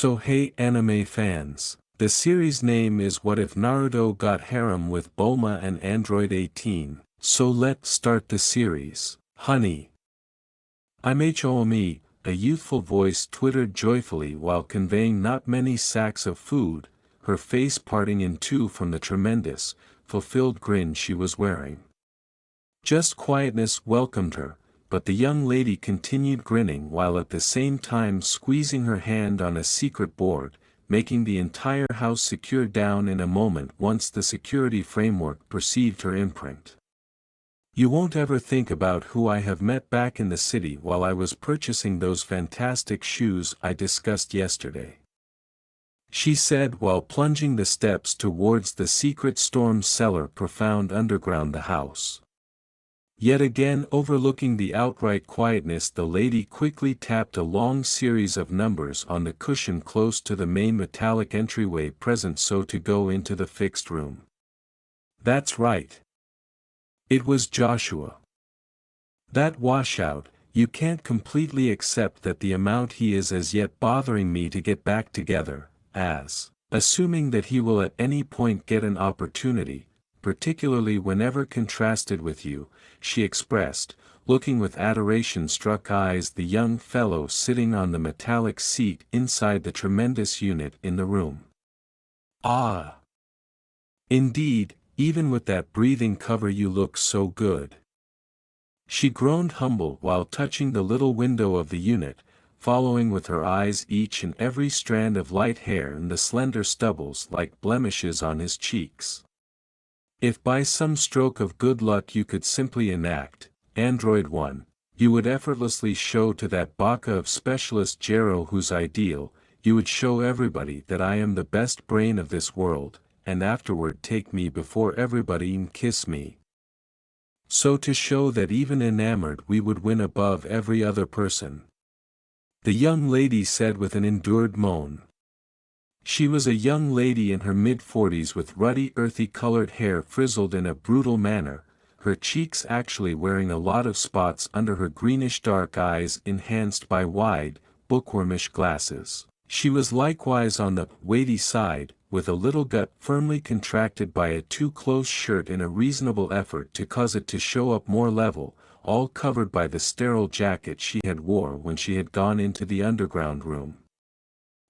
So hey anime fans, the series name is What If Naruto Got Harem with Bulma and Android 18, so let's start the series. Honey. I'm Home, a youthful voice twittered joyfully while conveying not many sacks of food, her face parting in two from the tremendous, fulfilled grin she was wearing. Just quietness welcomed her, but the young lady continued grinning while at the same time squeezing her hand on a secret board, making the entire house secure down in a moment once the security framework perceived her imprint. You won't ever think about who I have met back in the city while I was purchasing those fantastic shoes I discussed yesterday, she said while plunging the steps towards the secret storm cellar profound underground the house. Yet again overlooking the outright quietness, the lady quickly tapped a long series of numbers on the cushion close to the main metallic entryway present so to go into the fixed room. That's right. It was Joshua. That washout. You can't completely accept that the amount he is as yet bothering me to get back together, assuming that he will at any point get an opportunity, particularly whenever contrasted with you, she expressed, looking with adoration-struck eyes the young fellow sitting on the metallic seat inside the tremendous unit in the room. Ah! Indeed, even with that breathing cover you look so good. She groaned humble while touching the little window of the unit, following with her eyes each and every strand of light hair and the slender stubbles like blemishes on his cheeks. If by some stroke of good luck you could simply enact, Android 1, you would effortlessly show to that baka of specialist Jero whose ideal, you would show everybody that I am the best brain of this world, and afterward take me before everybody and kiss me. So to show that even enamored we would win above every other person. The young lady said with an endured moan. She was a young lady in her mid-40s with ruddy earthy-colored hair frizzled in a brutal manner, her cheeks actually wearing a lot of spots under her greenish-dark eyes enhanced by wide, bookwormish glasses. She was likewise on the weighty side, with a little gut firmly contracted by a too-close shirt in a reasonable effort to cause it to show up more level, all covered by the sterile jacket she had wore when she had gone into the underground room.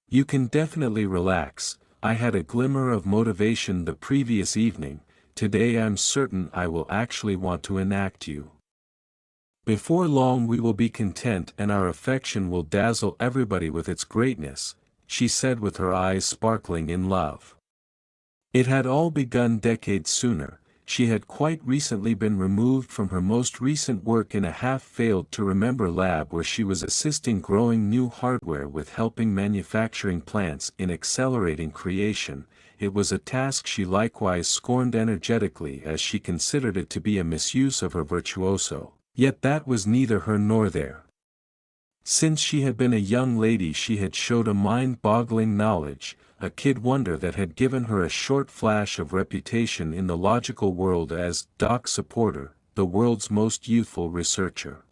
You can definitely relax, I had a glimmer of motivation the previous evening, today I'm certain I will actually want to enact you. Before long we will be content and our affection will dazzle everybody with its greatness, she said with her eyes sparkling in love. It had all begun decades sooner. She had quite recently been removed from her most recent work in a half-failed-to-remember lab where she was assisting growing new hardware with helping manufacturing plants in accelerating creation. It was a task she likewise scorned energetically as she considered it to be a misuse of her virtuoso, yet that was neither here nor there. Since she had been a young lady she had showed a mind-boggling knowledge, a kid wonder that had given her a short flash of reputation in the logical world as Doc Supporter, the world's most youthful researcher.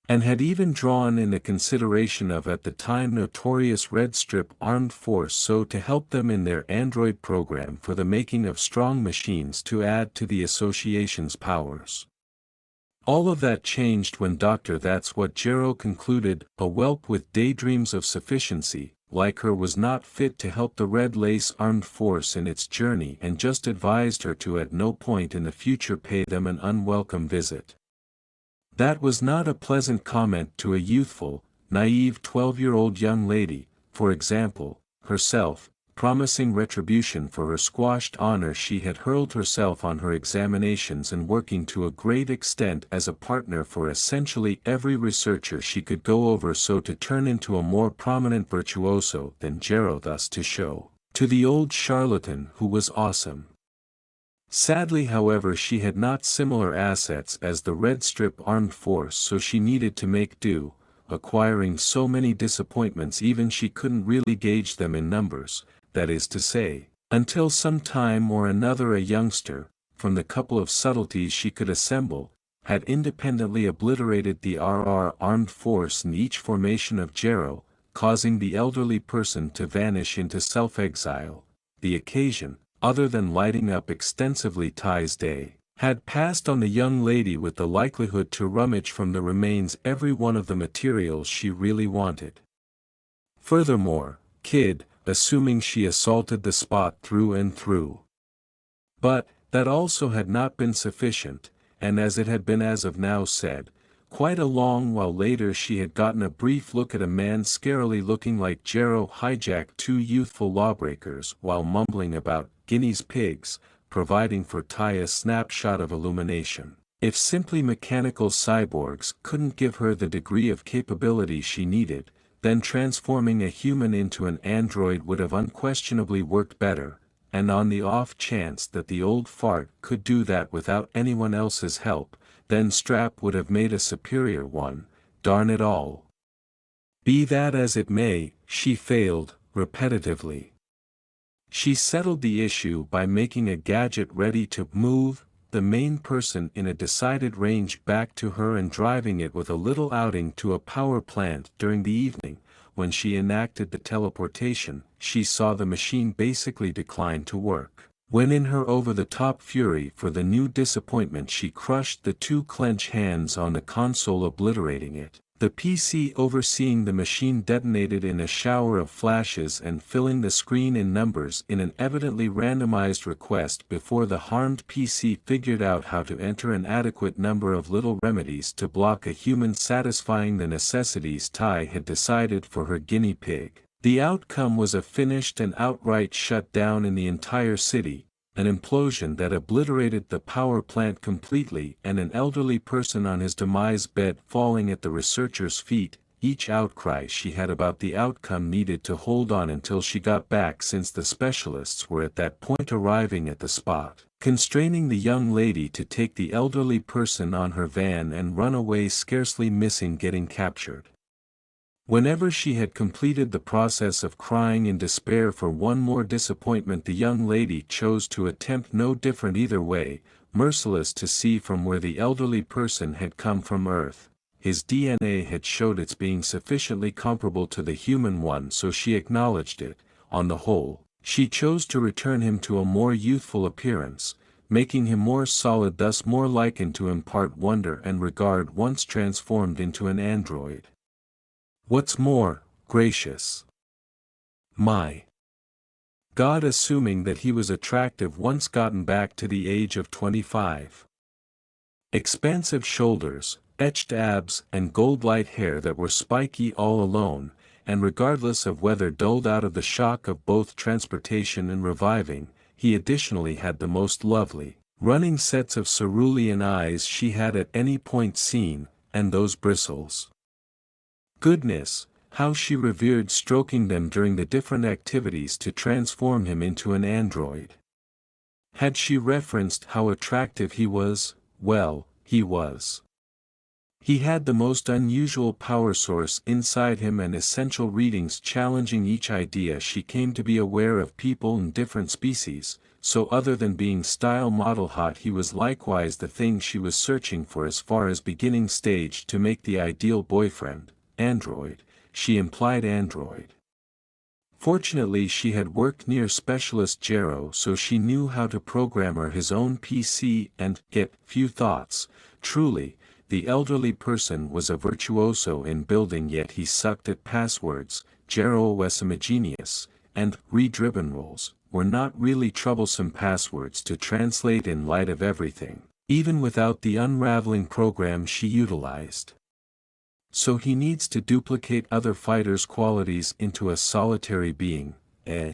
And had even drawn in the consideration of at the time notorious Red Strip Armed Force so to help them in their android program for the making of strong machines to add to the association's powers. All of that changed when That's what Jero concluded, a whelp with daydreams of sufficiency, like her was not fit to help the Red Lace Armed Force in its journey and just advised her to at no point in the future pay them an unwelcome visit. That was not a pleasant comment to a youthful, naive 12-year-old young lady, for example, herself, promising retribution for her squashed honor. She had hurled herself on her examinations and working to a great extent as a partner for essentially every researcher she could go over so to turn into a more prominent virtuoso than Jero, thus to show to the old charlatan who was awesome. Sadly however she had not similar assets as the Red Strip Armed Force so she needed to make do, acquiring so many disappointments even she couldn't really gauge them in numbers. That is to say, until some time or another a youngster, from the couple of subtleties she could assemble, had independently obliterated the RR Armed Force in each formation of Jero, causing the elderly person to vanish into self-exile. The occasion, other than lighting up extensively Tai's day, had passed on the young lady with the likelihood to rummage from the remains every one of the materials she really wanted. Furthermore, Kid, assuming she assaulted the spot through and through. But, that also had not been sufficient, and as it had been as of now said, quite a long while later she had gotten a brief look at a man scarily looking like Jero hijacked two youthful lawbreakers while mumbling about guineas pigs, providing for Tai a snapshot of illumination. If simply mechanical cyborgs couldn't give her the degree of capability she needed, then transforming a human into an android would have unquestionably worked better, and on the off chance that the old fart could do that without anyone else's help, then Strap would have made a superior one, darn it all. Be that as it may, she failed, repetitively. She settled the issue by making a gadget ready to move the main person in a decided range back to her and driving it with a little outing to a power plant during the evening. When she enacted the teleportation, she saw the machine basically decline to work. When in her over-the-top fury for the new disappointment she crushed the two clenched hands on the console, obliterating it. The PC overseeing the machine detonated in a shower of flashes and filling the screen in numbers in an evidently randomized request before the harmed PC figured out how to enter an adequate number of little remedies to block a human satisfying the necessities Tai had decided for her guinea pig. The outcome was a finished and outright shutdown in the entire city, an implosion that obliterated the power plant completely, and an elderly person on his demise bed falling at the researcher's feet. Each outcry she had about the outcome needed to hold on until she got back, since the specialists were at that point arriving at the spot, constraining the young lady to take the elderly person on her van and run away, scarcely missing getting captured. Whenever she had completed the process of crying in despair for one more disappointment, the young lady chose to attempt no different either way, merciless to see from where the elderly person had come from Earth. His DNA had showed its being sufficiently comparable to the human one, so she acknowledged it. On the whole, she chose to return him to a more youthful appearance, making him more solid, thus more likened to impart wonder and regard once transformed into an android. What's more, gracious, my God, assuming that he was attractive once gotten back to the age of 25. Expansive shoulders, etched abs, and gold-light hair that were spiky all alone, and regardless of whether dulled out of the shock of both transportation and reviving, he additionally had the most lovely, running sets of cerulean eyes she had at any point seen, and those bristles. Goodness, how she revered stroking them during the different activities to transform him into an android. Had she referenced how attractive he was? Well, he was. He had the most unusual power source inside him and essential readings challenging each idea she came to be aware of people in different species, so other than being style model hot, he was likewise the thing she was searching for as far as beginning stage to make the ideal boyfriend. Android, she implied android. Fortunately she had worked near specialist Jero, so she knew how to program her his own PC and get few thoughts. Truly, the elderly person was a virtuoso in building, yet he sucked at passwords. Jero was homogeneous, and read-ribbon roles were not really troublesome passwords to translate in light of everything, even without the unraveling program she utilized. So he needs to duplicate other fighters' qualities into a solitary being, eh?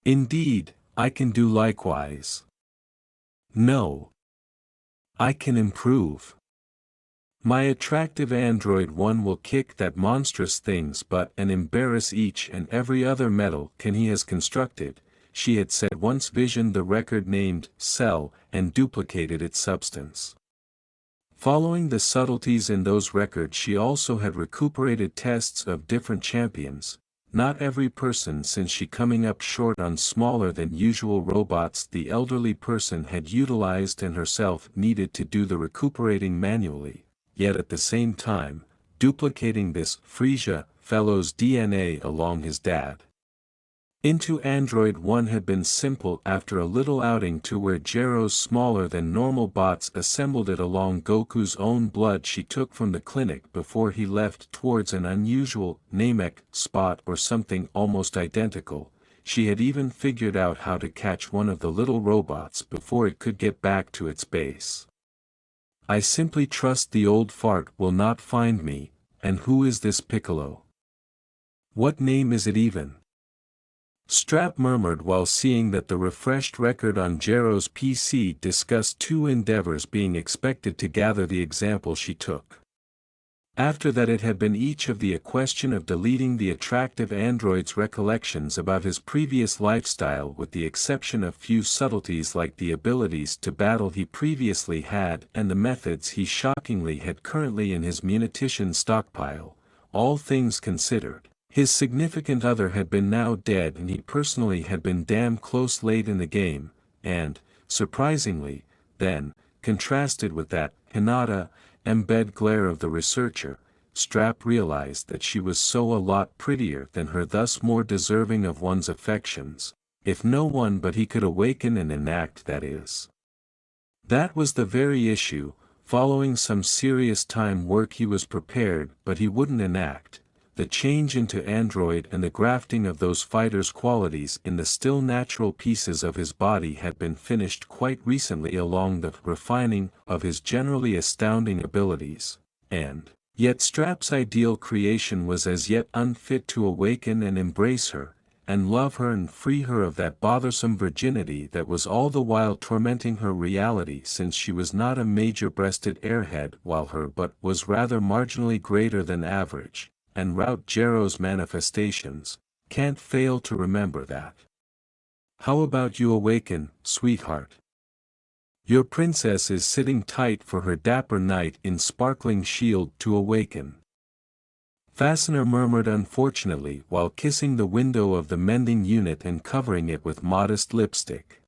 Indeed, I can do likewise. No. I can improve. My attractive android one will kick that monstrous thing's butt and embarrass each and every other metal can he has constructed, she had said once, visioned the record named Cell and duplicated its substance. Following the subtleties in those records, she also had recuperated tests of different champions, not every person, since she coming up short on smaller than usual robots the elderly person had utilized and herself needed to do the recuperating manually, yet at the same time, duplicating this Frisia fellow's DNA along his dad. Into Android 1 had been simple after a little outing to where Jero's smaller than normal bots assembled it along Goku's own blood she took from the clinic before he left towards an unusual Namek spot or something almost identical. She had even figured out how to catch one of the little robots before it could get back to its base. I simply trust the old fart will not find me, and who is this Piccolo? What name is it even? Strap murmured while seeing that the refreshed record on Jero's PC discussed two endeavors being expected to gather the example she took. After that it had been each of a question of deleting the attractive android's recollections about his previous lifestyle with the exception of few subtleties like the abilities to battle he previously had and the methods he shockingly had currently in his munition stockpile. All things considered, his significant other had been now dead and he personally had been damn close late in the game, and, surprisingly, then, contrasted with that Hinata, embed glare of the researcher, Strap realized that she was so a lot prettier than her, thus more deserving of one's affections, if no one but he could awaken and enact that is. That was the very issue. Following some serious time work he was prepared but he wouldn't enact. The change into android and the grafting of those fighters' qualities in the still natural pieces of his body had been finished quite recently along the refining of his generally astounding abilities, and yet Strap's ideal creation was as yet unfit to awaken and embrace her, and love her and free her of that bothersome virginity that was all the while tormenting her reality since she was not a major-breasted airhead while her butt was rather marginally greater than average. And route Jero's manifestations, can't fail to remember that. How about you awaken, sweetheart? Your princess is sitting tight for her dapper knight in sparkling shield to awaken. Fastener murmured unfortunately while kissing the window of the mending unit and covering it with modest lipstick.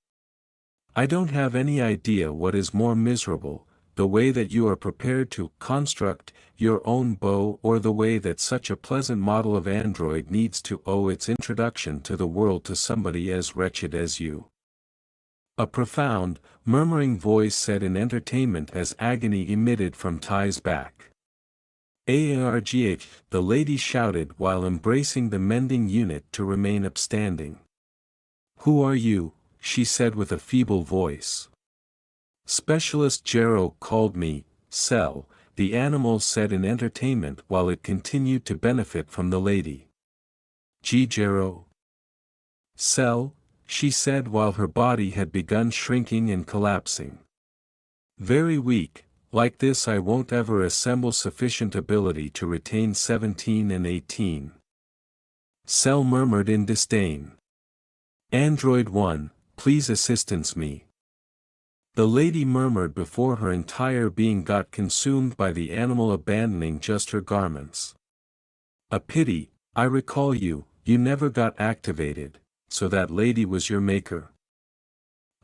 I don't have any idea what is more miserable, the way that you are prepared to construct your own bow or the way that such a pleasant model of android needs to owe its introduction to the world to somebody as wretched as you. A profound, murmuring voice said in entertainment as agony emitted from Ty's back. "Argh," the lady shouted while embracing the mending unit to remain upstanding. "Who are you?" she said with a feeble voice. "Specialist Jero called me, Cell," the animal said in entertainment while it continued to benefit from the lady. "Jero? Cell," she said while her body had begun shrinking and collapsing. "Very weak, like this I won't ever assemble sufficient ability to retain 17 and 18. Cell murmured in disdain. "Android 1, please assistance me." The lady murmured before her entire being got consumed by the animal abandoning just her garments. "A pity, I recall you never got activated, so that lady was your maker.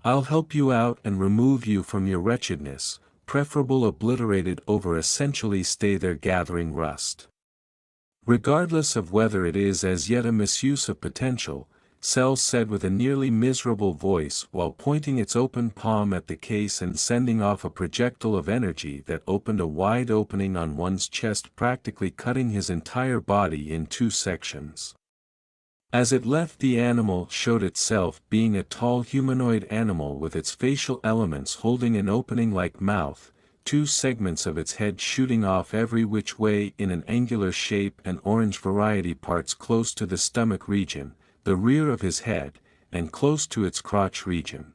I'll help you out and remove you from your wretchedness, preferable obliterated over essentially stay there gathering rust. Regardless of whether it is as yet a misuse of potential," Cell said with a nearly miserable voice while pointing its open palm at the case and sending off a projectile of energy that opened a wide opening on one's chest, practically cutting his entire body in two sections. As it left, the animal showed itself being a tall humanoid animal with its facial elements holding an opening like mouth, two segments of its head shooting off every which way in an angular shape and orange variety parts close to the stomach region, the rear of his head, and close to its crotch region.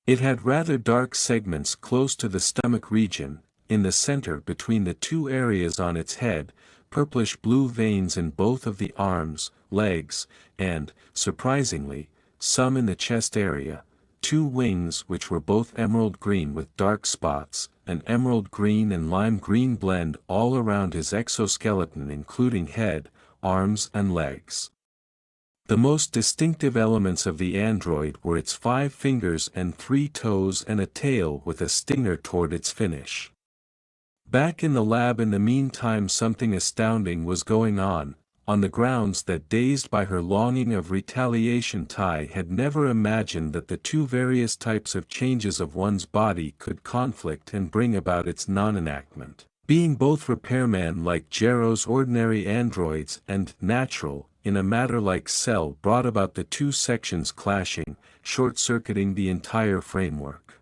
It had rather dark segments close to the stomach region, in the center between the two areas on its head, purplish-blue veins in both of the arms, legs, and, surprisingly, some in the chest area, two wings which were both emerald green with dark spots, an emerald green and lime green blend all around his exoskeleton including head, arms and legs. The most distinctive elements of the android were its 5 fingers and 3 toes and a tail with a stinger toward its finish. Back in the lab in the meantime something astounding was going on, on the grounds that dazed by her longing of retaliation Tai had never imagined that the two various types of changes of one's body could conflict and bring about its non-enactment. Being both repairman like Jero's ordinary androids and natural, in a matter like Cell brought about the two sections clashing, short-circuiting the entire framework.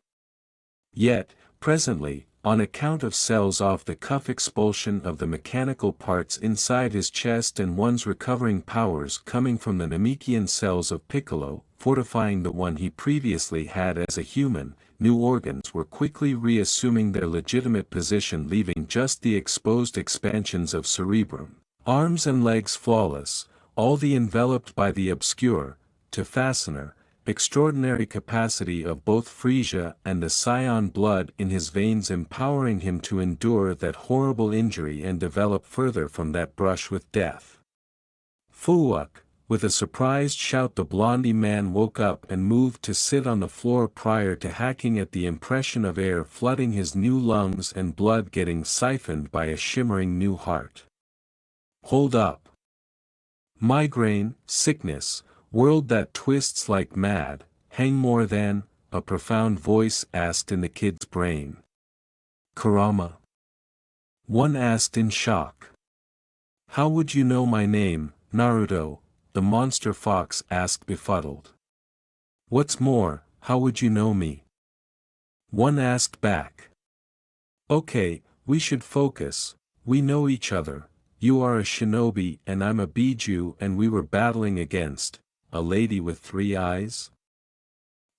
Yet, presently, on account of Cell's off-the-cuff expulsion of the mechanical parts inside his chest and one's recovering powers coming from the Namekian cells of Piccolo, fortifying the one he previously had as a human, new organs were quickly reassuming their legitimate position, leaving just the exposed expansions of cerebrum, arms and legs flawless, all the enveloped by the obscure, to fastener, extraordinary capacity of both Frisia and the scion blood in his veins, empowering him to endure that horrible injury and develop further from that brush with death. Fuuak, with a surprised shout the blondie man woke up and moved to sit on the floor prior to hacking at the impression of air flooding his new lungs and blood getting siphoned by a shimmering new heart. Hold up. Migraine, sickness, world that twists like mad, hang more than, a profound voice asked in the kid's brain. Kurama? One asked in shock. How would you know my name, Naruto? The monster fox asked befuddled. What's more, how would you know me? One asked back. Okay, we should focus, we know each other, you are a shinobi and I'm a biju and we were battling against a lady with 3 eyes?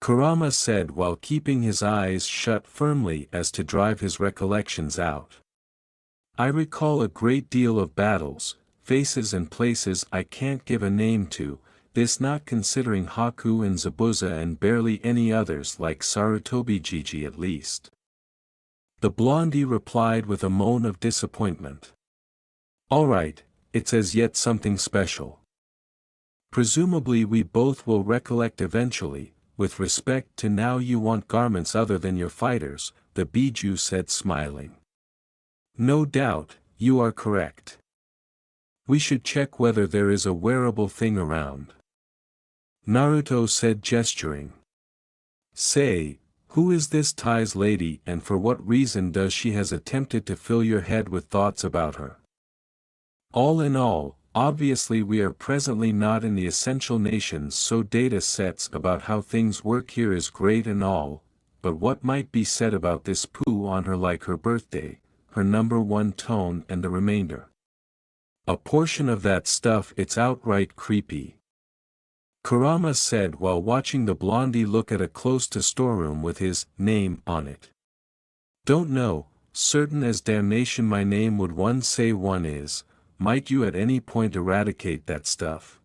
Kurama said while keeping his eyes shut firmly as to drive his recollections out. I recall a great deal of battles, faces and places I can't give a name to, this not considering Haku and Zabuza and barely any others like Sarutobi Gigi at least. The blondie replied with a moan of disappointment. Alright, it's as yet something special. Presumably we both will recollect eventually, with respect to now you want garments other than your fighters, the biju said smiling. No doubt, you are correct. We should check whether there is a wearable thing around. Naruto said gesturing. Say, who is this Tai's lady and for what reason does she has attempted to fill your head with thoughts about her? All in all, obviously we are presently not in the essential nations, so data sets about how things work here is great and all, but what might be said about this poo on her like her birthday, her number 1 tone and the remainder? A portion of that stuff it's outright creepy. Kurama said while watching the blondie look at a close-to storeroom with his name on it. Don't know, certain as damnation my name would one say one is. Might you at any point eradicate that stuff?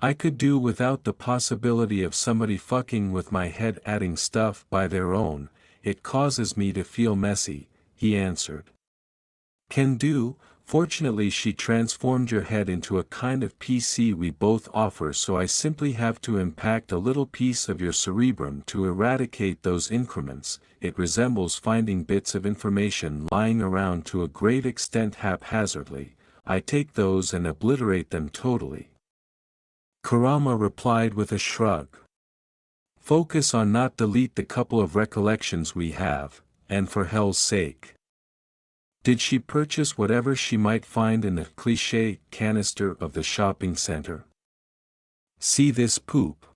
I could do without the possibility of somebody fucking with my head adding stuff by their own, it causes me to feel messy, he answered. Can do, fortunately she transformed your head into a kind of PC we both offer, so I simply have to impact a little piece of your cerebrum to eradicate those increments. It resembles finding bits of information lying around to a great extent haphazardly. I take those and obliterate them totally. Kurama replied with a shrug. Focus on not delete the couple of recollections we have, and for hell's sake. Did she purchase whatever she might find in the cliché canister of the shopping center? See this poop?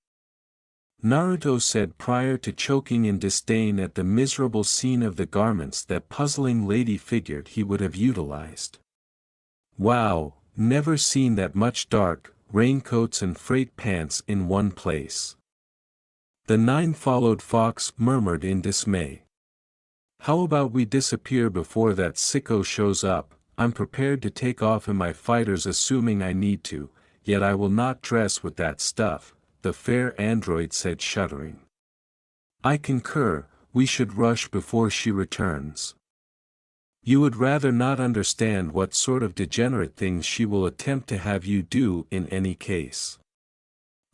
Naruto said prior to choking in disdain at the miserable scene of the garments that puzzling lady figured he would have utilized. Wow, never seen that much dark, raincoats and freight pants in one place. The 9 followed Fox murmured in dismay. How about we disappear before that sicko shows up? I'm prepared to take off in my fighters assuming I need to, yet I will not dress with that stuff, the fair android said shuddering. I concur, we should rush before she returns. You would rather not understand what sort of degenerate things she will attempt to have you do in any case.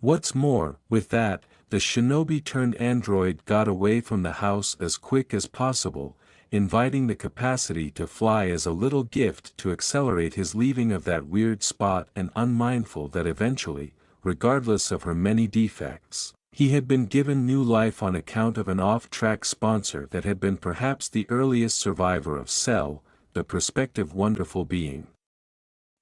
What's more, with that, the shinobi-turned-android got away from the house as quick as possible, inviting the capacity to fly as a little gift to accelerate his leaving of that weird spot, and unmindful that eventually, regardless of her many defects, he had been given new life on account of an off-track sponsor that had been perhaps the earliest survivor of Cell, the prospective wonderful being.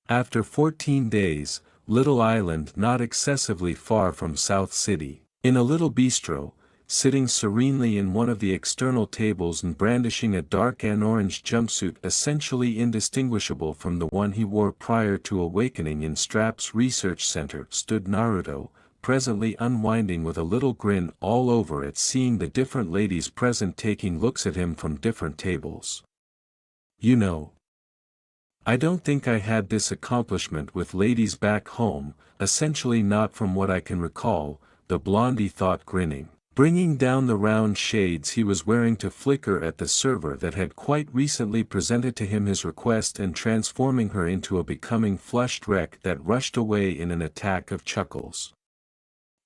After 14 days, Little Island not excessively far from South City, in a little bistro, sitting serenely in one of the external tables and brandishing a dark and orange jumpsuit essentially indistinguishable from the one he wore prior to awakening in Strap's research center, stood Naruto, presently unwinding with a little grin all over at seeing the different ladies present taking looks at him from different tables. You know, I don't think I had this accomplishment with ladies back home, essentially not from what I can recall, the blondie thought, grinning, bringing down the round shades he was wearing to flicker at the server that had quite recently presented to him his request and transforming her into a becoming flushed wreck that rushed away in an attack of chuckles.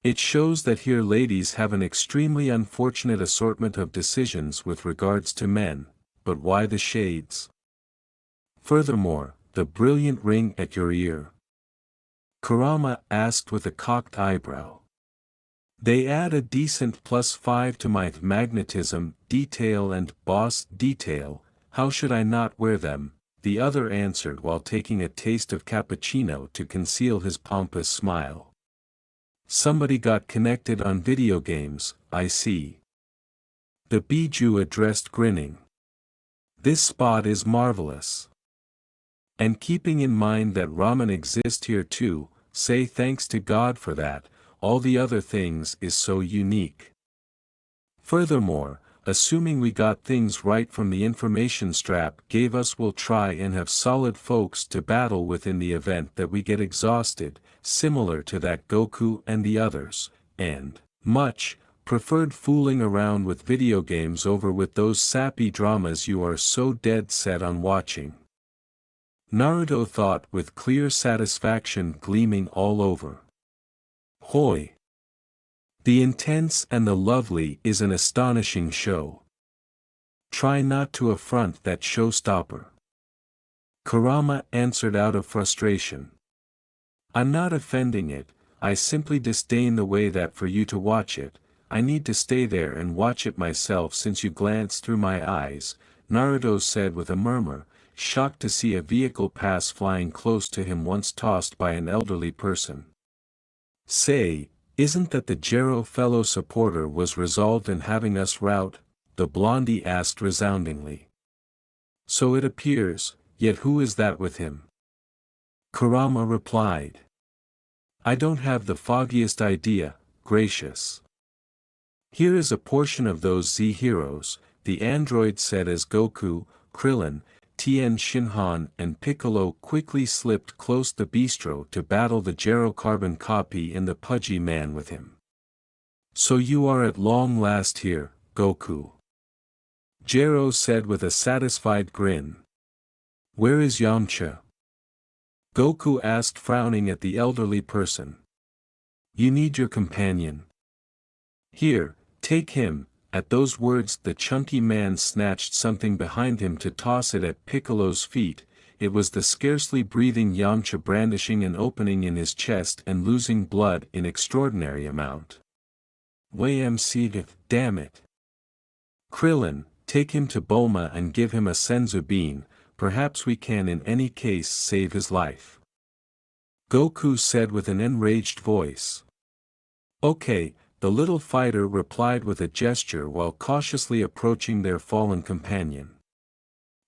It shows that here ladies have an extremely unfortunate assortment of decisions with regards to men, but why the shades? Furthermore, the brilliant ring at your ear? Kurama asked with a cocked eyebrow. They add a decent +5 to my magnetism, detail and boss detail, how should I not wear them? The other answered while taking a taste of cappuccino to conceal his pompous smile. Somebody got connected on video games, I see. The Biju addressed, grinning. This spot is marvelous. And keeping in mind that ramen exists here too, say thanks to God for that, all the other things is so unique. Furthermore, assuming we got things right from the information Strap gave us, we'll try and have solid folks to battle with in the event that we get exhausted, similar to that Goku and the others, and, much, preferred fooling around with video games over with those sappy dramas you are so dead set on watching. Naruto thought with clear satisfaction gleaming all over. Hoi! The intense and the lovely is an astonishing show. Try not to affront that showstopper. Kurama answered out of frustration. I'm not offending it, I simply disdain the way that for you to watch it, I need to stay there and watch it myself since you glance through my eyes, Naruto said with a murmur, shocked to see a vehicle pass flying close to him once tossed by an elderly person. Say, isn't that the Jero fellow supporter was resolved in having us rout? The blondie asked resoundingly. So it appears, yet who is that with him? Kurama replied. I don't have the foggiest idea, gracious. Here is a portion of those Z heroes, the android said as Goku, Krillin, Tien Shinhan and Piccolo quickly slipped close the bistro to battle the Jero carbon copy and the pudgy man with him. So you are at long last here, Goku. Jero said with a satisfied grin. Where is Yamcha? Goku asked, frowning at the elderly person. You need your companion. Here, take him. At those words the chunky man snatched something behind him to toss it at Piccolo's feet. It was the scarcely breathing Yamcha brandishing an opening in his chest and losing blood in extraordinary amount. YMC, damn it. Krillin, take him to Bulma and give him a senzu bean, perhaps we can in any case save his life. Goku said with an enraged voice. Okay. The little fighter replied with a gesture while cautiously approaching their fallen companion.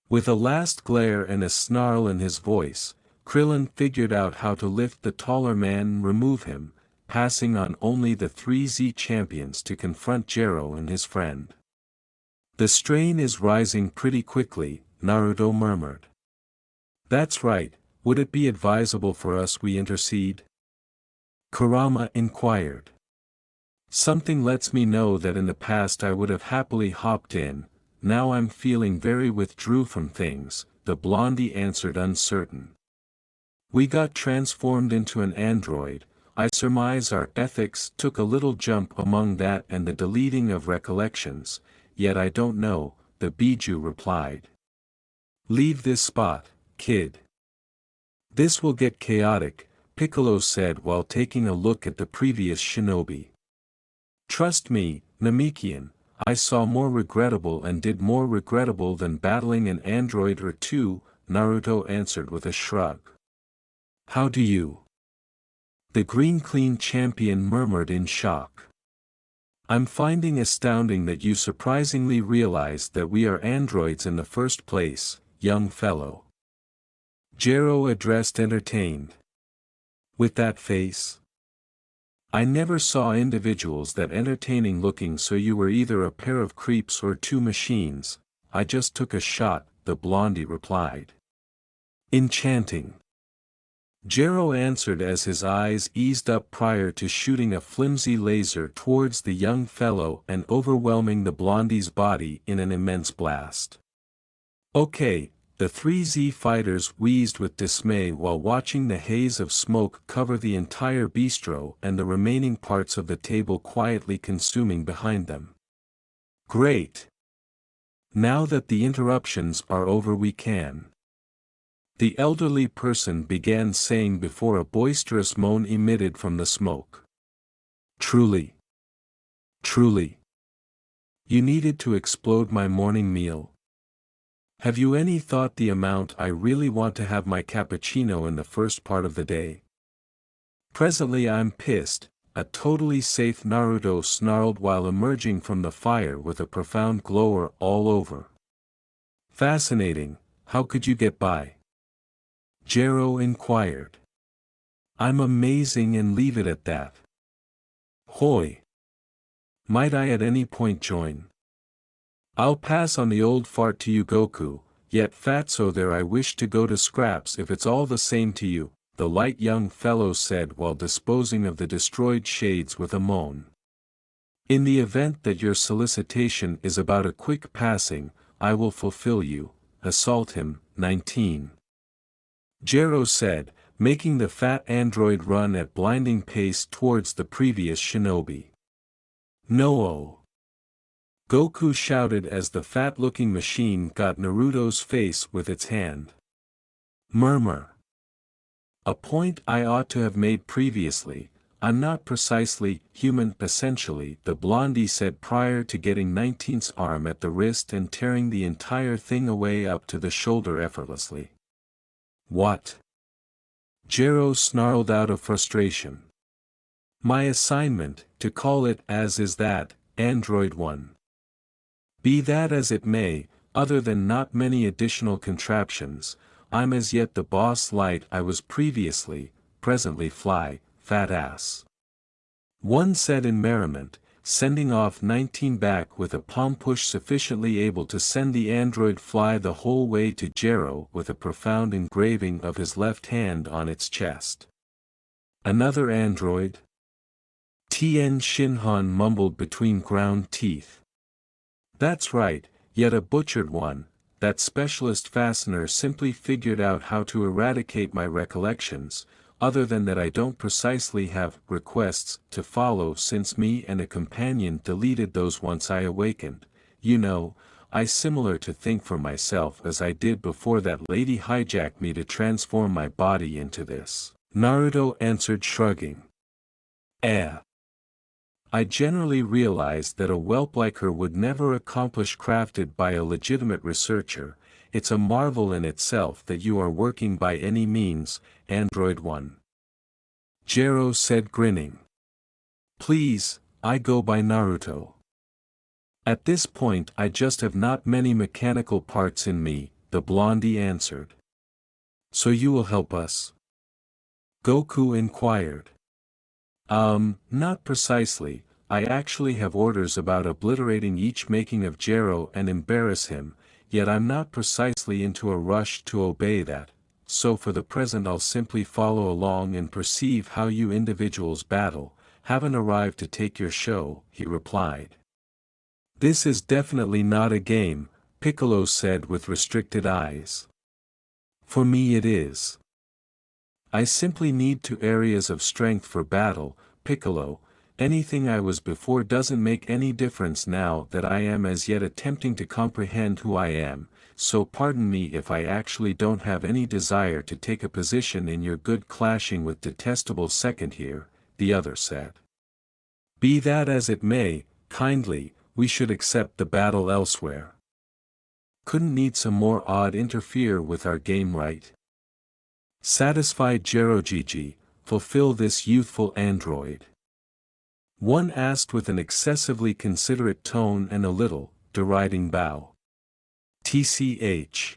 With a last glare and a snarl in his voice, Krillin figured out how to lift the taller man and remove him, passing on only the 3Z champions to confront Jero and his friend. The strain is rising pretty quickly, Naruto murmured. That's right, would it be advisable for us we intercede? Kurama inquired. Something lets me know that in the past I would have happily hopped in, now I'm feeling very withdrew from things, the blondie answered uncertain. We got transformed into an android, I surmise our ethics took a little jump among that and the deleting of recollections, yet I don't know, the Biju replied. Leave this spot, kid. This will get chaotic, Piccolo said while taking a look at the previous shinobi. Trust me, Namekian, I saw more regrettable and did more regrettable than battling an android or two, Naruto answered with a shrug. How do you? The Green Clean champion murmured in shock. I'm finding astounding that you surprisingly realized that we are androids in the first place, young fellow. Jero addressed entertained. With that face? I never saw individuals that entertaining looking, so you were either a pair of creeps or two machines. I just took a shot, the blondie replied. Enchanting. Jero answered as his eyes eased up prior to shooting a flimsy laser towards the young fellow and overwhelming the blondie's body in an immense blast. Okay, the 3Z fighters wheezed with dismay while watching the haze of smoke cover the entire bistro and the remaining parts of the table quietly consuming behind them. Great! Now that the interruptions are over, we can. The elderly person began saying before a boisterous moan emitted from the smoke. Truly. Truly. You needed to explode my morning meal. Have you any thought the amount I really want to have my cappuccino in the first part of the day? Presently I'm pissed, a totally safe Naruto snarled while emerging from the fire with a profound glower all over. Fascinating, how could you get by? Jero inquired. I'm amazing and leave it at that. Hoy! Might I at any point join? I'll pass on the old fart to you, Goku, yet fatso there I wish to go to scraps if it's all the same to you, the light young fellow said while disposing of the destroyed shades with a moan. In the event that your solicitation is about a quick passing, I will fulfill you, assault him, 19. Jero said, making the fat android run at blinding pace towards the previous shinobi. No-oh! Goku shouted as the fat-looking machine got Naruto's face with its hand. Murmur. A point I ought to have made previously, I'm not precisely human essentially, the blondie said prior to getting 19's arm at the wrist and tearing the entire thing away up to the shoulder effortlessly. What? Jero snarled out of frustration. My assignment, to call it as is that, Android 1. Be that as it may, other than not many additional contraptions, I'm as yet the boss light I was previously, presently fly, fat ass. One said in merriment, sending off 19 back with a palm push sufficiently able to send the android fly the whole way to Jero with a profound engraving of his left hand on its chest. Another android? Tien Shinhan mumbled between ground teeth. That's right, yet a butchered one. That specialist fastener simply figured out how to eradicate my recollections, other than that I don't precisely have requests to follow since me and a companion deleted those once I awakened. You know, I similar to think for myself as I did before that lady hijacked me to transform my body into this. Naruto answered shrugging. I generally realized that a whelp like her would never accomplish crafted by a legitimate researcher. It's a marvel in itself that you are working by any means, Android 1. Jero said grinning. Please, I go by Naruto. At this point I just have not many mechanical parts in me, the blondie answered. So you will help us? Goku inquired. Not precisely, I actually have orders about obliterating each making of Jero and embarrass him, yet I'm not precisely into a rush to obey that, so for the present I'll simply follow along and perceive how you individuals battle, haven't arrived to take your show, he replied. This is definitely not a game, Piccolo said with restricted eyes. For me it is. I simply need 2 areas of strength for battle, Piccolo, anything I was before doesn't make any difference now that I am as yet attempting to comprehend who I am, so pardon me if I actually don't have any desire to take a position in your good clashing with detestable second here, the other said. Be that as it may, kindly, we should accept the battle elsewhere. Couldn't need some more odd interfere with our game, right? Satisfied Jirojiji, fulfill this youthful android. One asked with an excessively considerate tone and a little, deriding bow. TCH.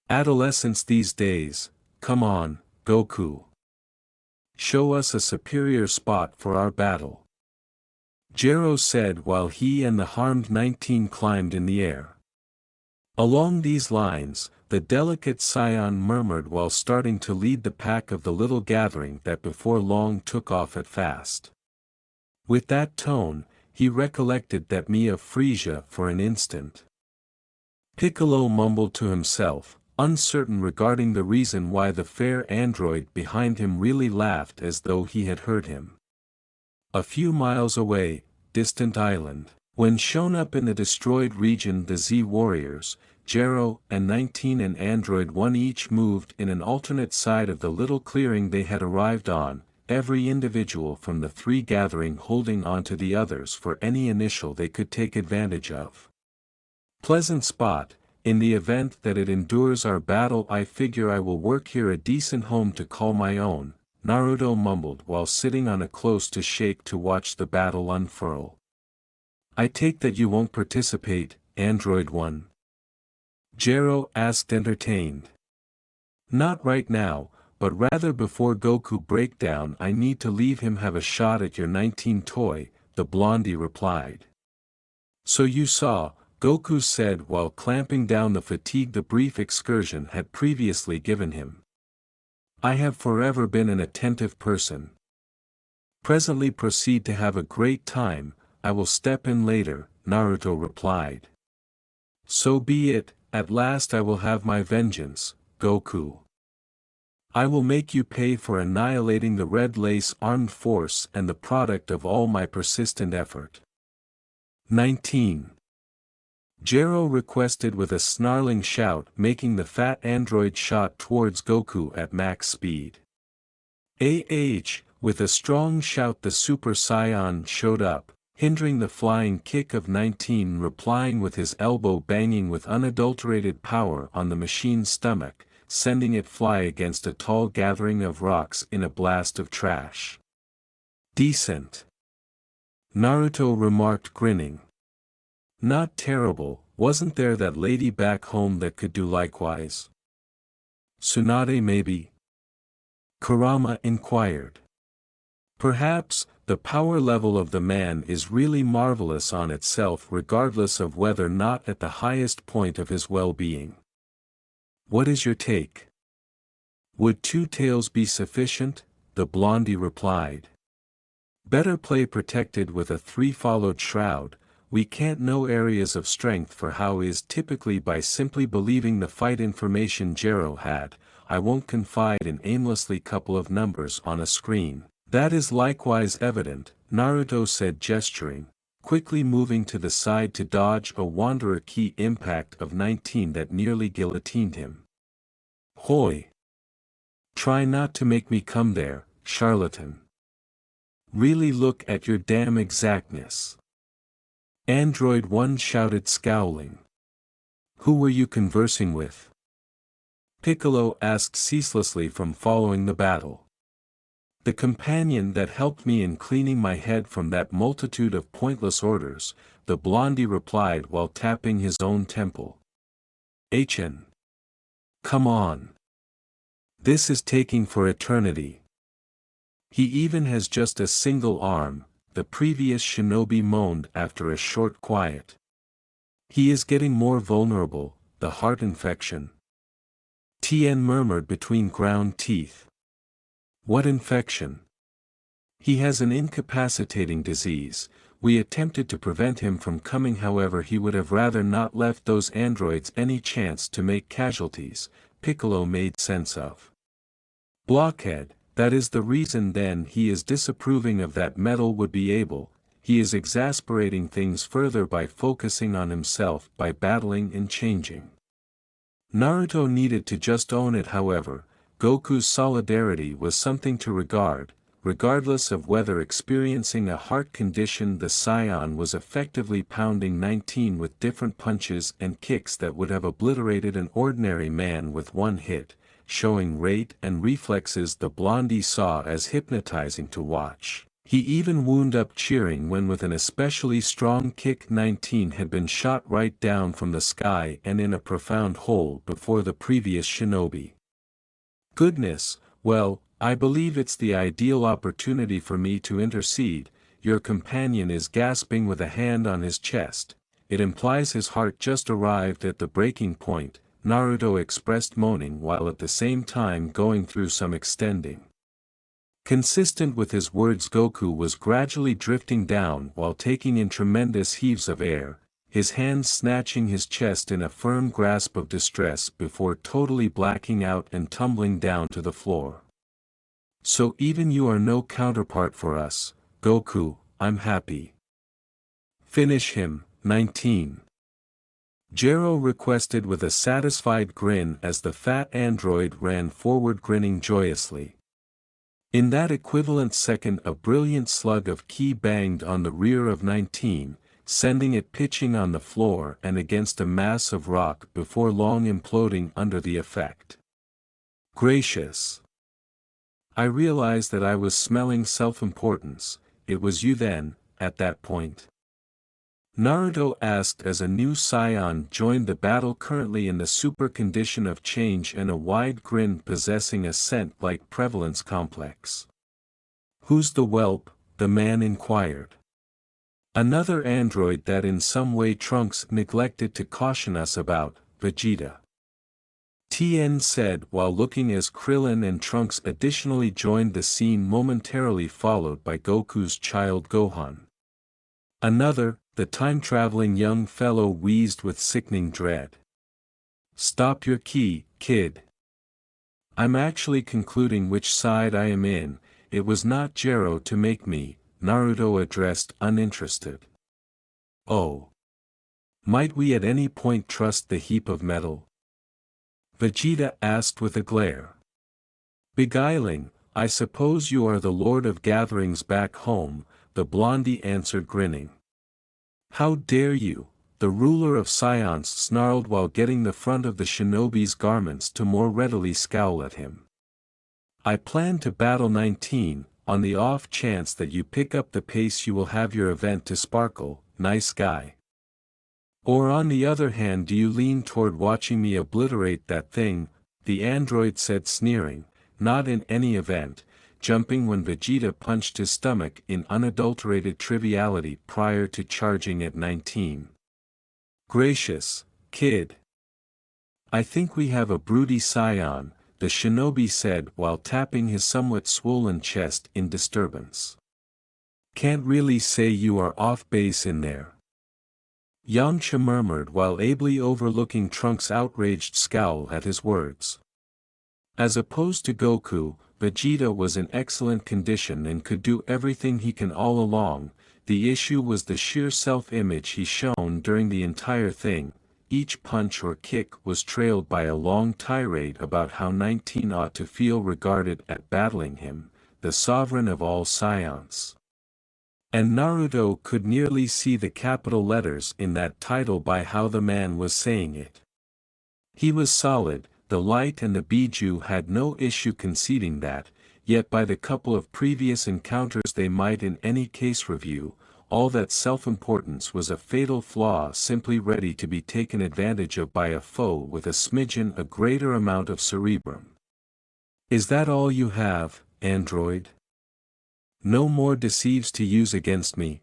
Adolescents these days, come on, Goku. Show us a superior spot for our battle. Jiro said while he and the harmed 19 climbed in the air. Along these lines, the delicate scion murmured while starting to lead the pack of the little gathering that before long took off at fast. With that tone, he recollected that me of Frisia for an instant. Piccolo mumbled to himself, uncertain regarding the reason why the fair android behind him really laughed as though he had heard him. A few miles away, distant island. When shown up in the destroyed region, the Z warriors, Jero and 19 and Android 1 each moved in an alternate side of the little clearing they had arrived on, every individual from the three gathering holding on to the others for any initial they could take advantage of. Pleasant spot. In the event that it endures our battle, I figure I will work here a decent home to call my own, Naruto mumbled while sitting on a close to shake to watch the battle unfurl. I take that you won't participate, Android 1? Jero asked entertained. Not right now, but rather before Goku breakdown. I need to leave him have a shot at your 19 toy, the blondie replied. So you saw, Goku said while clamping down the fatigue the brief excursion had previously given him. I have forever been an attentive person. Presently proceed to have a great time. I will step in later, Naruto replied. So be it, at last I will have my vengeance, Goku. I will make you pay for annihilating the Red Lace armed force and the product of all my persistent effort. 19. Jero requested with a snarling shout, making the fat android shot towards Goku at max speed. With a strong shout the Super Saiyan showed up, hindering the flying kick of 19, replying with his elbow banging with unadulterated power on the machine's stomach, sending it fly against a tall gathering of rocks in a blast of trash. Decent. Naruto remarked grinning. Not terrible, wasn't there that lady back home that could do likewise? Tsunade maybe? Kurama inquired. Perhaps. The power level of the man is really marvelous on itself regardless of whether not at the highest point of his well-being. What is your take? Would 2 tails be sufficient? The blondie replied. Better play protected with a 3 followed shroud. We can't know areas of strength for how is typically by simply believing the fight information Jero had. I won't confide in aimlessly couple of numbers on a screen. That is likewise evident, Naruto said gesturing, quickly moving to the side to dodge a wanderer key impact of 19 that nearly guillotined him. Hoi! Try not to make me come there, charlatan. Really look at your damn exactness. Android 1 shouted scowling. Who were you conversing with? Piccolo asked ceaselessly from following the battle. The companion that helped me in cleaning my head from that multitude of pointless orders, the blondie replied while tapping his own temple. HN. Come on. This is taking for eternity. He even has just a single arm, the previous shinobi moaned after a short quiet. He is getting more vulnerable, the heart infection. Tien murmured between ground teeth. What infection? He has an incapacitating disease. We attempted to prevent him from coming, however he would have rather not left those androids any chance to make casualties, Piccolo made sense of. Blockhead, That is the reason then he is disapproving of that metal would be able, he is exasperating things further by focusing on himself by battling and changing. Naruto needed to just own it however, Goku's solidarity was something to regard, regardless of whether experiencing a heart condition the Scion was effectively pounding 19 with different punches and kicks that would have obliterated an ordinary man with one hit, showing rate and reflexes the blondie saw as hypnotizing to watch. He even wound up cheering when with an especially strong kick 19 had been shot right down from the sky and in a profound hole before the previous shinobi. Goodness, well, I believe it's the ideal opportunity for me to intercede. Your companion is gasping with a hand on his chest. It implies his heart just arrived at the breaking point, Naruto expressed moaning while at the same time going through some extending. Consistent with his words Goku was gradually drifting down while taking in tremendous heaves of air, his hands snatching his chest in a firm grasp of distress before totally blacking out and tumbling down to the floor. So even you are no counterpart for us, Goku, I'm happy. Finish him, 19. Jero requested with a satisfied grin as the fat android ran forward grinning joyously. In that equivalent second a brilliant slug of ki banged on the rear of 19, sending it pitching on the floor and against a mass of rock before long imploding under the effect. Gracious! I realized that I was smelling self-importance. It was you then, at that point? Naruto asked as a new Scion joined the battle currently in the super condition of change and a wide grin possessing a scent-like prevalence complex. Who's the whelp? The man inquired. Another android that in some way Trunks neglected to caution us about, Vegeta. Tien said while looking as Krillin and Trunks additionally joined the scene momentarily followed by Goku's child Gohan. Another, the time-traveling young fellow wheezed with sickening dread. Stop your ki, kid. I'm actually concluding which side I am in, it was not Jero to make me, Naruto addressed uninterested. Oh. Might we at any point trust the heap of metal? Vegeta asked with a glare. Beguiling, I suppose you are the Lord of Gatherings back home, the blondie answered grinning. How dare you, the ruler of Science snarled while getting the front of the shinobi's garments to more readily scowl at him. I plan to battle 19, on the off chance that you pick up the pace you will have your event to sparkle, nice guy. Or on the other hand do you lean toward watching me obliterate that thing, the android said sneering, not in any event, jumping when Vegeta punched his stomach in unadulterated triviality prior to charging at 19. Gracious, kid. I think we have a broody Scion, the shinobi said while tapping his somewhat swollen chest in disturbance. Can't really say you are off base in there. Yamcha murmured while ably overlooking Trunks' outraged scowl at his words. As opposed to Goku, Vegeta was in excellent condition and could do everything he can all along. The issue was the sheer self-image he shown during the entire thing. Each punch or kick was trailed by a long tirade about how 19 ought to feel regarded at battling him, the sovereign of all Scions. And Naruto could nearly see the capital letters in that title by how the man was saying it. He was solid. The Light and the Biju had no issue conceding that, yet by the couple of previous encounters they might in any case review, all that self-importance was a fatal flaw simply ready to be taken advantage of by a foe with a smidgen a greater amount of cerebrum. Is that all you have, android? No more deceives to use against me?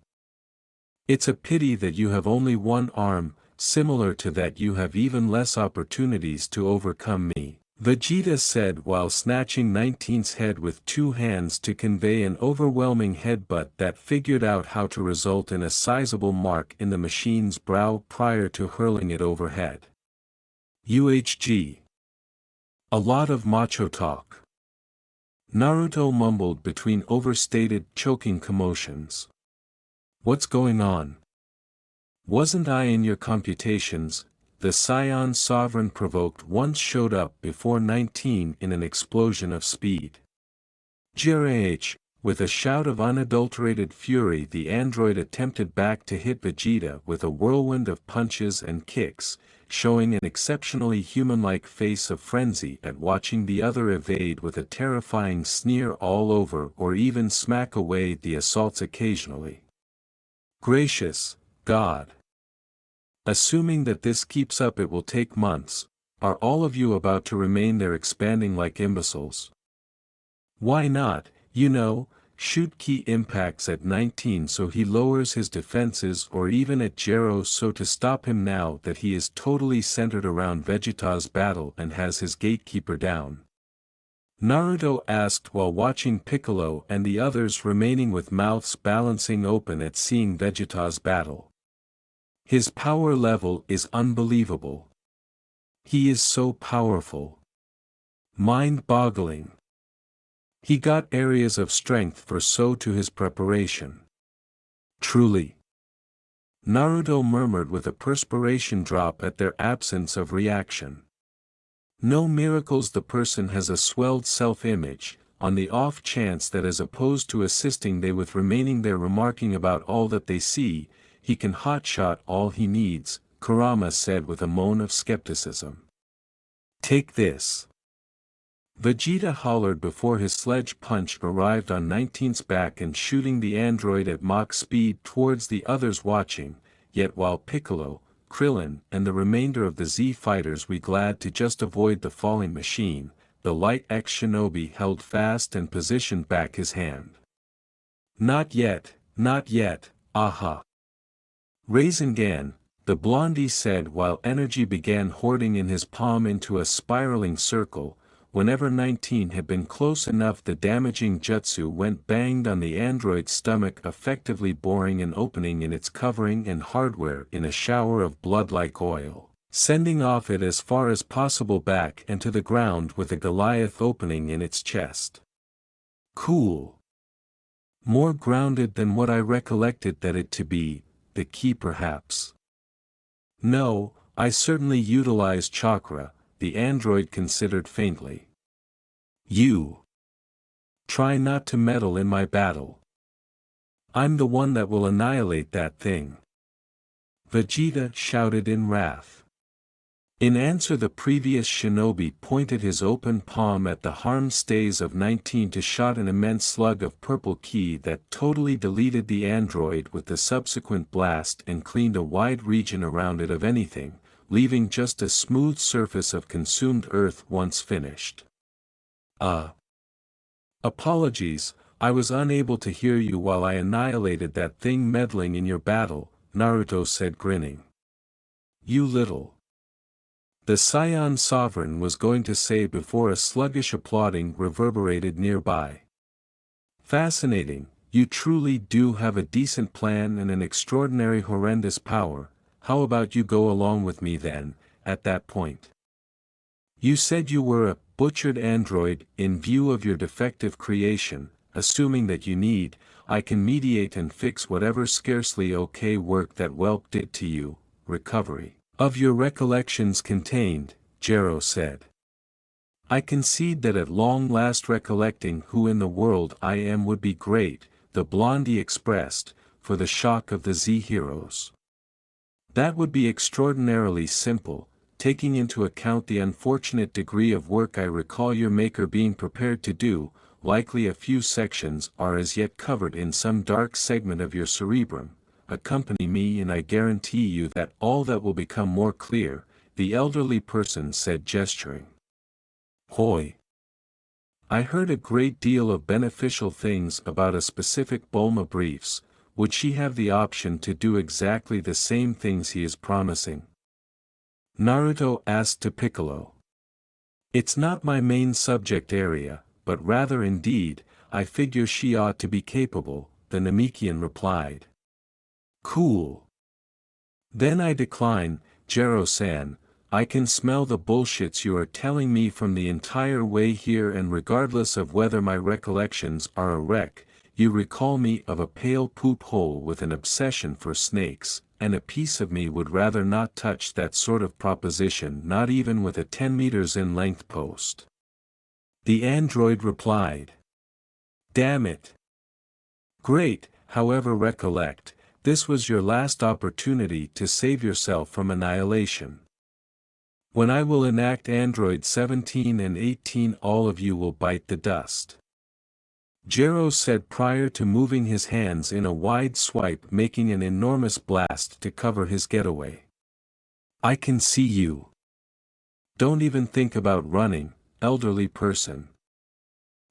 It's a pity that you have only one arm. Similar to that you have even less opportunities to overcome me, Vegeta said while snatching 19's head with two hands to convey an overwhelming headbutt that figured out how to result in a sizable mark in the machine's brow prior to hurling it overhead. UHG. A lot of macho talk. Naruto mumbled between overstated, choking commotions. What's going on? Wasn't I in your computations? The Scion Sovereign provoked once showed up before 19 in an explosion of speed. Jiraiya, with a shout of unadulterated fury, the android attempted back to hit Vegeta with a whirlwind of punches and kicks, showing an exceptionally human-like face of frenzy at watching the other evade with a terrifying sneer all over or even smack away the assaults occasionally. Gracious God! Assuming that this keeps up, it will take months. Are all of you about to remain there expanding like imbeciles? Why not, shoot key impacts at 19 so he lowers his defenses, or even at Jero so to stop him now that he is totally centered around Vegeta's battle and has his gatekeeper down? Naruto asked while watching Piccolo and the others remaining with mouths balancing open at seeing Vegeta's battle. His power level is unbelievable. He is so powerful. Mind-boggling. He got areas of strength for so to his preparation. Truly. Naruto murmured with a perspiration drop at their absence of reaction. No miracles, the person has a swelled self-image, on the off chance that as opposed to assisting they with remaining there remarking about all that they see, he can hotshot all he needs, Kurama said with a moan of skepticism. Take this. Vegeta hollered before his sledge punch arrived on 19's back and shooting the android at Mach speed towards the others watching, yet while Piccolo, Krillin and the remainder of the Z fighters were glad to just avoid the falling machine, the light X shinobi held fast and positioned back his hand. Not yet, aha. Rasengan, the blondie said while energy began hoarding in his palm into a spiraling circle. Whenever 19 had been close enough, the damaging jutsu went banged on the android's stomach, effectively boring an opening in its covering and hardware in a shower of blood-like oil, sending off it as far as possible back and to the ground with a Goliath opening in its chest. Cool. More grounded than what I recollected that it to be, the key perhaps. No, I certainly utilized chakra, the android considered faintly. You. Try not to meddle in my battle. I'm the one that will annihilate that thing. Vegeta shouted in wrath. In answer, the previous shinobi pointed his open palm at the harm stays of 19 to shot an immense slug of purple ki that totally deleted the android with the subsequent blast and cleaned a wide region around it of anything, leaving just a smooth surface of consumed earth once finished. Apologies, I was unable to hear you while I annihilated that thing meddling in your battle, Naruto said grinning. You little. The Scion Sovereign was going to say before a sluggish applauding reverberated nearby. Fascinating, you truly do have a decent plan and an extraordinary horrendous power. How about you go along with me then, at that point? You said you were a butchered android. In view of your defective creation, assuming that you need, I can mediate and fix whatever scarcely okay work that whelp did to you. Recovery of your recollections contained, Jero said. I concede that at long last recollecting who in the world I am would be great, the blondie expressed, for the shock of the Z heroes. That would be extraordinarily simple, taking into account the unfortunate degree of work I recall your maker being prepared to do. Likely a few sections are as yet covered in some dark segment of your cerebrum. Accompany me and I guarantee you that all that will become more clear, the elderly person said gesturing. Hoi. I heard a great deal of beneficial things about a specific Bulma briefs. Would she have the option to do exactly the same things he is promising? Naruto asked to Piccolo. It's not my main subject area, but rather indeed, I figure she ought to be capable, the Namekian replied. Cool. Then I decline, Jero-san, I can smell the bullshits you are telling me from the entire way here, and regardless of whether my recollections are a wreck, you recall me of a pale poop hole with an obsession for snakes, and a piece of me would rather not touch that sort of proposition, not even with a 10 meters in length post. The android replied. Damn it. Great, however, recollect, this was your last opportunity to save yourself from annihilation. When I will enact Android 17 and 18, all of you will bite the dust. Jero said prior to moving his hands in a wide swipe, making an enormous blast to cover his getaway. I can see you. Don't even think about running, elderly person.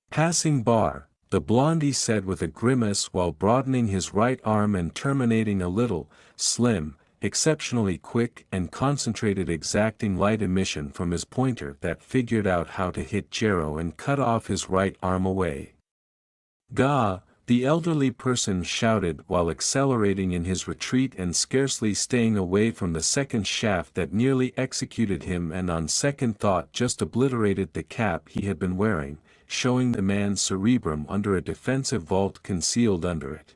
Passing bar, the blondie said with a grimace while broadening his right arm and terminating a little, slim, exceptionally quick and concentrated exacting light emission from his pointer that figured out how to hit Jero and cut off his right arm away. Gah, the elderly person shouted while accelerating in his retreat and scarcely staying away from the second shaft that nearly executed him and on second thought just obliterated the cap he had been wearing, showing the man's cerebrum under a defensive vault concealed under it.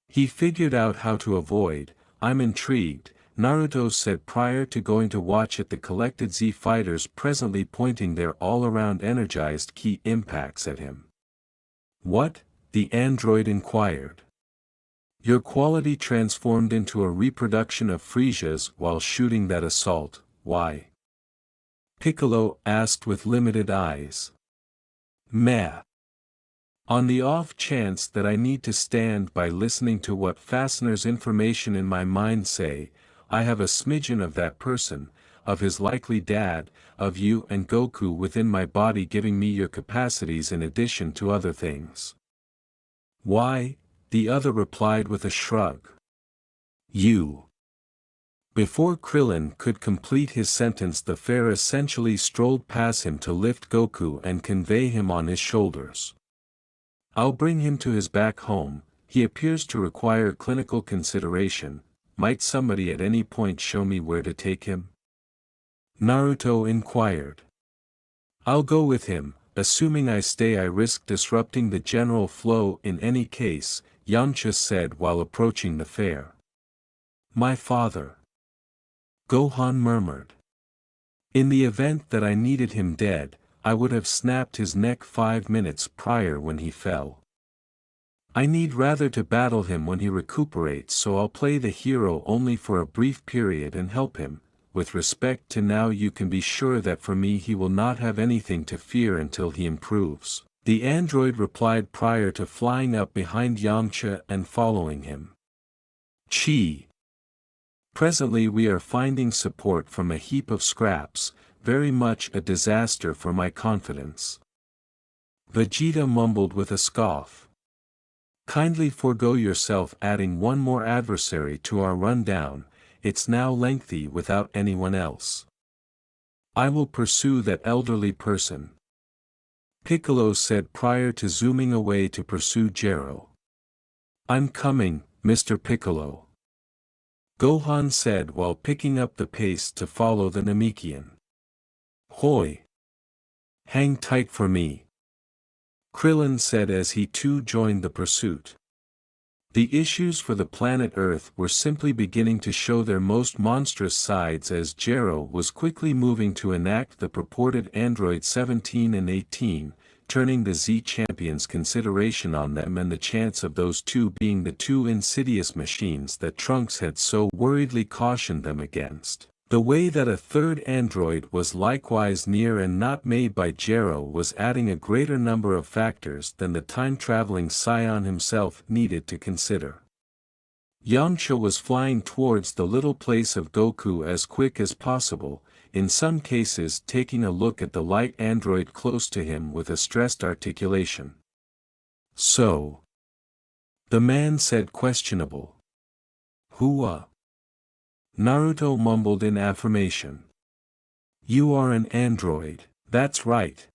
He figured out how to avoid. I'm intrigued, Naruto said prior to going to watch at the collected Z fighters presently pointing their all-around energized key impacts at him. What? The android inquired. Your quality transformed into a reproduction of Frisia's while shooting that assault, why? Piccolo asked with limited eyes. Meh. On the off chance that I need to stand by listening to what Fastener's information in my mind say, I have a smidgen of that person, of his likely dad, of you and Goku within my body giving me your capacities in addition to other things. Why? The other replied with a shrug. You. Before Krillin could complete his sentence, the fair essentially strolled past him to lift Goku and convey him on his shoulders. I'll bring him to his back home, he appears to require clinical consideration, might somebody at any point show me where to take him? Naruto inquired. I'll go with him, assuming I stay I risk disrupting the general flow in any case, Yamcha said while approaching the fair. My father. Gohan murmured. In the event that I needed him dead, I would have snapped his neck 5 minutes prior when he fell. I need rather to battle him when he recuperates, so I'll play the hero only for a brief period and help him. With respect to now, you can be sure that for me he will not have anything to fear until he improves. The android replied prior to flying up behind Yamcha and following him. Chi. Presently we are finding support from a heap of scraps, very much a disaster for my confidence. Vegeta mumbled with a scoff. Kindly forego yourself adding one more adversary to our rundown, it's now lengthy without anyone else. I will pursue that elderly person. Piccolo said prior to zooming away to pursue Jero. I'm coming, Mr. Piccolo. Gohan said while picking up the pace to follow the Namekian. Hoi! Hang tight for me. Krillin said as he too joined the pursuit. The issues for the planet Earth were simply beginning to show their most monstrous sides as Jero was quickly moving to enact the purported Android 17 and 18, turning the Z champions' consideration on them and the chance of those two being the two insidious machines that Trunks had so worriedly cautioned them against. The way that a third android was likewise near and not made by Jero was adding a greater number of factors than the time-traveling scion himself needed to consider. Yamcha was flying towards the little place of Goku as quick as possible, in some cases taking a look at the light android close to him with a stressed articulation. So. The man said questionable. Whoa. Naruto mumbled in affirmation. You are an android, that's right.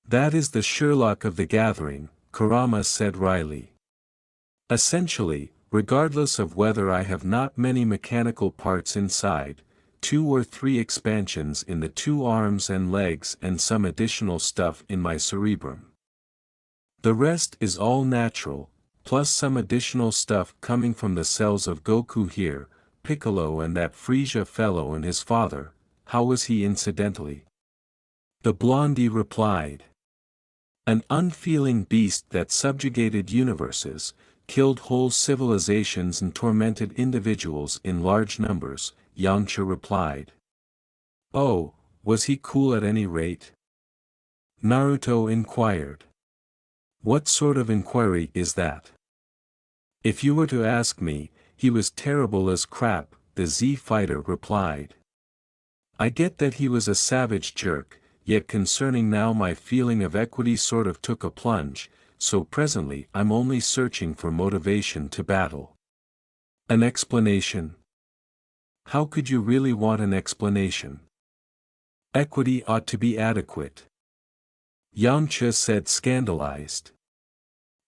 That is the Sherlock of the gathering, Kurama said wryly. Essentially, regardless of whether I have not many mechanical parts inside, like 2 or 3 expansions in the 2 arms and legs and some additional stuff in my cerebrum. The rest is all natural, plus some additional stuff coming from the cells of Goku here, Piccolo and that Frieza fellow and his father. How was he incidentally? The blondie replied. An unfeeling beast that subjugated universes, killed whole civilizations and tormented individuals in large numbers, Yamcha replied. Oh, was he cool at any rate? Naruto inquired. What sort of inquiry is that? If you were to ask me, he was terrible as crap, the Z-fighter replied. I get that he was a savage jerk, yet concerning now my feeling of equity sort of took a plunge, so presently I'm only searching for motivation to battle. An explanation? How could you really want an explanation? Equity ought to be adequate. Yamcha said scandalized.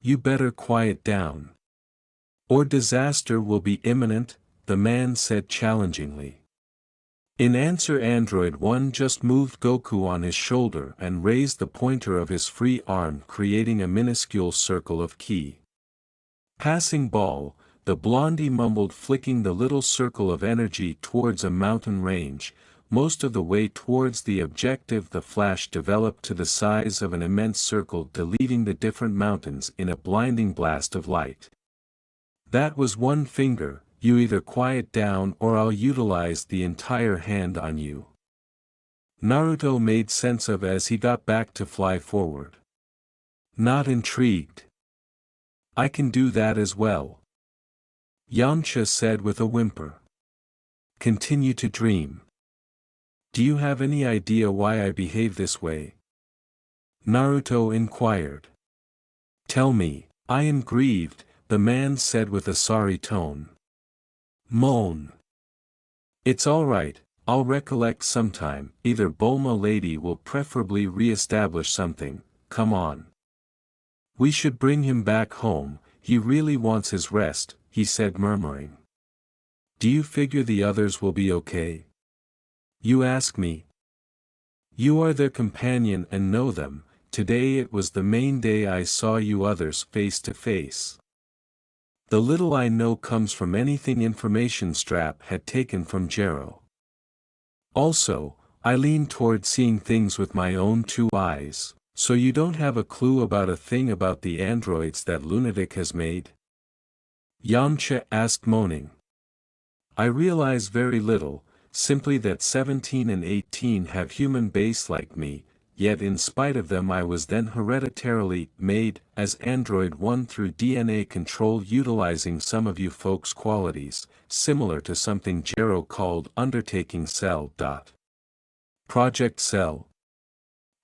You better quiet down. Or disaster will be imminent, the man said challengingly. In answer, Android 1 just moved Goku on his shoulder and raised the pointer of his free arm, creating a minuscule circle of ki. Passing ball, the blondie mumbled, flicking the little circle of energy towards a mountain range. Most of the way towards the objective, the flash developed to the size of an immense circle, deleting the different mountains in a blinding blast of light. That was one finger. You either quiet down or I'll utilize the entire hand on you. Naruto made sense of as he got back to fly forward. Not intrigued. I can do that as well. Yamcha said with a whimper. Continue to dream. Do you have any idea why I behave this way? Naruto inquired. Tell me. I am grieved, the man said with a sorry tone. Moan. It's alright, I'll recollect sometime. Either Bulma lady will preferably re-establish something. Come on. We should bring him back home, he really wants his rest, he said murmuring. Do you figure the others will be okay? You ask me. You are their companion and know them. Today it was the main day I saw you others face to face. The little I know comes from anything information Strap had taken from Jero. Also, I lean toward seeing things with my own 2 eyes, so you don't have a clue about a thing about the androids that lunatic has made? Yamcha asked, moaning. I realize very little, simply that 17 and 18 have human base like me. Yet in spite of them I was then hereditarily made as Android 1 through DNA control, utilizing some of you folks' qualities, similar to something Jero called Undertaking Cell. Project Cell.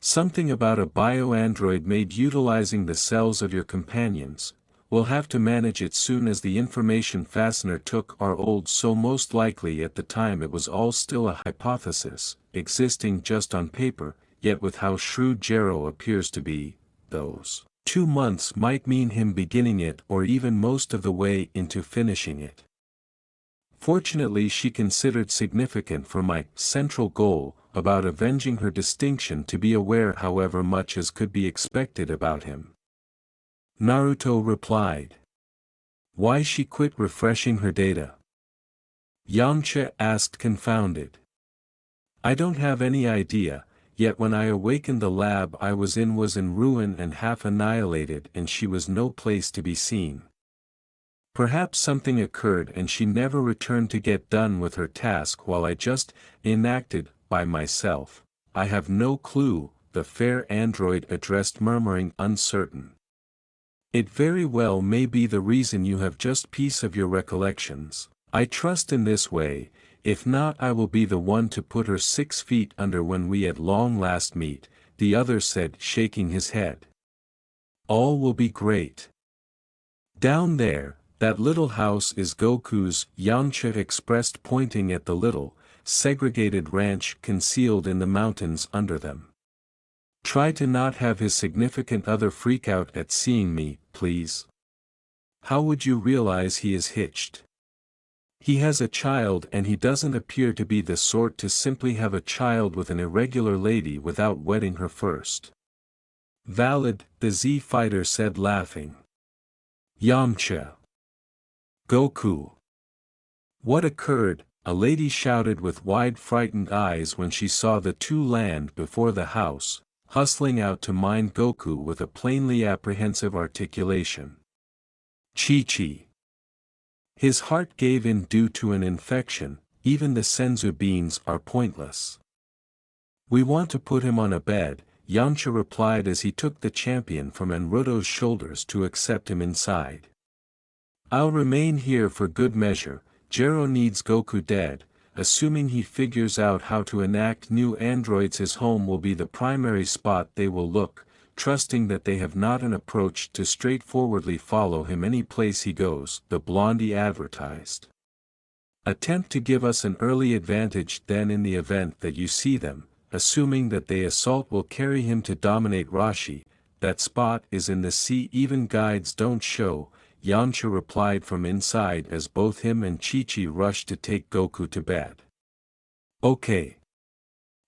Something about a bio-android made utilizing the cells of your companions. We'll have to manage it soon as the information fastener took are old, so most likely at the time it was all still a hypothesis, existing just on paper. Yet with how shrewd Jero appears to be, those 2 months might mean him beginning it or even most of the way into finishing it. Fortunately, she considered significant for my central goal, about avenging her distinction, to be aware however much as could be expected about him. Naruto replied. Why she quit refreshing her data? Yamcha asked, confounded. I don't have any idea. Yet when I awakened, the lab I was in ruin and half annihilated, and she was no place to be seen. Perhaps something occurred and she never returned to get done with her task while I just enacted by myself. I have no clue, the fair android addressed, murmuring, uncertain. It very well may be the reason you have just piece of your recollections. I trust in this way. If not, I will be the one to put her 6 feet under when we at long last meet, the other said, shaking his head. All will be great. Down there, that little house is Goku's, Yamcha expressed, pointing at the little, segregated ranch concealed in the mountains under them. Try to not have his significant other freak out at seeing me, please. How would you realize he is hitched? He has a child and he doesn't appear to be the sort to simply have a child with an irregular lady without wedding her first. Valid, the Z fighter said laughing. Yamcha. Goku. What occurred? A lady shouted with wide frightened eyes when she saw the two land before the house, hustling out to mind Goku with a plainly apprehensive articulation. Chi-Chi. His heart gave in due to an infection, even the senzu beans are pointless. We want to put him on a bed, Yamcha replied as he took the champion from Naruto's shoulders to accept him inside. I'll remain here for good measure. Gero needs Goku dead, assuming he figures out how to enact new androids. His home will be the primary spot they will look, trusting that they have not an approach to straightforwardly follow him any place he goes, the blondie advertised. Attempt to give us an early advantage then in the event that you see them, assuming that they assault will carry him to dominate Rashi, that spot is in the sea even guides don't show, Yamcha replied from inside as both him and Chi-Chi rushed to take Goku to bed. Okay.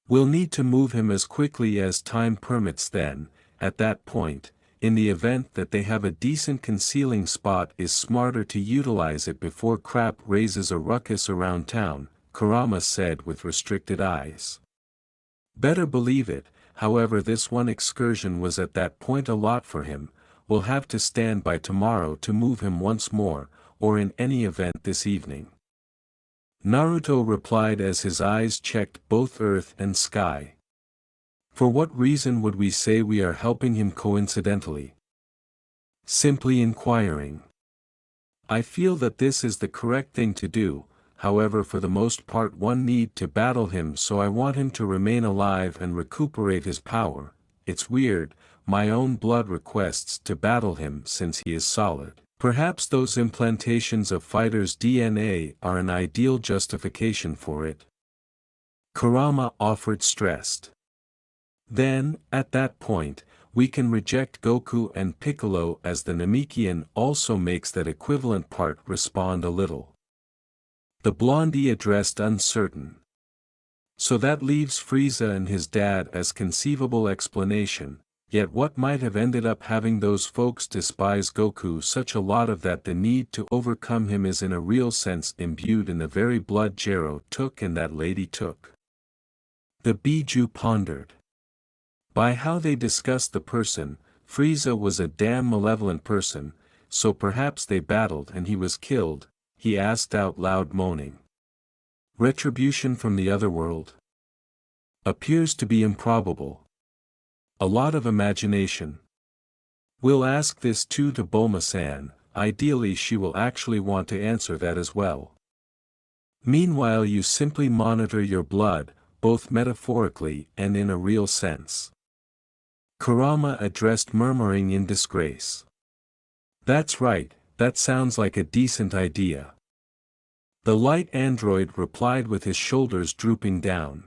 We'll need to move him as quickly as time permits then. At that point, in the event that they have a decent concealing spot, is smarter to utilize it before crap raises a ruckus around town, Kurama said with restricted eyes. Better believe it, however this one excursion was at that point a lot for him. We'll have to stand by tomorrow to move him once more, or in any event this evening. Naruto replied as his eyes checked both earth and sky. For what reason would we say we are helping him coincidentally? Simply inquiring. I feel that this is the correct thing to do, however for the most part one need to battle him, so I want him to remain alive and recuperate his power. It's weird, my own blood requests to battle him since he is solid. Perhaps those implantations of fighters' DNA are an ideal justification for it. Kurama offered stressed. Then, at that point, we can reject Goku and Piccolo as the Namekian also makes that equivalent part respond a little. The blondie addressed uncertain. So that leaves Frieza and his dad as conceivable explanation, yet what might have ended up having those folks despise Goku such a lot of that the need to overcome him is in a real sense imbued in the very blood Gero took and that lady took. The Biju pondered. By how they discussed the person, Frieza was a damn malevolent person, so perhaps they battled and he was killed, he asked out loud moaning. Retribution from the other world? Appears to be improbable. A lot of imagination. We'll ask this too to Bulma-san, ideally she will actually want to answer that as well. Meanwhile you simply monitor your blood, both metaphorically and in a real sense. Kurama addressed murmuring in disgrace. That's right, that sounds like a decent idea. The light android replied with his shoulders drooping down.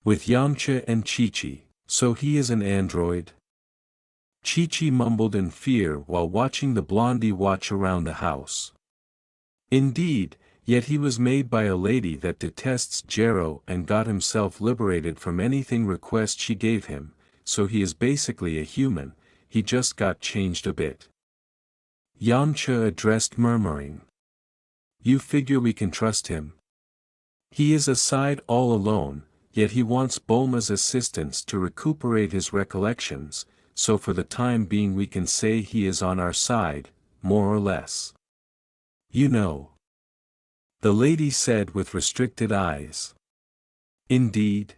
With Yamcha and Chi-Chi, so he is an android? Chi-Chi mumbled in fear while watching the blondie watch around the house. Indeed, yet he was made by a lady that detests Gero and got himself liberated from anything request she gave him, so he is basically a human, he just got changed a bit. Yamcha addressed murmuring. You figure we can trust him? He is aside all alone, yet he wants Bulma's assistance to recuperate his recollections, so for the time being we can say he is on our side, more or less. You know. The lady said with restricted eyes. Indeed.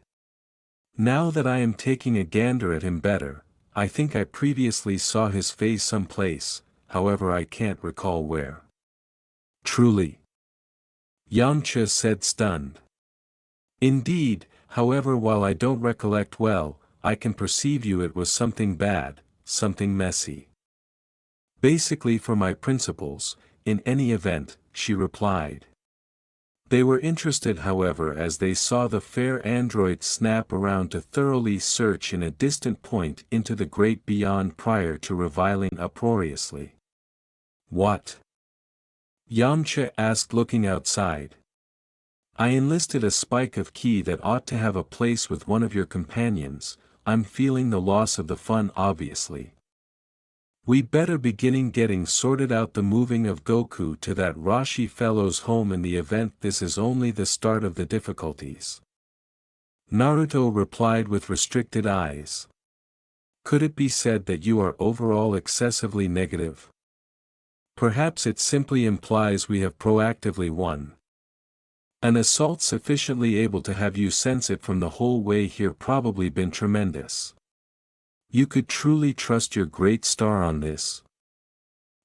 Now that I am taking a gander at him better, I think I previously saw his face someplace, however I can't recall where. Truly. Yamcha said stunned. Indeed, however while I don't recollect well, I can perceive you it was something bad, something messy. Basically for my principles, in any event, she replied. They were interested however as they saw the fair android snap around to thoroughly search in a distant point into the great beyond prior to reviling uproariously. What? Yamcha asked looking outside. I enlisted a spike of ki that ought to have a place with one of your companions. I'm feeling the loss of the fun obviously. We better beginning getting sorted out the moving of Goku to that Rashi fellow's home in the event this is only the start of the difficulties. Naruto replied with restricted eyes. Could it be said that you are overall excessively negative? Perhaps it simply implies we have proactively won. An assault sufficiently able to have you sense it from the whole way here probably been tremendous. You could truly trust your great star on this.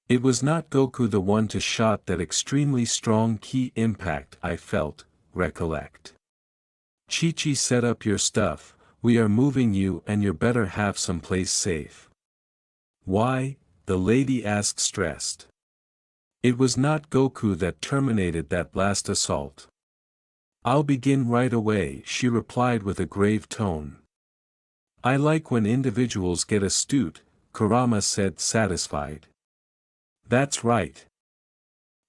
It was not Goku the one to shot that extremely strong ki impact I felt, recollect. Chi-Chi set up your stuff, we are moving you and you better have someplace safe. Why? The lady asked stressed. It was not Goku that terminated that last assault. I'll begin right away, she replied with a grave tone. I like when individuals get astute, Kurama said satisfied. That's right.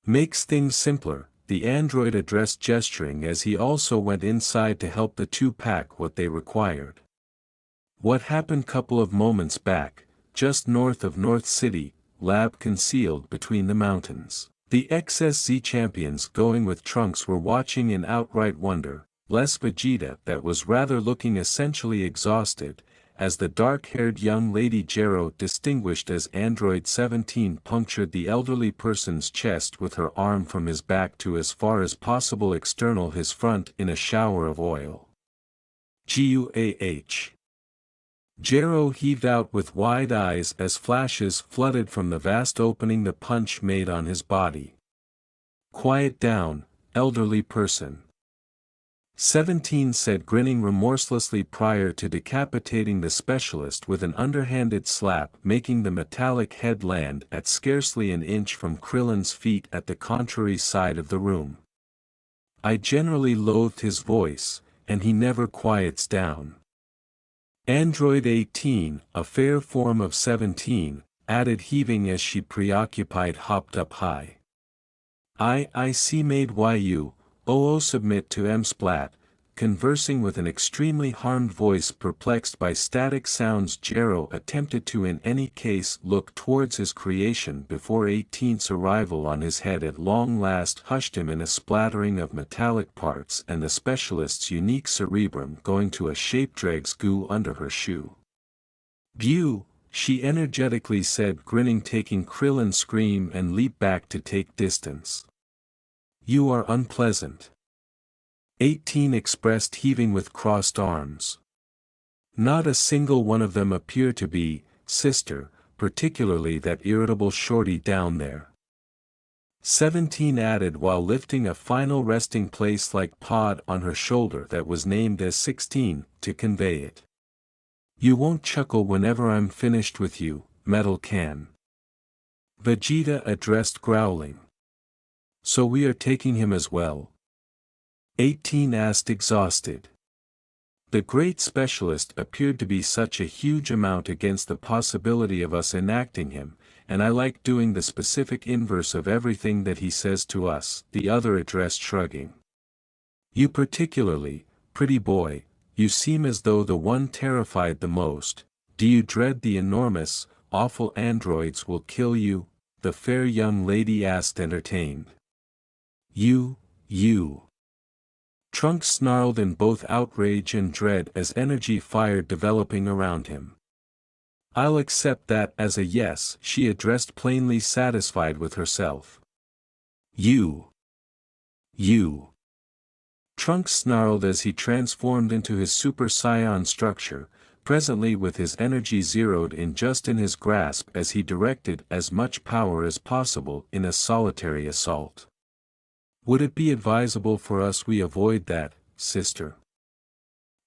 Makes things simpler, the android addressed gesturing as he also went inside to help the two pack what they required. What happened couple of moments back, just north of North City, lab concealed between the mountains. The XSZ champions going with Trunks were watching in outright wonder, less Vegeta that was rather looking essentially exhausted, as the dark-haired young lady Gero distinguished as Android 17 punctured the elderly person's chest with her arm from his back to as far as possible external his front in a shower of oil. Guah. Gero heaved out with wide eyes as flashes flooded from the vast opening the punch made on his body. Quiet down, elderly person. 17 said grinning remorselessly prior to decapitating the specialist with an underhanded slap making the metallic head land at scarcely an inch from Krillin's feet at the contrary side of the room. I generally loathed his voice, and he never quiets down. Android 18, a fair form of 17, added heaving as she preoccupied hopped up high. I see made yu, submit to M-splat, conversing with an extremely harmed voice perplexed by static sounds. Gero attempted to in any case look towards his creation before 18's arrival on his head at long last hushed him in a splattering of metallic parts and the specialist's unique cerebrum going to a shape-drag's goo under her shoe. "Bew," she energetically said grinning taking Krillin's scream and leap back to take distance. "You are unpleasant." 18 expressed heaving with crossed arms. Not a single one of them appear to be, sister, particularly that irritable shorty down there. 17 added while lifting a final resting place like pod on her shoulder that was named as 16, to convey it. You won't chuckle whenever I'm finished with you, metal can. Vegeta addressed growling. So we are taking him as well? 18 asked exhausted. The great specialist appeared to be such a huge amount against the possibility of us enacting him, and I like doing the specific inverse of everything that he says to us, the other addressed shrugging. You particularly, pretty boy, you seem as though the one terrified the most. Do you dread the enormous, awful androids will kill you? The fair young lady asked entertained. You. Trunks snarled in both outrage and dread as energy fired developing around him. I'll accept that as a yes, she addressed plainly satisfied with herself. You. Trunks snarled as he transformed into his Super Saiyan structure, presently with his energy zeroed in just in his grasp as he directed as much power as possible in a solitary assault. Would it be advisable for us we avoid that, sister?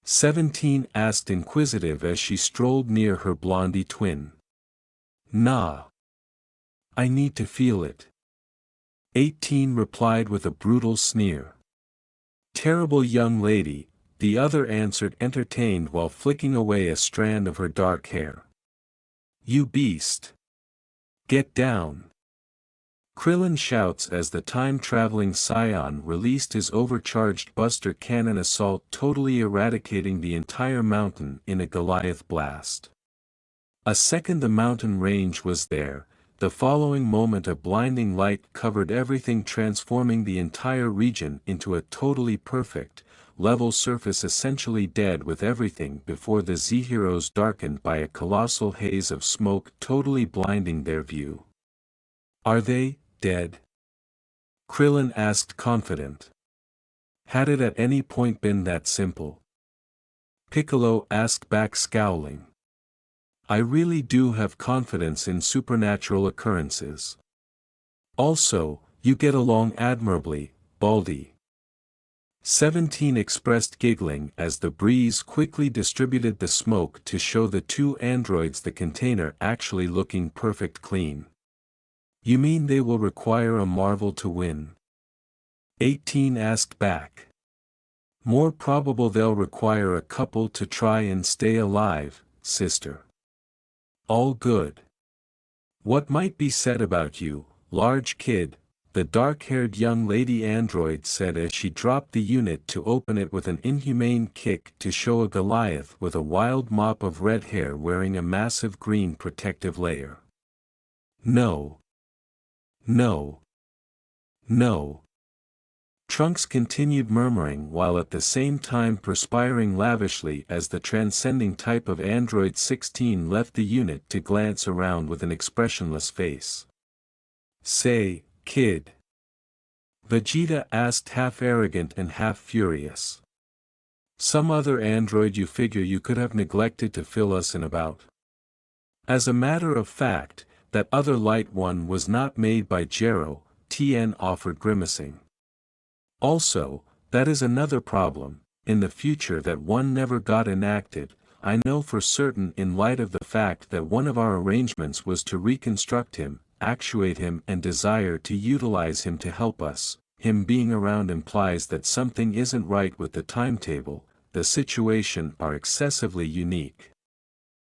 17 asked inquisitive as she strolled near her blondie twin. Nah. I need to feel it. 18 replied with a brutal sneer. Terrible young lady, the other answered entertained while flicking away a strand of her dark hair. You beast. Get down. Krillin shouts as the time-traveling Scion released his overcharged Buster Cannon assault, totally eradicating the entire mountain in a Goliath blast. A second the mountain range was there, the following moment a blinding light covered everything, transforming the entire region into a totally perfect, level surface, essentially dead with everything before the Z-Heroes darkened by a colossal haze of smoke, totally blinding their view. Are they dead? Krillin asked, confident. Had it at any point been that simple? Piccolo asked back, scowling. I really do have confidence in supernatural occurrences. Also, you get along admirably, Baldy. 17 expressed, giggling as the breeze quickly distributed the smoke to show the two androids the container actually looking perfect clean. You mean they will require a marvel to win? 18 asked back. More probable they'll require a couple to try and stay alive, sister. All good. What might be said about you, large kid, the dark-haired young lady android said as she dropped the unit to open it with an inhumane kick to show a Goliath with a wild mop of red hair wearing a massive green protective layer. No. No. No. Trunks continued murmuring while at the same time perspiring lavishly as the transcending type of Android 16 left the unit to glance around with an expressionless face. Say, kid. Vegeta asked, half arrogant and half furious. Some other android you figure you could have neglected to fill us in about? As a matter of fact, that other light one was not made by Jero, Tien offered, grimacing. Also, that is another problem, in the future that one never got enacted. I know for certain in light of the fact that one of our arrangements was to reconstruct him, actuate him and desire to utilize him to help us. Him being around implies that something isn't right with the timetable, the situation are excessively unique.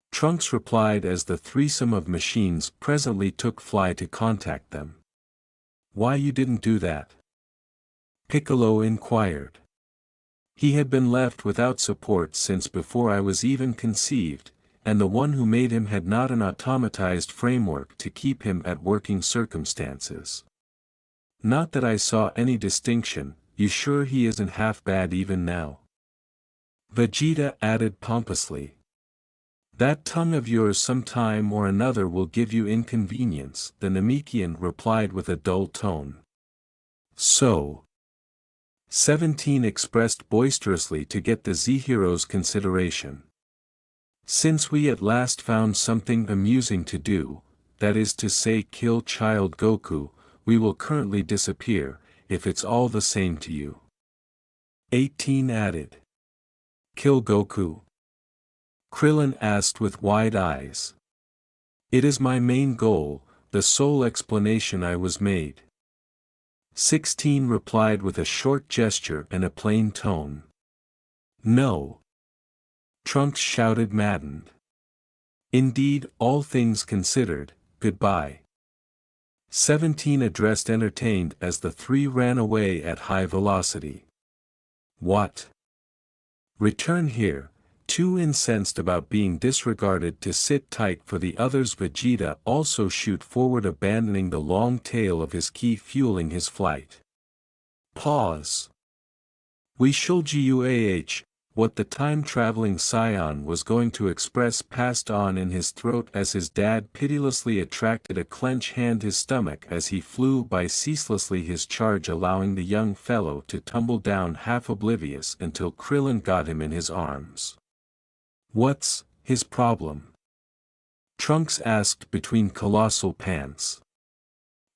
Trunks replied as the threesome of machines presently took fly to contact them. Why you didn't do that? Piccolo inquired. He had been left without support since before I was even conceived, and the one who made him had not an automatized framework to keep him at working circumstances. Not that I saw any distinction. You sure he isn't half bad even now? Vegeta added pompously. That tongue of yours some time or another will give you inconvenience, the Namekian replied with a dull tone. So. 17 expressed boisterously to get the Z-Heroes' consideration. Since we at last found something amusing to do, that is to say kill child Goku, we will currently disappear, if it's all the same to you. 18 added. Kill Goku? Krillin asked with wide eyes. It is my main goal, the sole explanation I was made. 16 replied with a short gesture and a plain tone. No. Trunks shouted, maddened. Indeed, all things considered, goodbye. 17 addressed, entertained as the three ran away at high velocity. What? Return here. Too incensed about being disregarded to sit tight for the others. Vegeta also shoot forward, abandoning the long tail of his ki, fueling his flight. Pause. We showed you what the time-traveling Scion was going to express passed on in his throat as his dad pitilessly attracted a clench hand his stomach as he flew by ceaselessly his charge, allowing the young fellow to tumble down half oblivious until Krillin got him in his arms. What's his problem? Trunks asked between colossal pants.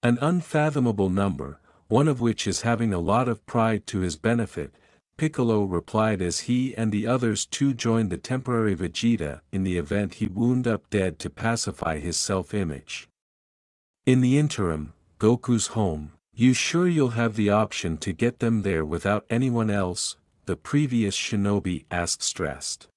An unfathomable number, one of which is having a lot of pride to his benefit, Piccolo replied as he and the others too joined the temporary Vegeta in the event he wound up dead to pacify his self-image. In the interim, Goku's home. You sure you'll have the option to get them there without anyone else? The previous shinobi asked, stressed.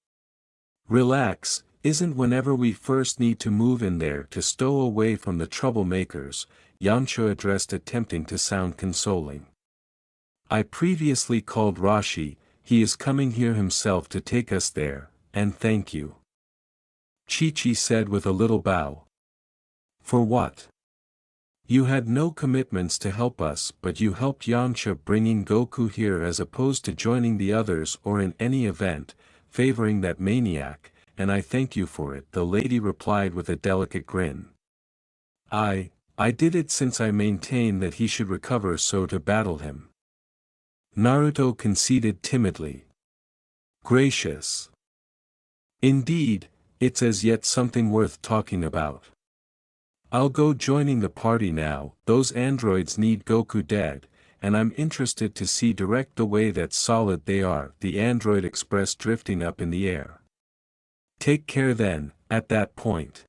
Relax, isn't whenever we first need to move in there to stow away from the troublemakers, Yamcha addressed, attempting to sound consoling. I previously called Rashi, he is coming here himself to take us there, and thank you. Chi-Chi said with a little bow. For what? You had no commitments to help us, but you helped Yamcha bringing Goku here as opposed to joining the others or in any event, favoring that maniac, and I thank you for it, the lady replied with a delicate grin. I did it since I maintain that he should recover so to battle him. Naruto conceded timidly. Gracious. Indeed, it's as yet something worth talking about. I'll go joining the party now, those androids need Goku dead, and I'm interested to see direct the way that solid they are, the android expressed, drifting up in the air. Take care then, at that point.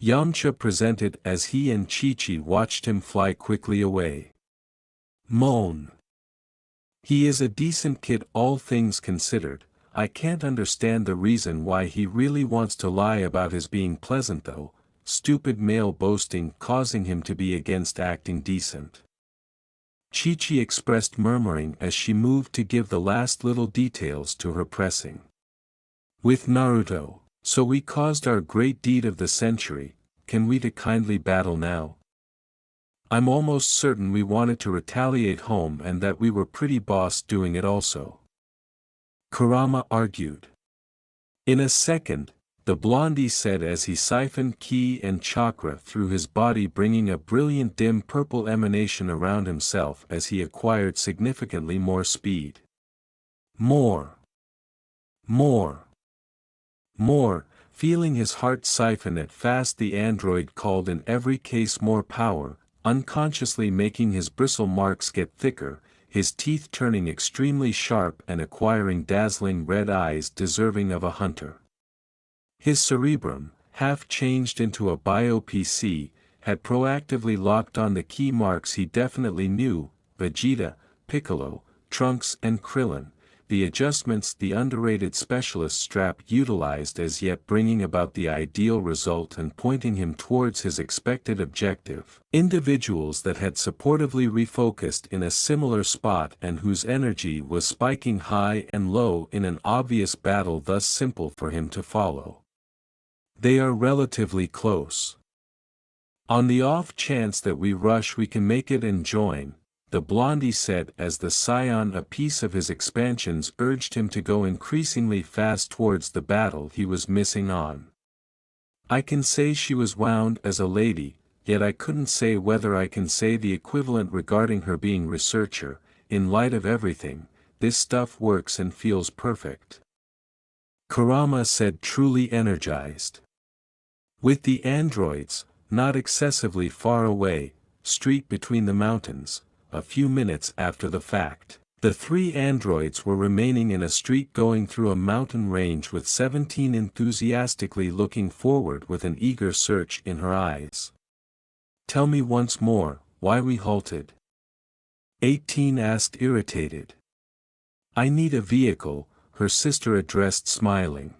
Yamcha presented as he and Chi-Chi watched him fly quickly away. Moan. He is a decent kid all things considered. I can't understand the reason why he really wants to lie about his being pleasant though, stupid male boasting causing him to be against acting decent. Chi-Chi expressed, murmuring as she moved to give the last little details to her pressing. With Naruto, so we caused our great deed of the century, can we to kindly battle now? I'm almost certain we wanted to retaliate home and that we were pretty boss doing it also. Kurama argued. In a second, the blondie said as he siphoned ki and chakra through his body, bringing a brilliant dim purple emanation around himself as he acquired significantly more speed. More. More. More, feeling his heart siphon it fast, the android called in every case more power, unconsciously making his bristle marks get thicker, his teeth turning extremely sharp and acquiring dazzling red eyes deserving of a hunter. His cerebrum, half changed into a bio-PC, had proactively locked on the key marks he definitely knew: Vegeta, Piccolo, Trunks and Krillin. The adjustments the underrated specialist strap utilized, as yet bringing about the ideal result and pointing him towards his expected objective. Individuals that had supportively refocused in a similar spot and whose energy was spiking high and low in an obvious battle thus simple for him to follow. They are relatively close. On the off chance that we rush, we can make it and join, the blondie said as the scion, a piece of his expansions, urged him to go increasingly fast towards the battle he was missing on. I can say she was wound as a lady, yet I couldn't say whether I can say the equivalent regarding her being researcher. In light of everything, this stuff works and feels perfect. Kurama said, truly energized. With the androids, not excessively far away, street between the mountains, a few minutes after the fact, the three androids were remaining in a street going through a mountain range, with 17 enthusiastically looking forward with an eager search in her eyes. Tell me once more, why we halted? 18 asked, irritated. I need a vehicle, her sister addressed, smiling.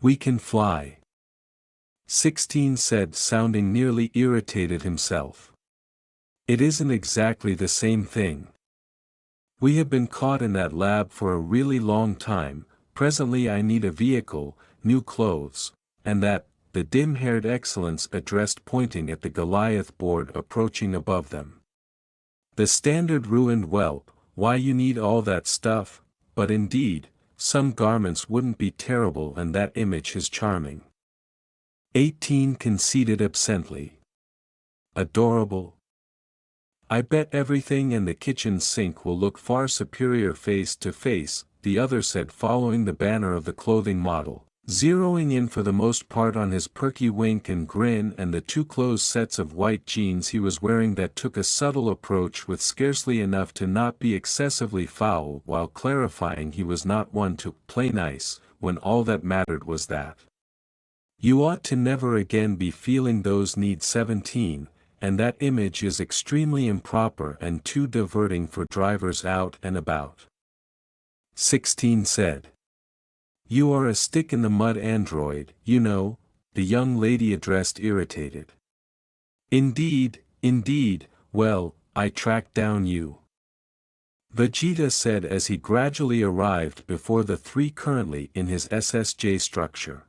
We can fly. 16 said, sounding nearly irritated himself. It isn't exactly the same thing. We have been caught in that lab for a really long time. Presently I need a vehicle, new clothes, and that, the dim-haired excellence addressed, pointing at the Goliath board approaching above them. The standard ruined whelp, why you need all that stuff, but indeed, some garments wouldn't be terrible, and that image is charming. 18 conceded absently. Adorable. I bet everything in the kitchen sink will look far superior face to face, the other said, following the banner of the clothing model, zeroing in for the most part on his perky wink and grin and the two closed sets of white jeans he was wearing that took a subtle approach with scarcely enough to not be excessively foul, while clarifying he was not one to play nice, when all that mattered was that you ought to never again be feeling those needs. 17. And that image is extremely improper and too diverting for drivers out and about. 16 said. You are a stick in the mud android, you know, the young lady addressed, irritated. Indeed, Indeed, well, I tracked down you. Vegeta said as he gradually arrived before the three currently in his SSJ structure.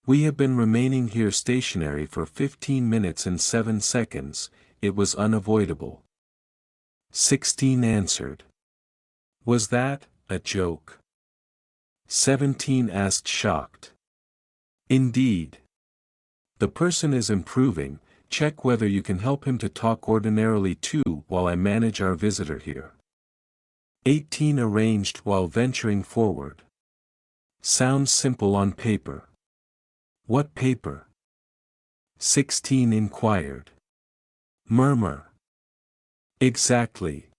We have been remaining here stationary for 15 minutes and 7 seconds, it was unavoidable. 16 answered. Was that a joke? 17 asked shocked. Indeed. The person is improving, check whether you can help him to talk ordinarily too while I manage our visitor here. 18 arranged while venturing forward. Sounds simple on paper. What paper? 16 inquired. Murmur. Exactly.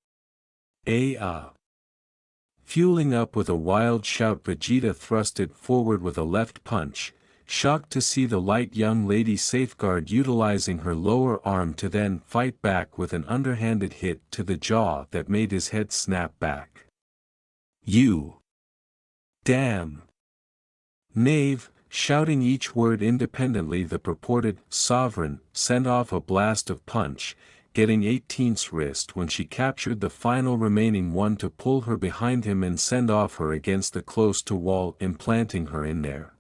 Fueling up with a wild shout, Vegeta thrusted forward with a left punch, shocked to see the light young lady safeguard utilizing her lower arm to then fight back with an underhanded hit to the jaw that made his head snap back. You! Damn! Knave! Shouting each word independently, the purported sovereign sent off a blast of punch, getting 18's wrist when she captured the final remaining one to pull her behind him and send off her against the close-to wall, implanting her in there.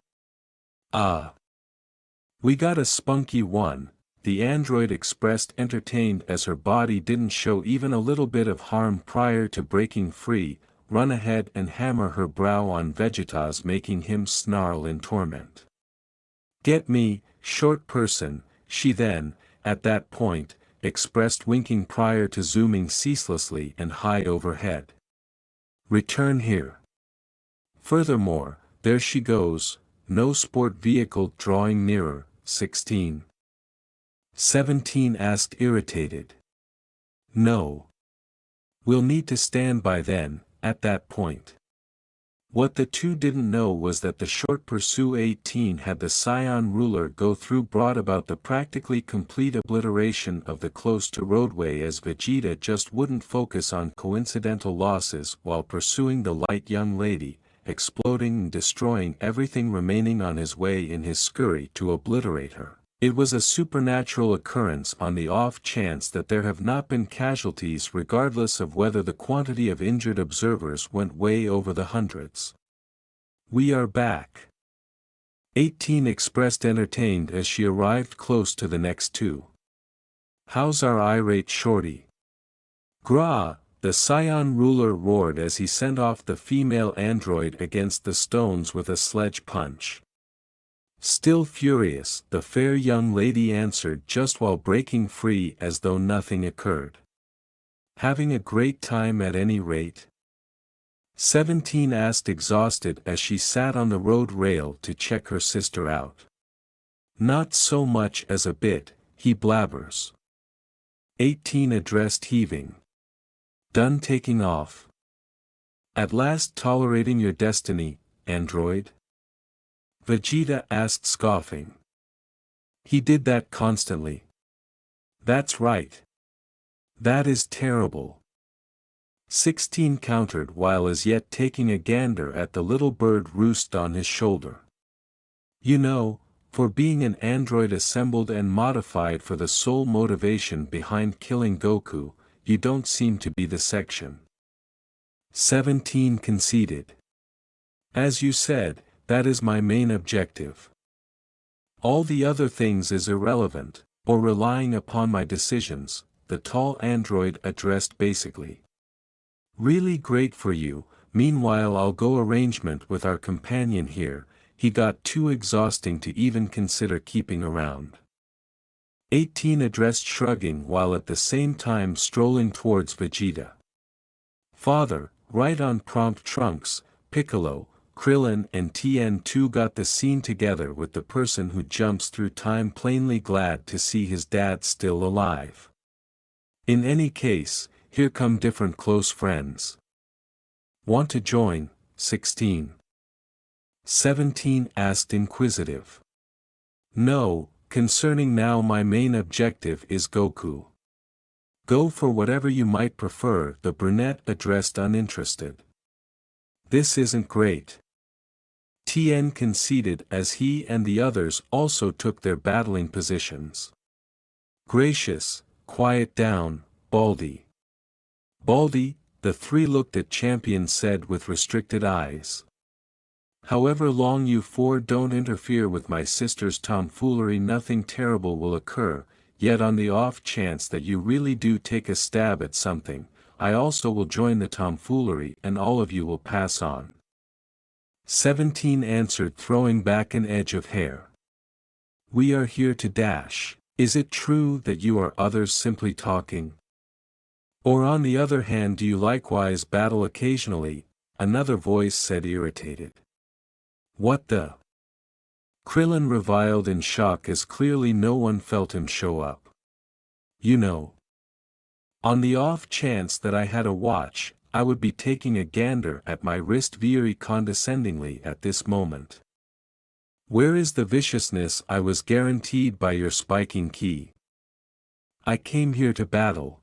We got a spunky one, the android expressed, entertained as her body didn't show even a little bit of harm prior to breaking free, run ahead and hammer her brow on Vegeta's, making him snarl in torment. Get me, short person, she then, at that point, expressed, winking prior to zooming ceaselessly and high overhead. Return here. Furthermore, there she goes, no sport vehicle drawing nearer, 16. 17 asked irritated. No. We'll need to stand by then, at that point. What the two didn't know was that the short Pursue 18 had the Scion ruler go through brought about the practically complete obliteration of the close-to roadway, as Vegeta just wouldn't focus on coincidental losses while pursuing the light young lady, exploding and destroying everything remaining on his way in his scurry to obliterate her. It was a supernatural occurrence on the off chance that there have not been casualties, regardless of whether the quantity of injured observers went way over the hundreds. We are back. 18 expressed, entertained as she arrived close to the next two. How's our irate shorty? Gra! The Scion ruler roared as he sent off the female android against the stones with a sledge punch. Still furious, the fair young lady answered just while breaking free as though nothing occurred. Having a great time at any rate? 17 asked, exhausted as she sat on the road rail to check her sister out. Not so much as a bit, he blabbers. 18 addressed, heaving. Done taking off? At last tolerating your destiny, android? Vegeta asked, scoffing. He did that constantly. That's right. That is terrible. 16 countered while as yet taking a gander at the little bird roost on his shoulder. You know, for being an android assembled and modified for the sole motivation behind killing Goku, you don't seem to be the section. 17 conceded. As you said, that is my main objective. All the other things is irrelevant, or relying upon my decisions, the tall android addressed basically. Really great for you, meanwhile I'll go arrangement with our companion here, he got too exhausting to even consider keeping around. 18 addressed, shrugging while at the same time strolling towards Vegeta. Father, right on prompt. Trunks, Piccolo, Krillin and TN2 got the scene together with the person who jumps through time, plainly glad to see his dad still alive. In any case, here come different close friends. Want to join? 16. 17 asked, inquisitive. No, concerning now my main objective is Goku. Go for whatever you might prefer, the brunette addressed, uninterested. This isn't great. TN conceded as he and the others also took their battling positions. Gracious, Quiet down, Baldy. Baldy, the three looked at Champion said with restricted eyes. However long you four don't interfere with my sister's tomfoolery, nothing terrible will occur, yet on the off chance that you really do take a stab at something, I also will join the tomfoolery and all of you will pass on. 17 answered, throwing back an edge of hair. We are here to dash. Is it true that you are others simply talking? Or on the other hand, do you likewise battle occasionally? Another voice said, irritated. What the? Krillin reviled in shock as clearly no one felt him show up. You know. On the off chance that I had a watch, I would be taking a gander at my wrist very condescendingly at this moment. Where is the viciousness I was guaranteed by your spiking key? I came here to battle.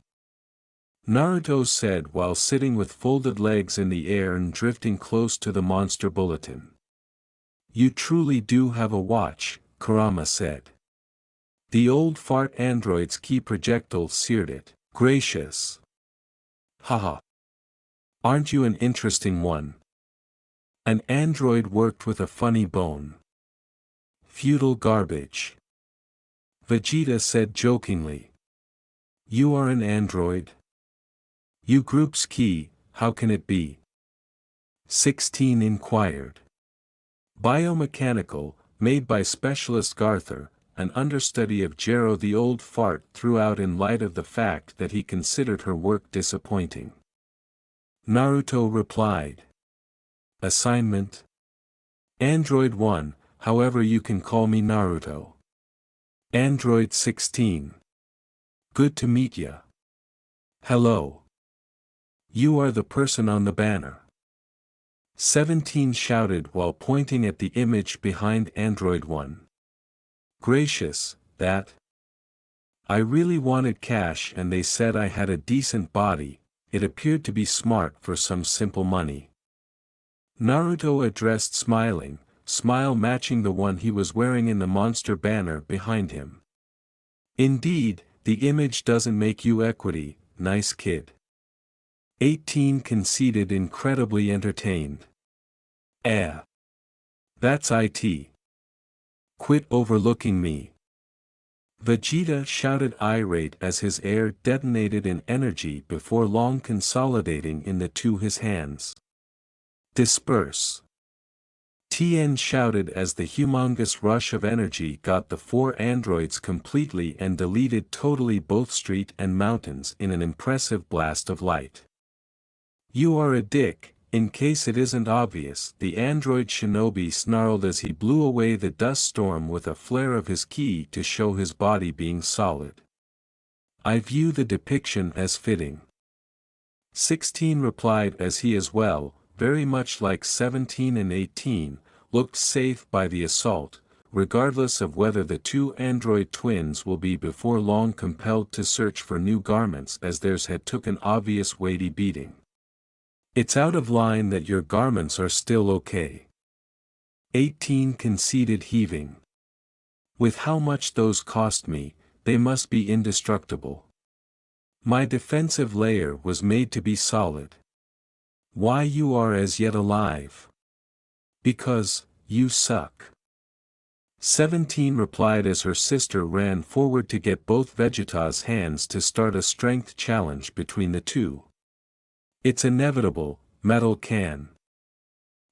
Naruto said while sitting with folded legs in the air and drifting close to the monster bulletin. You truly do have a watch, Kurama said. The old fart android's key projectile seared it. Gracious. Haha. Aren't you an interesting one? An android worked with a funny bone. Feudal garbage. Vegeta said jokingly. You are an android? You group's key, how can it be? 16 inquired. Biomechanical, made by specialist Garther, an understudy of Jero the old fart, threw out in light of the fact that he considered her work disappointing. Naruto replied. Assignment? Android 1, however you can call me Naruto. Android 16. Good to meet ya. Hello. You are the person on the banner. 17 shouted while pointing at the image behind Android 1. Gracious, that? I really wanted cash and they said I had a decent body, it appeared to be smart for some simple money. Naruto addressed smiling, smile matching the one he was wearing in the monster banner behind him. Indeed, the image doesn't make you equity, nice kid. 18 conceded, incredibly entertained. That's it. Quit overlooking me. Vegeta shouted irate as his air detonated in energy before long consolidating into his hands. Disperse. Tien shouted as the humongous rush of energy got the four androids completely and deleted totally both street and mountains in an impressive blast of light. You are a dick, in case it isn't obvious, the android shinobi snarled as he blew away the dust storm with a flare of his ki to show his body being solid. I view the depiction as fitting. 16 replied as he as well, very much like 17 and 18, looked safe by the assault, regardless of whether the two android twins will be before long compelled to search for new garments as theirs had took an obvious weighty beating. It's out of line that your garments are still okay. 18 conceded, heaving. With how much those cost me, they must be indestructible. My defensive layer was made to be solid. Why you are as yet alive? Because, you suck. 17 replied as her sister ran forward to get both Vegeta's hands to start a strength challenge between the two. It's inevitable, metal can.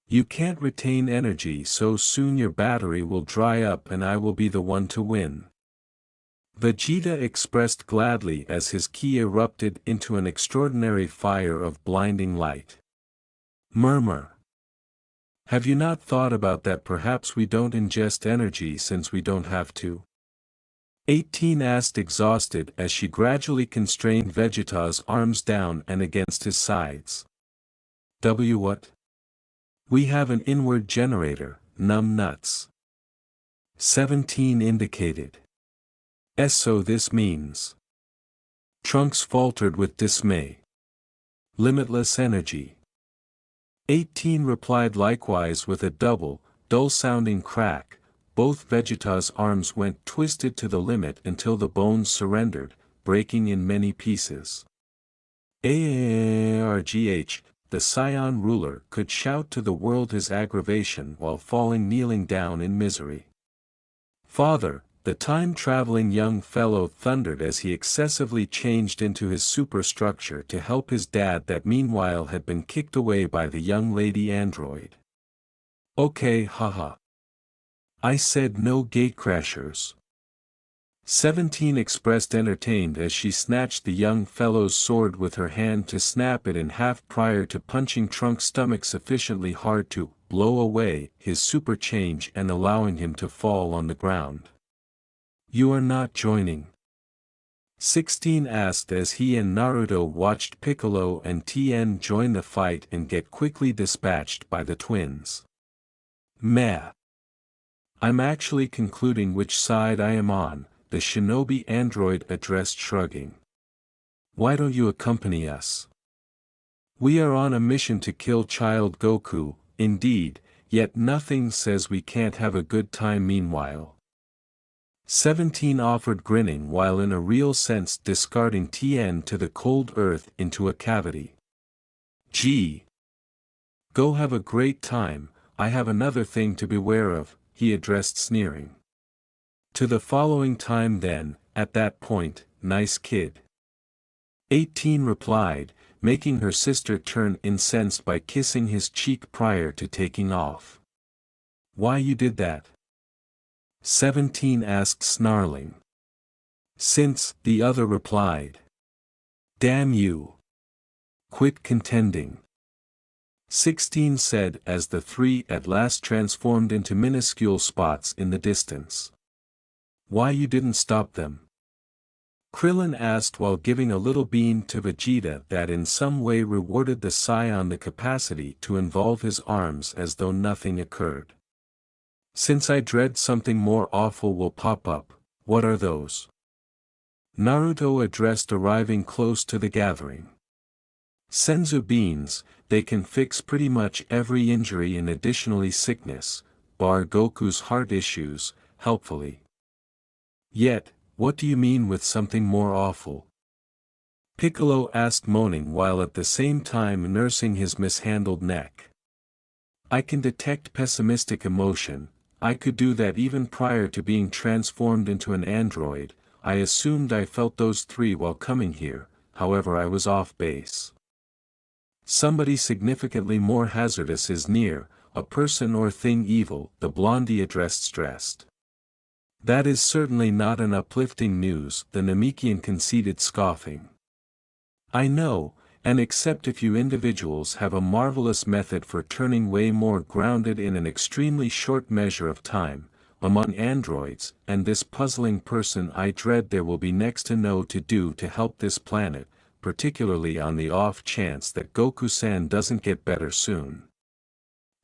You can't retain energy so soon, your battery will dry up and I will be the one to win. Vegeta expressed gladly as his ki erupted into an extraordinary fire of blinding light. Murmur. Have you not thought about that? Perhaps we don't ingest energy since we don't have to? 18 asked, exhausted as she gradually constrained Vegeta's arms down and against his sides. What? We have an inward generator, numb nuts. 17 indicated. So this means. Trunks faltered with dismay. Limitless energy. 18 replied likewise with a dull-sounding crack. Both Vegeta's arms went twisted to the limit until the bones surrendered, breaking in many pieces. Argh, the Scion ruler could shout to the world his aggravation while falling kneeling down in misery. Father, the time-traveling young fellow thundered as he excessively changed into his superstructure to help his dad that meanwhile had been kicked away by the young lady android. Okay, haha. I said no gatecrashers. 17 expressed entertained as she snatched the young fellow's sword with her hand to snap it in half prior to punching Trunk's stomach sufficiently hard to blow away his super change and allowing him to fall on the ground. You are not joining? 16 asked as he and Naruto watched Piccolo and Tien join the fight and get quickly dispatched by the twins. Meh. I'm actually concluding which side I am on, the shinobi android addressed shrugging. Why don't you accompany us? We are on a mission to kill Child Goku, indeed, yet nothing says we can't have a good time meanwhile. 17 offered grinning while in a real sense discarding Tien to the cold earth into a cavity. Gee. Go have a great time, I have another thing to beware of, he addressed sneering. To the following time then, at that point, nice kid. 18 replied, making her sister turn incensed by kissing his cheek prior to taking off. Why you did that? 17 asked snarling. Since, the other replied. Damn you. Quit contending. 16 said as the three at last transformed into minuscule spots in the distance. Why you didn't stop them? Krillin asked while giving a little beam to Vegeta that in some way rewarded the Scion the capacity to involve his arms as though nothing occurred. Since I dread something more awful will pop up, what are those? Naruto addressed arriving close to the gathering. Senzu beans, they can fix pretty much every injury and additionally sickness, bar Goku's heart issues, helpfully. Yet, what do you mean with something more awful? Piccolo asked moaning while at the same time nursing his mishandled neck. I can detect pessimistic emotion. I could do that even prior to being transformed into an android. I assumed I felt those three while coming here, however I was off base. Somebody significantly more hazardous is near, a person or thing evil, the blondie addressed stressed. That is certainly not an uplifting news, the Namekian conceded scoffing. I know, and except if you individuals have a marvelous method for turning way more grounded in an extremely short measure of time, among androids, and this puzzling person I dread there will be next to no to do to help this planet, particularly on the off chance that Goku-san doesn't get better soon.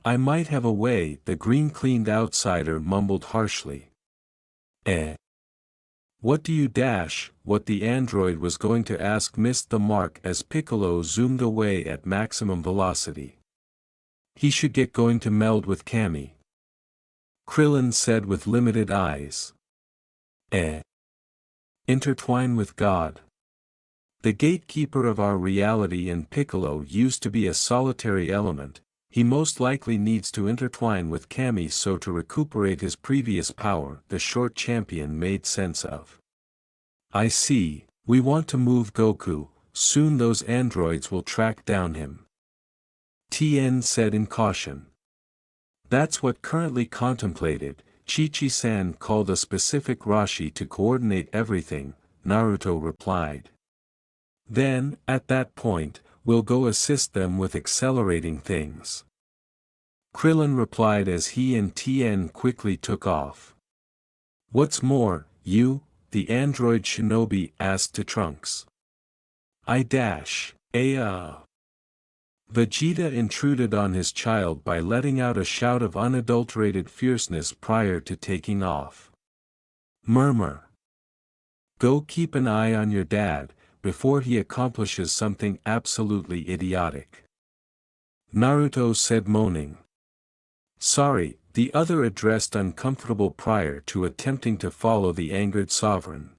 I might have a way, the green-cleaned outsider mumbled harshly. What do you dash? What the android was going to ask missed the mark as Piccolo zoomed away at maximum velocity. He should get going to meld with Kami. Krillin said with limited eyes. Intertwine with God. The gatekeeper of our reality and Piccolo used to be a solitary element. He most likely needs to intertwine with Kami so to recuperate his previous power, the short champion made sense of. I see, we want to move Goku, soon those androids will track down him. Tien said in caution. That's what currently contemplated, Chi-Chi-san called a specific Rashi to coordinate everything, Naruto replied. Then, at that point, we'll go assist them with accelerating things. Krillin replied as he and Tien quickly took off. What's more, you, the android shinobi asked to Trunks. I dash, Vegeta intruded on his child by letting out a shout of unadulterated fierceness prior to taking off. Murmur. Go keep an eye on your dad, before he accomplishes something absolutely idiotic. Naruto said moaning. Sorry, the other addressed uncomfortable prior to attempting to follow the angered sovereign.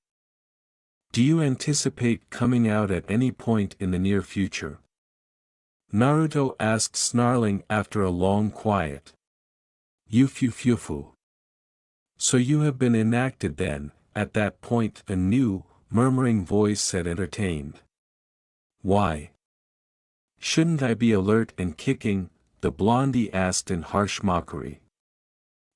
Do you anticipate coming out at any point in the near future? Naruto asked, snarling after a long quiet. Yufu. So you have been enacted then. At that point a new, murmuring voice said, entertained. Why? Shouldn't I be alert and kicking? The blondie asked in harsh mockery.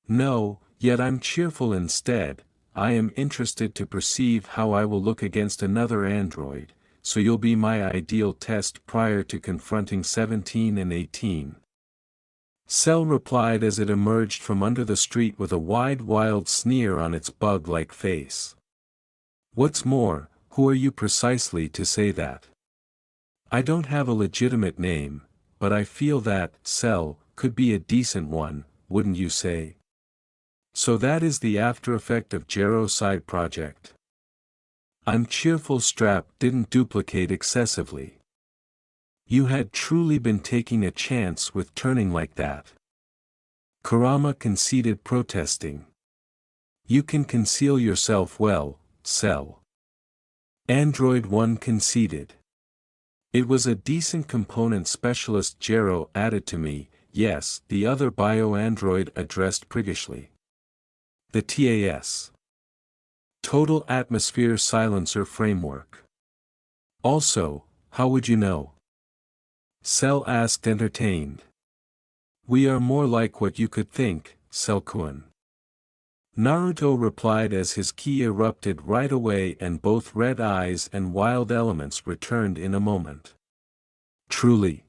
No, yet I'm cheerful instead. I am interested to perceive how I will look against another android, so you'll be my ideal test prior to confronting 17 and 18. Cell replied as it emerged from under the street with a wide wild sneer on its bug-like face. What's more, who are you precisely to say that? I don't have a legitimate name, but I feel that, Cell, could be a decent one, wouldn't you say? So that is the after effect of Jero's side project. I'm cheerful. Strap didn't duplicate excessively. You had truly been taking a chance with turning like that. Kurama conceded, protesting. You can conceal yourself well, Cell. Android 1 conceded. It was a decent component specialist Jero added to me, yes, the other bio-android addressed priggishly. The TAS. Total Atmosphere Silencer Framework. Also, how would you know? Cell asked, entertained. We are more like what you could think, Cell-kun. Naruto replied as his ki erupted right away and both red eyes and wild elements returned in a moment. Truly?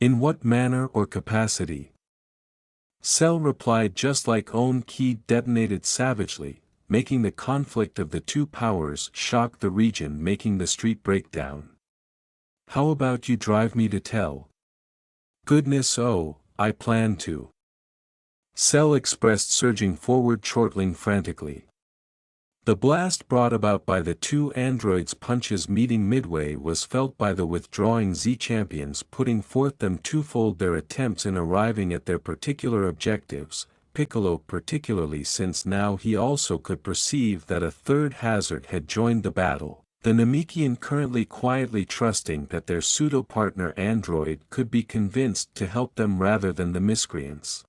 In what manner or capacity? Cell replied just like own ki detonated savagely, making the conflict of the two powers shock the region, making the street break down. How about you drive me to tell? Goodness, oh, I plan to. Cell expressed, surging forward, chortling frantically. The blast brought about by the two androids' punches meeting midway was felt by the withdrawing Z champions, putting forth them twofold their attempts in arriving at their particular objectives, Piccolo particularly, since now he also could perceive that a third hazard had joined the battle, the Namekian currently quietly trusting that their pseudo-partner android could be convinced to help them rather than the miscreants.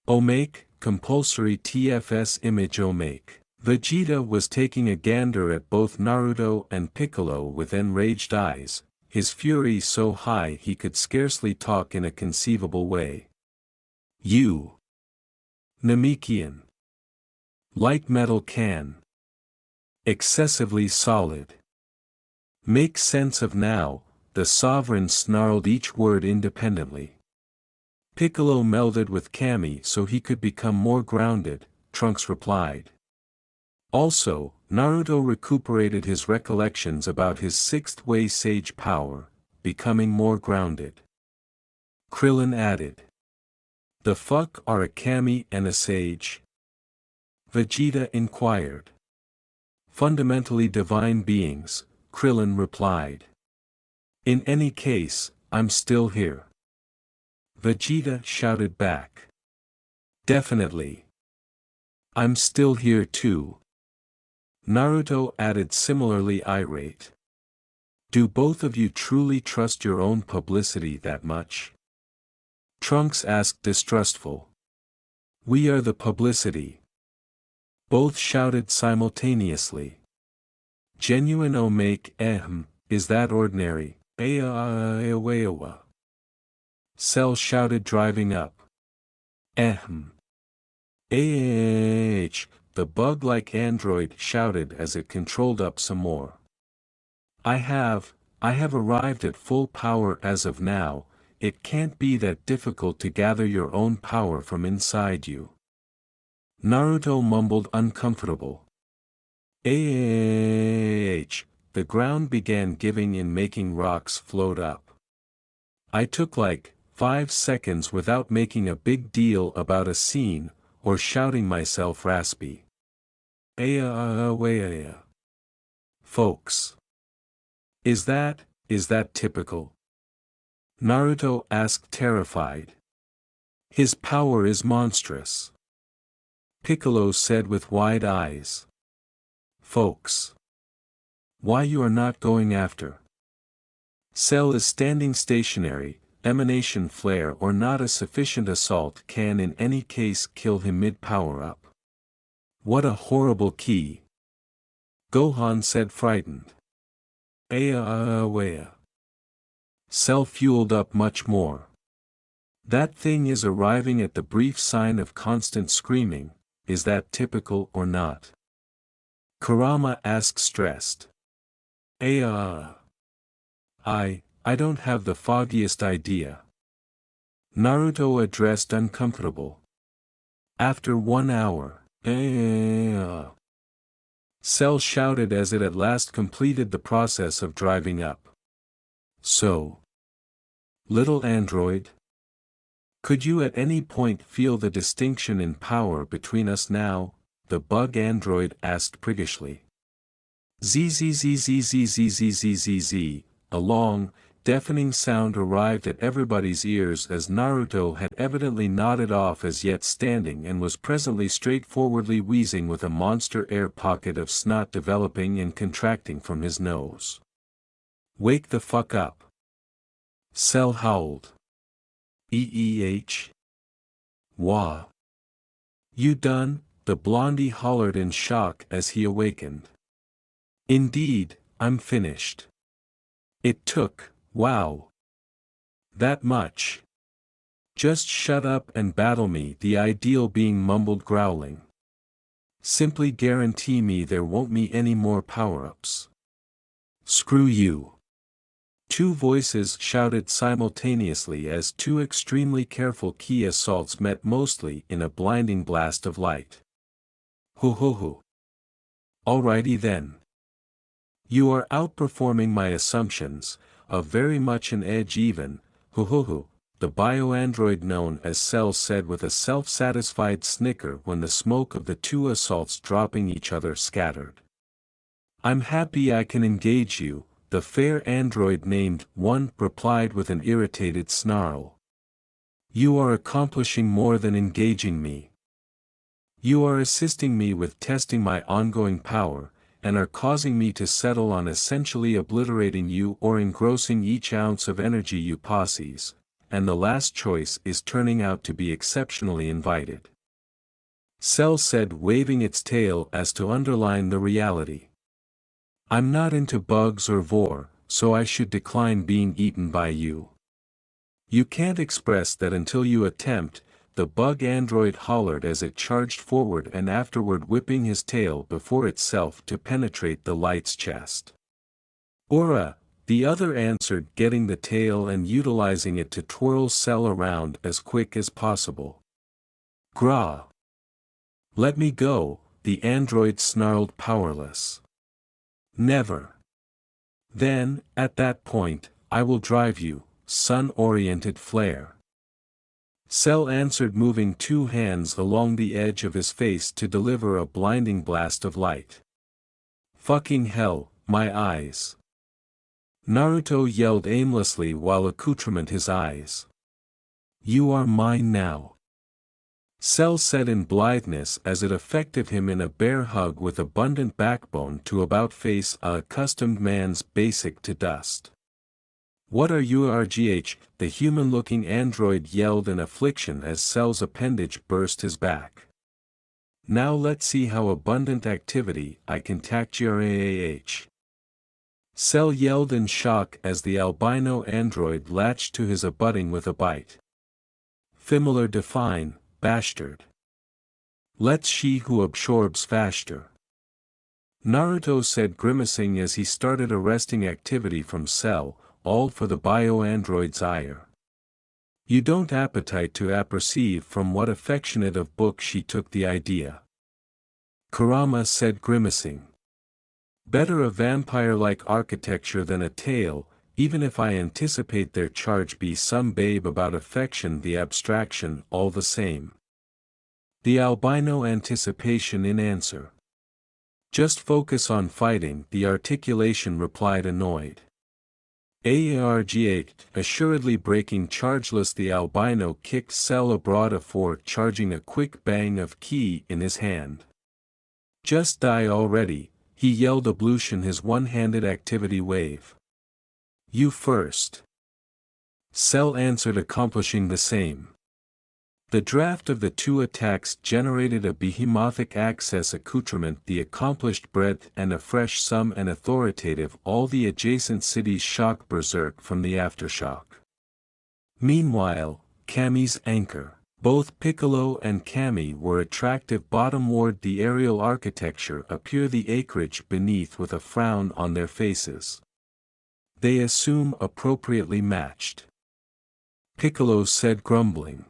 Omake, compulsory TFS image. Omake. Vegeta was taking a gander at both Naruto and Piccolo with enraged eyes, his fury so high he could scarcely talk in a conceivable way. You. Namekian. Light metal can. Excessively solid. Make sense of now, the sovereign snarled each word independently. Piccolo melded with Kami so he could become more grounded, Trunks replied. Also, Naruto recuperated his recollections about his sixth way sage power, becoming more grounded. Krillin added. The fuck are a Kami and a sage? Vegeta inquired. Fundamentally divine beings, Krillin replied. In any case, I'm still here. Vegeta shouted back. Definitely. I'm still here too. Naruto added, similarly irate. Do both of you truly trust your own publicity that much? Trunks asked, distrustful. We are the publicity. Both shouted simultaneously. Genuine. Omake. Is that ordinary? Cell shouted, driving up. The bug-like android shouted as it controlled up some more. I have arrived at full power as of now. It can't be that difficult to gather your own power from inside you. Naruto mumbled, uncomfortable. The ground began giving in, making rocks float up. I took like 5 seconds without making a big deal about a scene, or shouting myself raspy. Folks. Is that typical? Naruto asked, terrified. His power is monstrous. Piccolo said with wide eyes. Folks. Why you are not going after? Cell is standing stationary, emanation flare or not a sufficient assault can in any case kill him mid-power up. What a horrible key. Gohan said frightened. Aya. Cell fueled up much more. That thing is arriving at the brief sign of constant screaming, is that typical or not? Kurama asked stressed. I don't have the foggiest idea. Naruto addressed uncomfortable. After 1 hour, Cell shouted as it at last completed the process of driving up. So, little android? Could you at any point feel the distinction in power between us now? The bug android asked priggishly. Zzzzzzzzzzzzzzz, a long, deafening sound arrived at everybody's ears as Naruto had evidently nodded off as yet standing and was presently straightforwardly wheezing with a monster air pocket of snot developing and contracting from his nose. Wake the fuck up. Cell howled. Wah. You done? The blondie hollered in shock as he awakened. Indeed, I'm finished. It took, wow. That much. Just shut up and battle me, the ideal being mumbled growling. Simply guarantee me there won't be any more power-ups. Screw you. Two voices shouted simultaneously as two extremely careful key assaults met mostly in a blinding blast of light. Ho. Alrighty then. You are outperforming my assumptions, of very much an edge even, ho, the bioandroid known as Cell said with a self-satisfied snicker when the smoke of the two assaults dropping each other scattered. I'm happy I can engage you, the fair android named One replied with an irritated snarl. You are accomplishing more than engaging me. You are assisting me with testing my ongoing power, and are causing me to settle on essentially obliterating you or engrossing each ounce of energy you possess, and the last choice is turning out to be exceptionally invited. Cell said waving its tail as to underline the reality. I'm not into bugs or vor, so I should decline being eaten by you. You can't express that until you attempt, the bug android hollered as it charged forward and afterward whipping his tail before itself to penetrate the light's chest. Ora, the other answered getting the tail and utilizing it to twirl Cell around as quick as possible. Gra! Let me go, the android snarled powerless. Never. Then, at that point, I will drive you, sun-oriented flare. Cell answered moving two hands along the edge of his face to deliver a blinding blast of light. Fucking hell, my eyes. Naruto yelled aimlessly while accoutrement his eyes. You are mine now. Cell said in blitheness as it affected him in a bear hug with abundant backbone to about-face a accustomed man's basic to dust. What are you RGH? The human-looking android yelled in affliction as Cell's appendage burst his back. Now let's see how abundant activity I can tact your AAH. Cell yelled in shock as the albino android latched to his abutting with a bite. Familiar define, bastard. Let's she who absorbs faster. Naruto said grimacing as he started arresting activity from Cell, all for the bioandroid's ire. You don't appetite to apperceive from what affectionate of book she took the idea. Kurama said grimacing. Better a vampire-like architecture than a tale, even if I anticipate their charge be some babe about affection the abstraction all the same. The albino anticipation in answer. Just focus on fighting, the articulation replied annoyed. AARG8, assuredly breaking chargeless the albino kicked Cell abroad afore charging a quick bang of ki in his hand. Just die already, he yelled ablution his one-handed activity wave. You first. Cell answered accomplishing the same. The draft of the two attacks generated a behemotic access accoutrement, the accomplished breadth and a fresh sum and authoritative all the adjacent cities shock berserk from the aftershock. Meanwhile, Kami's anchor. Both Piccolo and Kami were attractive bottomward the aerial architecture appear the acreage beneath with a frown on their faces. They assume appropriately matched. Piccolo said grumbling.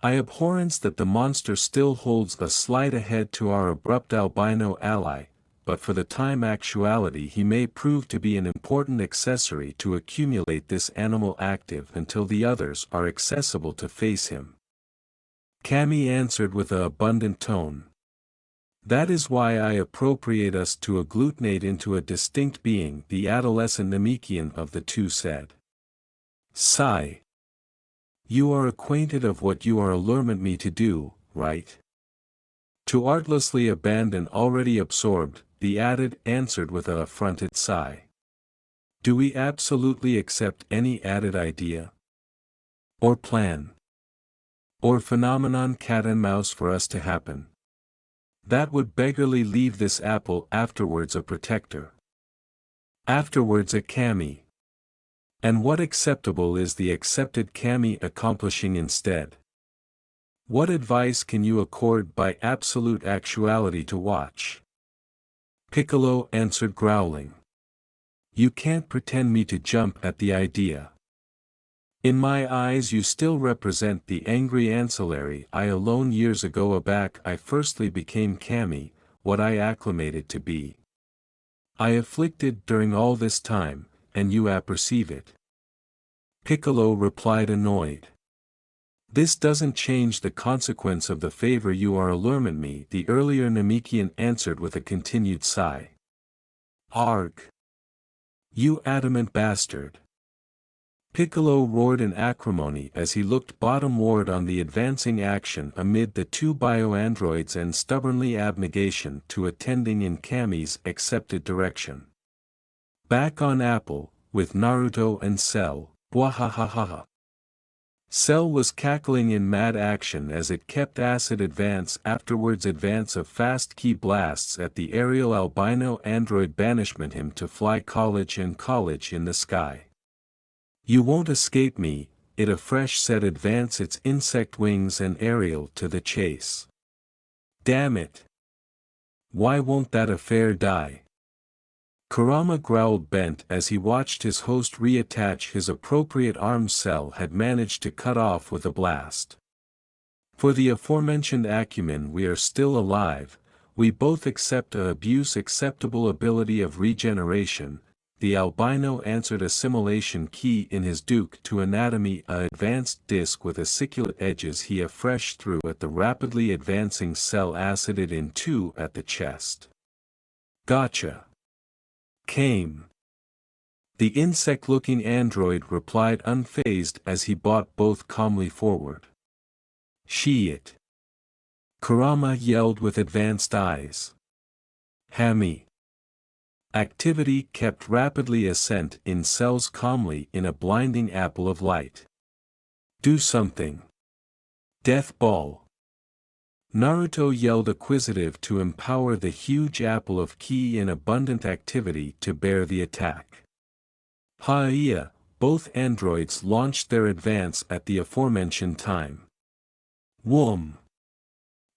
I abhorrence that the monster still holds a slight ahead to our abrupt albino ally, but for the time actuality he may prove to be an important accessory to accumulate this animal active until the others are accessible to face him. Kami answered with an abundant tone. That is why I appropriate us to agglutinate into a distinct being, the adolescent Namekian of the two said. Sigh. You are acquainted of what you are allurement me to do, right? To artlessly abandon already absorbed, the added answered with a affronted sigh. Do we absolutely accept any added idea? Or plan? Or phenomenon cat and mouse for us to happen? That would beggarly leave this apple afterwards a protector. Afterwards a Kami. And what acceptable is the accepted Kami accomplishing instead? What advice can you accord by absolute actuality to watch? Piccolo answered growling. You can't pretend me to jump at the idea. In my eyes you still represent the angry ancillary I alone years ago aback I firstly became Kami, what I acclimated to be. I afflicted during all this time, and you apperceive it. Piccolo replied annoyed. This doesn't change the consequence of the favor you are allurement me, the earlier Namekian answered with a continued sigh. Arg! You adamant bastard! Piccolo roared in acrimony as he looked bottomward on the advancing action amid the two bioandroids and stubbornly abnegation to attending in Kami's accepted direction. Back on Apple, with Naruto and Cell, bwahahaha. Cell was cackling in mad action as it kept acid advance afterwards advance of fast key blasts at the aerial albino android banishment him to fly college and college in the sky. You won't escape me, it afresh said advance its insect wings and aerial to the chase. Damn it! Why won't that affair die? Kurama growled bent as he watched his host reattach his appropriate arms. Cell had managed to cut off with a blast. For the aforementioned acumen we are still alive, we both accept a abuse acceptable ability of regeneration. The albino answered assimilation key in his Duke to anatomy a advanced disc with aciculate edges he afresh threw at the rapidly advancing Cell acided in two at the chest. Gotcha. Came. The insect-looking android replied unfazed as he brought both calmly forward. Shit. Kurama yelled with advanced eyes. Hammy. Activity kept rapidly ascent in Cells calmly in a blinding apple of light. Do something. Death ball. Naruto yelled acquisitive to empower the huge apple of ki in abundant activity to bear the attack. Ha-iya, both androids launched their advance at the aforementioned time. Whoom.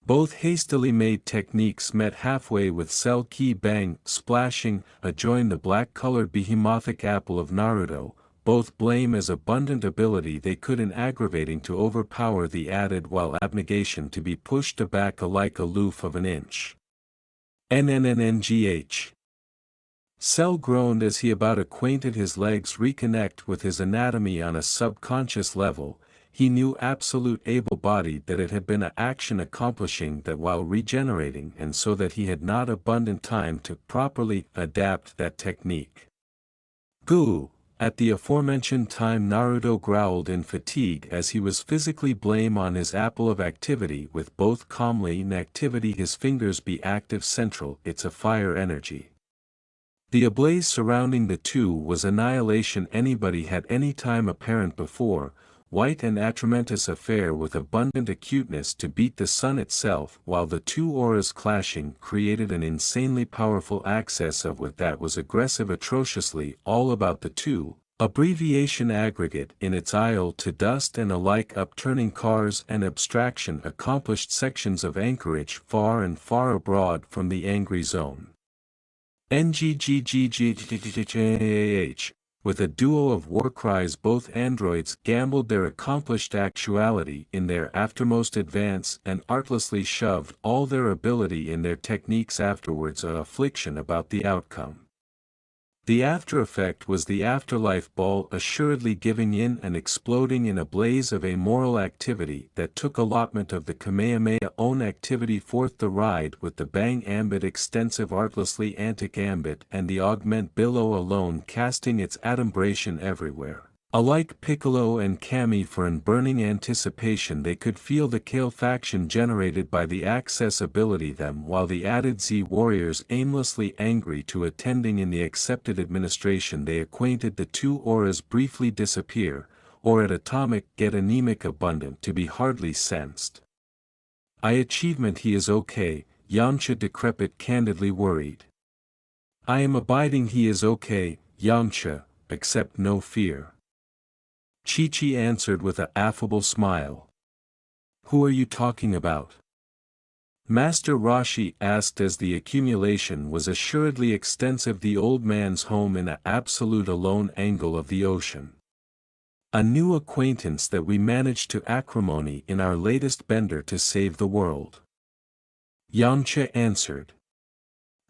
Both hastily made techniques met halfway with Cell ki bang, splashing, adjoin the black-colored behemotic apple of Naruto, both blame as abundant ability they could in aggravating to overpower the added while abnegation to be pushed aback alike aloof of an inch. NNNNGH. Cell groaned as he about acquainted his legs reconnect with his anatomy on a subconscious level. He knew absolute able-bodied that it had been a action accomplishing that while regenerating and so that he had not abundant time to properly adapt that technique. Goo, At the aforementioned time Naruto growled in fatigue as he was physically blame on his apple of activity with both calmly in activity his fingers be active central it's a fire energy. The ablaze surrounding the two was annihilation anybody had any time apparent before, white and atramentus affair with abundant acuteness to beat the sun itself while the two auras clashing created an insanely powerful access of what that was aggressive atrociously all about the two, abbreviation aggregate in its aisle to dust and alike upturning cars and abstraction accomplished sections of anchorage far and far abroad from the angry zone. NGGGGGGGH. With a duo of war cries both androids gambled their accomplished actuality in their aftermost advance and artlessly shoved all their ability in their techniques afterwards a affliction about the outcome. The after effect was the afterlife ball assuredly giving in and exploding in a blaze of amoral activity that took allotment of the Kamehameha own activity forth the ride with the bang ambit extensive artlessly antic ambit and the augment billow alone casting its adumbration everywhere. Alike Piccolo and Kami for in burning anticipation they could feel the calefaction generated by the access ability them while the added Z warriors aimlessly angry to attending in the accepted administration they acquainted the two auras briefly disappear, or at atomic get anemic abundant to be hardly sensed. I achievement he is okay, Yamcha decrepit candidly worried. I am abiding he is okay, Yamcha, accept no fear. Chi-Chi answered with an affable smile. Who are you talking about? Master Roshi asked as the accumulation was assuredly extensive the old man's home in an absolute alone angle of the ocean. A new acquaintance that we managed to acrimony in our latest bender to save the world. Yamcha answered.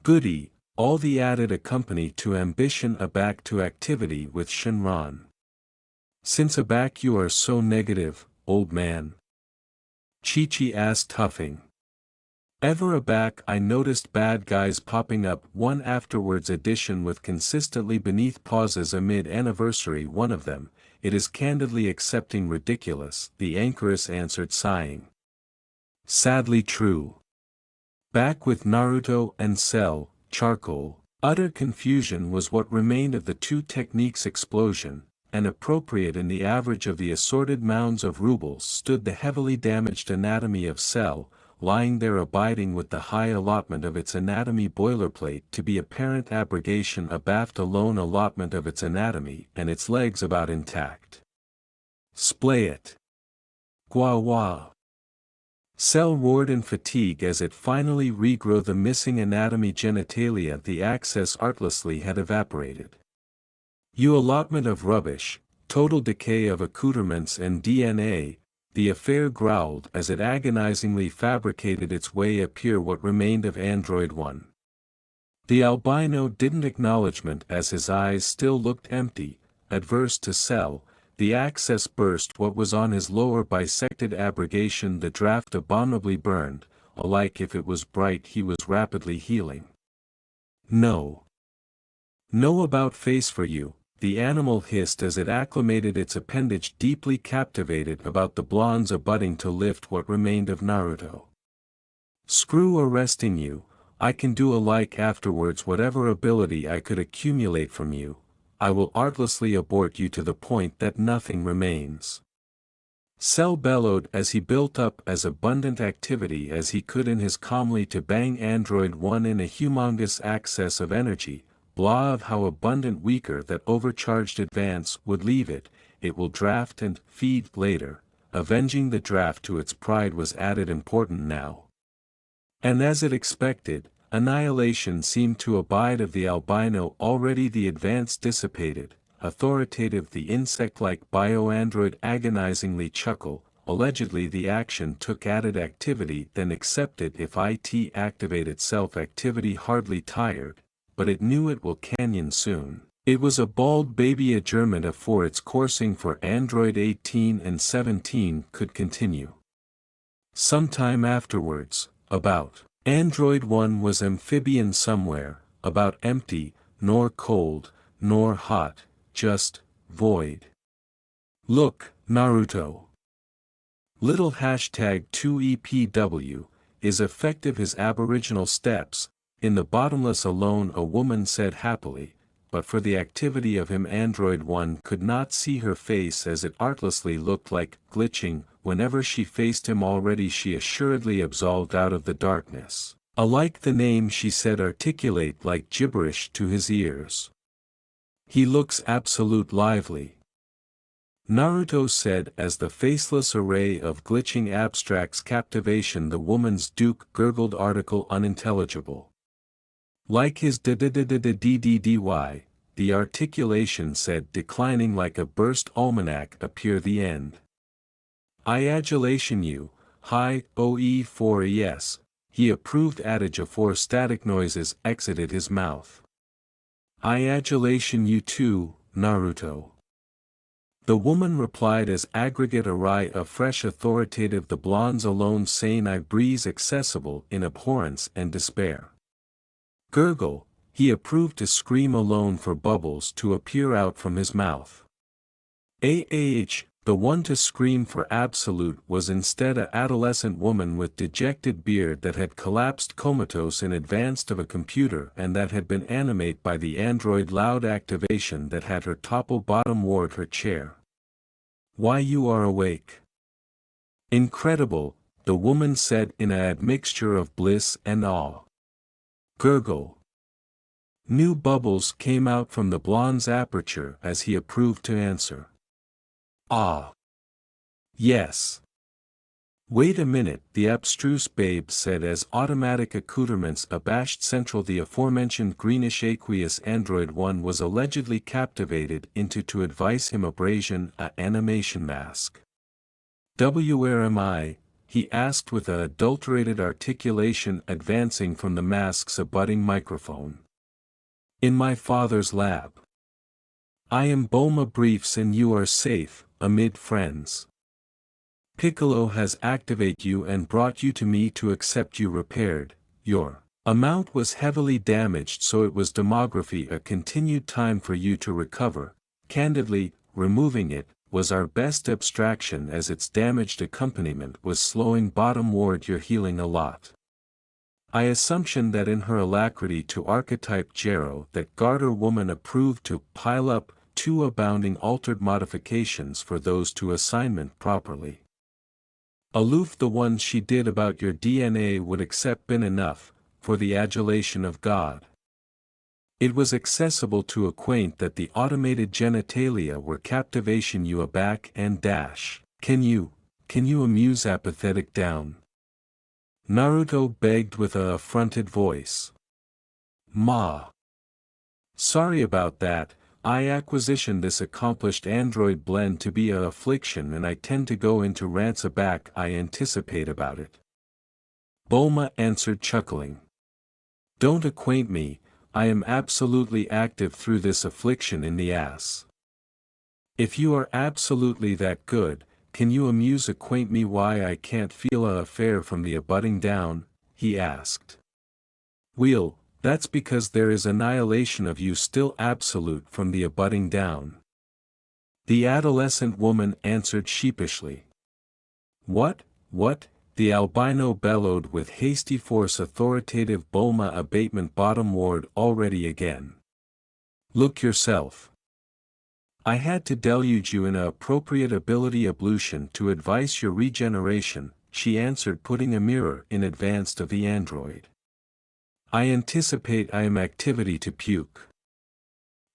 Goody, all the added accompany to ambition aback to activity with Shinran. Since aback you are so negative, old man? Chi-Chi asked huffing. Ever aback I noticed bad guys popping up one afterwards edition with consistently beneath pauses amid anniversary one of them, it is candidly accepting ridiculous, the anchoress answered sighing. Sadly true. Back with Naruto and Cell, charcoal, utter confusion was what remained of the two techniques explosion. And appropriate in the average of the assorted mounds of rubles stood the heavily damaged anatomy of Cell, lying there abiding with the high allotment of its anatomy boilerplate to be apparent abrogation abaft alone allotment of its anatomy and its legs about intact. Splay it. Gwa wah. Cell roared in fatigue as it finally regrow the missing anatomy genitalia the access artlessly had evaporated. You allotment of rubbish, total decay of accoutrements and DNA, the affair growled as it agonizingly fabricated its way appear what remained of Android 1. The albino didn't acknowledgement as his eyes still looked empty, adverse to Cell, the access burst what was on his lower bisected abrogation the draft abominably burned, alike if it was bright he was rapidly healing. No. No about face for you. The animal hissed as it acclimated its appendage deeply captivated about the blonde's abutting to lift what remained of Naruto. Screw arresting you, I can do alike afterwards whatever ability I could accumulate from you, I will artlessly abort you to the point that nothing remains. Cell bellowed as he built up as abundant activity as he could in his calmly to bang Android 1 in a humongous access of energy, blah of how abundant weaker that overcharged advance would leave it, it will draft and feed later, avenging the draft to its pride was added important now. And as it expected, annihilation seemed to abide of the albino already the advance dissipated, authoritative the insect-like bio-android agonizingly chuckle, allegedly the action took added activity then accepted if it activated self-activity hardly tired, but it knew it will canyon soon. It was a bald baby adjournment afore its coursing for Android 18 and 17 could continue. Sometime afterwards, about, Android 1 was amphibian somewhere, about empty, nor cold, nor hot, just, void. Look, Naruto. Little hashtag 2EPW, is effective his aboriginal steps, in the bottomless alone a woman said happily, but for the activity of him Android 1 could not see her face as it artlessly looked like, glitching, whenever she faced him already she assuredly absolved out of the darkness. Alike the name she said articulate like gibberish to his ears. He looks absolute lively. Naruto said as the faceless array of glitching abstracts captivation the woman's Duke gurgled article unintelligible. Like his dddy, the articulation said declining like a burst almanac appear the end. I adulation you, hi, OE4ES, he approved adage afore static noises exited his mouth. I adulation you too, Naruto. The woman replied as aggregate array of fresh authoritative the blondes alone sane I breeze accessible in abhorrence and despair. Gurgle, he approved to scream alone for bubbles to appear out from his mouth. The one to scream for absolute was instead a adolescent woman with dejected beard that had collapsed comatose in advance of a computer and that had been animate by the android loud activation that had her topple bottom-ward her chair. Why you are awake. Incredible, the woman said in a admixture of bliss and awe. Gurgle. New bubbles came out from the blonde's aperture as he approved to answer. Ah. Yes. Wait a minute, the abstruse babe said as automatic accoutrements abashed central the aforementioned greenish aqueous android 1 was allegedly captivated into to advise him abrasion a animation mask. Where am I? He asked with a adulterated articulation advancing from the mask's abutting microphone. In my father's lab. I am Bulma briefs and you are safe, amid friends. Piccolo has activated you and brought you to me to accept you repaired, your amount was heavily damaged so it was demography a continued time for you to recover, candidly, removing it, was our best abstraction as its damaged accompaniment was slowing bottom-ward your healing a lot. I assumption that in her alacrity to archetype Jero that Garter woman approved to pile up two abounding altered modifications for those to assignment properly. Aloof the ones she did about your DNA would accept been enough, for the adulation of God. It was accessible to acquaint that the automated genitalia were captivation you aback and dash. Can you amuse apathetic down? Naruto begged with a affronted voice. Ma. Sorry about that. I acquisitioned this accomplished android blend to be a affliction and I tend to go into rants aback I anticipate about it. Bulma answered chuckling. Don't acquaint me, I am absolutely active through this affliction in the ass. If you are absolutely that good, can you amuse acquaint me why I can't feel a affair from the abutting down, he asked. Wheel. That's because there is annihilation of you still absolute from the abutting down. The adolescent woman answered sheepishly. What? The albino bellowed with hasty force authoritative Bulma abatement bottom-ward already again. Look yourself. I had to deluge you in a appropriate ability ablution to advise your regeneration, she answered putting a mirror in advance of the android. I anticipate I am activity to puke.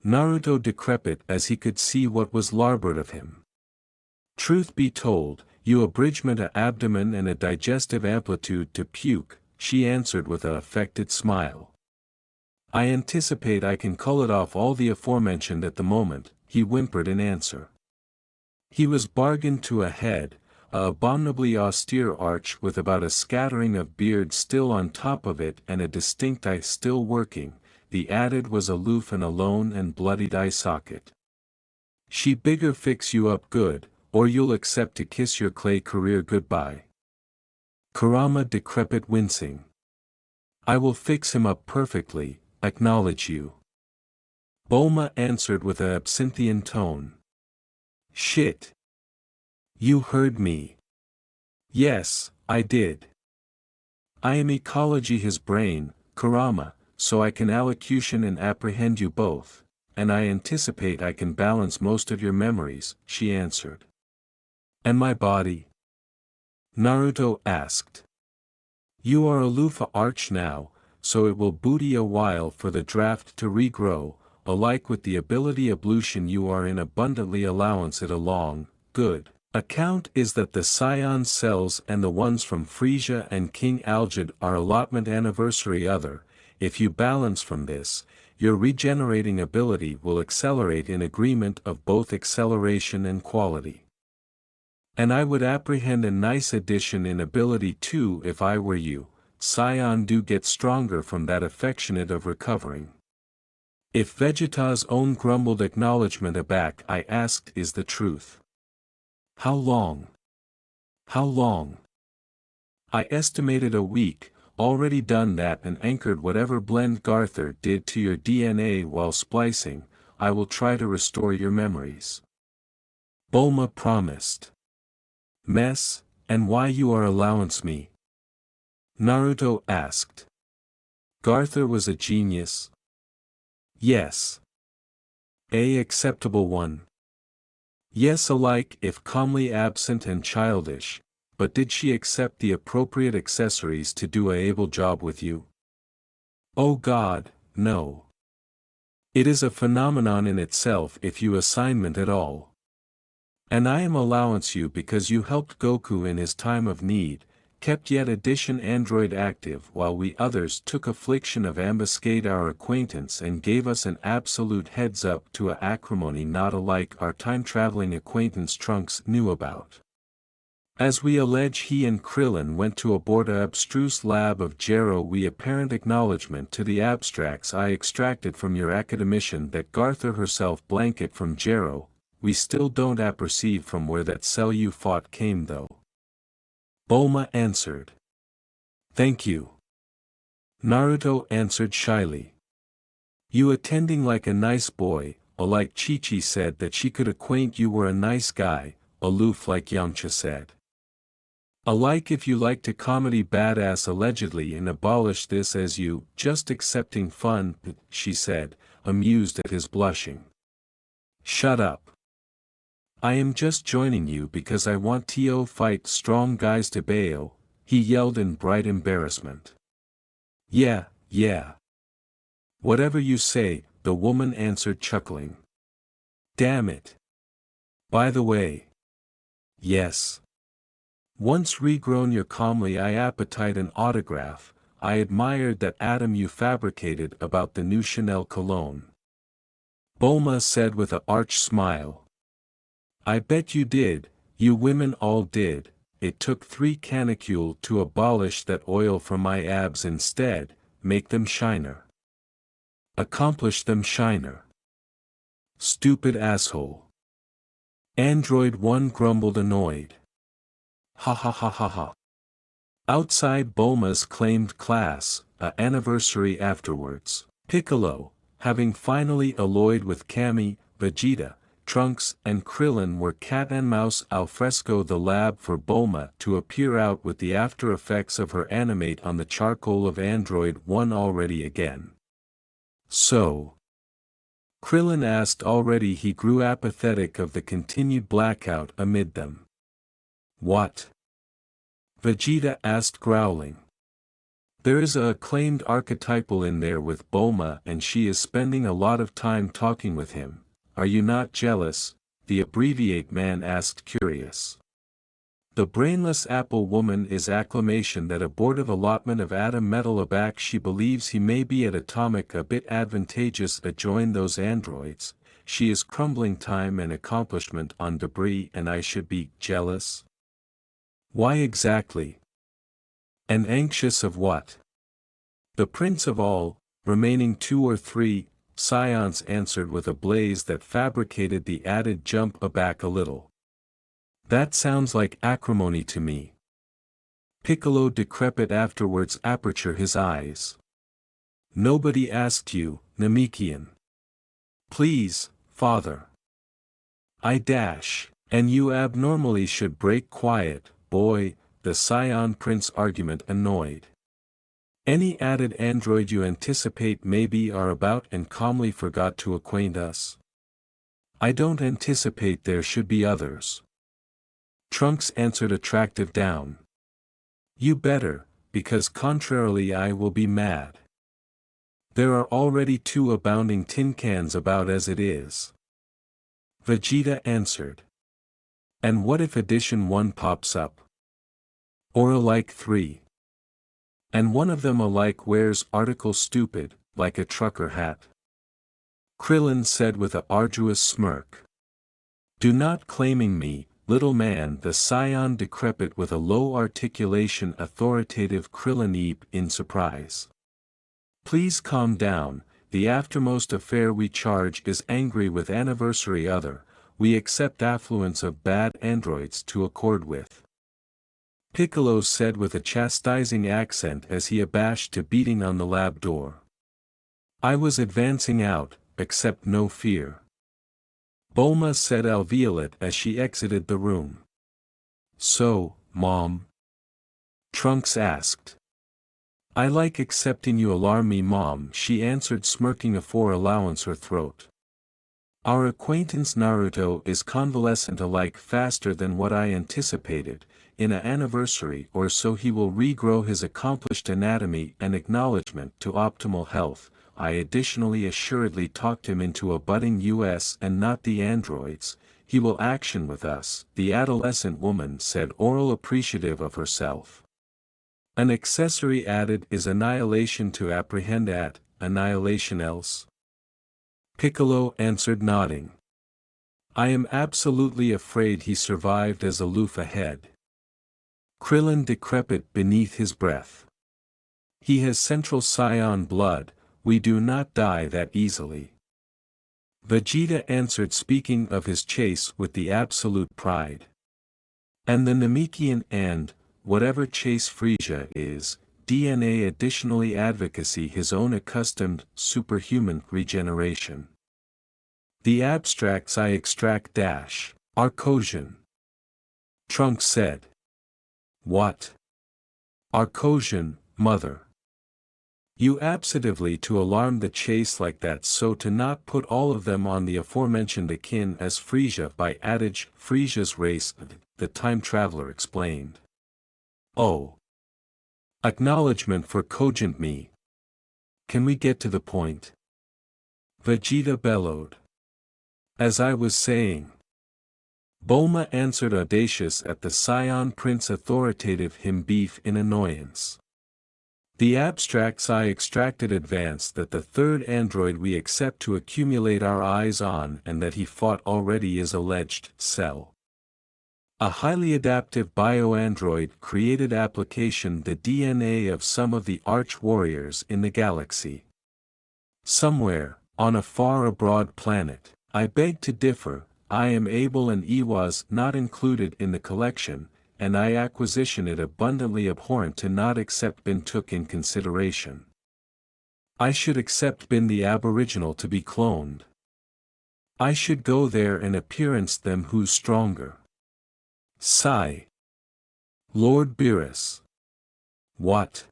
Naruto decrepit as he could see what was larboard of him. Truth be told, you abridgment a abdomen and a digestive amplitude to puke, she answered with a affected smile. I anticipate I can cull it off all the aforementioned at the moment, he whimpered in answer. He was bargained to a head, a abominably austere arch with about a scattering of beard still on top of it and a distinct eye still working, the added was aloof and alone and bloodied eye socket. She bigger fix you up good, or you'll accept to kiss your clay career goodbye. Kurama decrepit wincing. I will fix him up perfectly, acknowledge you. Bulma answered with a absinthian tone. Shit. You heard me. Yes, I did. I am ecology his brain, Kurama, so I can allocution and apprehend you both, and I anticipate I can balance most of your memories, she answered. And my body? Naruto asked. You are a Luffy arch now, so it will booty a while for the draft to regrow, alike with the ability ablution you are in abundantly allowance it along, good. Account is that the Scion cells and the ones from Frisia and King Algid are allotment anniversary other, if you balance from this, your regenerating ability will accelerate in agreement of both acceleration and quality. And I would apprehend a nice addition in ability too if I were you, Scion do get stronger from that affectionate of recovering. If Vegeta's own grumbled acknowledgement aback I asked is the truth. How long? How long? I estimated a week, already done that and anchored whatever blend Garther did to your DNA while splicing, I will try to restore your memories. Bulma promised. Mess, and why you are allowance me? Naruto asked. Garther was a genius. Yes. A acceptable one. Yes, alike if calmly absent and childish, but did she accept the appropriate accessories to do a able job with you? Oh God, no. It is a phenomenon in itself if you assignment at all. And I am allowance you because you helped Goku in his time of need, kept yet addition android active while we others took affliction of ambuscade our acquaintance and gave us an absolute heads up to a acrimony not alike our time-traveling acquaintance Trunks knew about. As we allege he and Krillin went to aboard a abstruse lab of Jero we apparent acknowledgement to the abstracts I extracted from your academician that Garther herself blanket from Jero, we still don't apperceive from where that cell you fought came though. Bulma answered. Thank you. Naruto answered shyly. You attending like a nice boy, alike Chi-Chi said that she could acquaint you were a nice guy, aloof like Yamcha said. Alike if you like to comedy badass allegedly and abolish this as you, just accepting fun, she said, amused at his blushing. Shut up. I am just joining you because I want to fight strong guys to bail, he yelled in bright embarrassment. Yeah, yeah. Whatever you say, the woman answered chuckling. Damn it. By the way. Yes. Once regrown your calmly I appetite an autograph, I admired that atom you fabricated about the new Chanel cologne. Bulma said with a arch smile. I bet you did, you women all did, it took 3 canicule to abolish that oil from my abs instead, make them shiner. Accomplish them shiner. Stupid asshole. Android 1 grumbled annoyed. Ha ha ha ha ha. Outside Bulma's claimed class, anniversary afterwards, Piccolo, having finally alloyed with Kami, Vegeta, Trunks and Krillin were cat and mouse al fresco the lab for Bulma to appear out with the after effects of her animate on the charcoal of Android 1 already again. So. Krillin asked already he grew apathetic of the continued blackout amid them. What? Vegeta asked growling. There is a acclaimed archetypal in there with Bulma and she is spending a lot of time talking with him. Are you not jealous? The abbreviate man asked curious. The brainless apple woman is acclamation that abortive allotment of atom metal aback she believes he may be at atomic a bit advantageous adjoin those androids, she is crumbling time and accomplishment on debris and I should be jealous? Why exactly? And anxious of what? The prince of all, remaining 2 or 3, Scions answered with a blaze that fabricated the added jump aback a little. That sounds like acrimony to me. Piccolo decrepit afterwards aperture his eyes. Nobody asked you, Namekian. Please, father. I dash. And you abnormally should break quiet, boy, the Scion Prince argument annoyed. Any added android you anticipate maybe are about and calmly forgot to acquaint us? I don't anticipate there should be others. Trunks answered attractive down. You better, because contrarily I will be mad. There are already 2 abounding tin cans about as it is. Vegeta answered. And what if edition 1 pops up? Or like 3? And one of them alike wears article stupid, like a trucker hat. Krillin said with a arduous smirk. Do not claiming me, little man. The Scion decrepit with a low articulation authoritative Krillin eep in surprise. Please calm down, the aftermost affair we charge is angry with anniversary other, we accept affluence of bad androids to accord with. Piccolo said with a chastising accent as he abashed to beating on the lab door. I was advancing out, accept no fear. Bulma said alveolate as she exited the room. So, Mom? Trunks asked. I like accepting you alarm me Mom, she answered smirking afore allowance her throat. Our acquaintance Naruto is convalescent alike faster than what I anticipated, in an anniversary or so he will regrow his accomplished anatomy and acknowledgement to optimal health. I additionally assuredly talked him into a budding US and not the androids, he will action with us, the adolescent woman said oral appreciative of herself. An accessory added is annihilation to apprehend at, annihilation else? Piccolo answered nodding. I am absolutely afraid he survived as aloof ahead. Krillin decrepit beneath his breath. He has central Scion blood, we do not die that easily. Vegeta answered speaking of his chase with the absolute pride. And the Namekian and, whatever chase Frieza is, DNA additionally advocacy his own accustomed, superhuman regeneration. The abstracts I extract dash, are Kojin. Trunks said. What? Are Kojin, mother? You absentatively to alarm the chase like that so to not put all of them on the aforementioned akin as Frieza by adage, Frieza's race, the time traveler explained. Oh. Acknowledgement for cogent me. Can we get to the point? Vegeta bellowed. As I was saying. Bulma answered audacious at the Scion Prince authoritative him beef in annoyance. The abstracts I extracted advanced that the third android we accept to accumulate our eyes on and that he fought already is alleged, Cell. A highly adaptive bioandroid created application the DNA of some of the arch-warriors in the galaxy. Somewhere, on a far abroad planet, I beg to differ, I am able and was not included in the collection, and I acquisition it abundantly abhorrent to not accept been took in consideration. I should accept been the aboriginal to be cloned. I should go there and appearance them who's stronger. Sigh. Lord Beerus. What?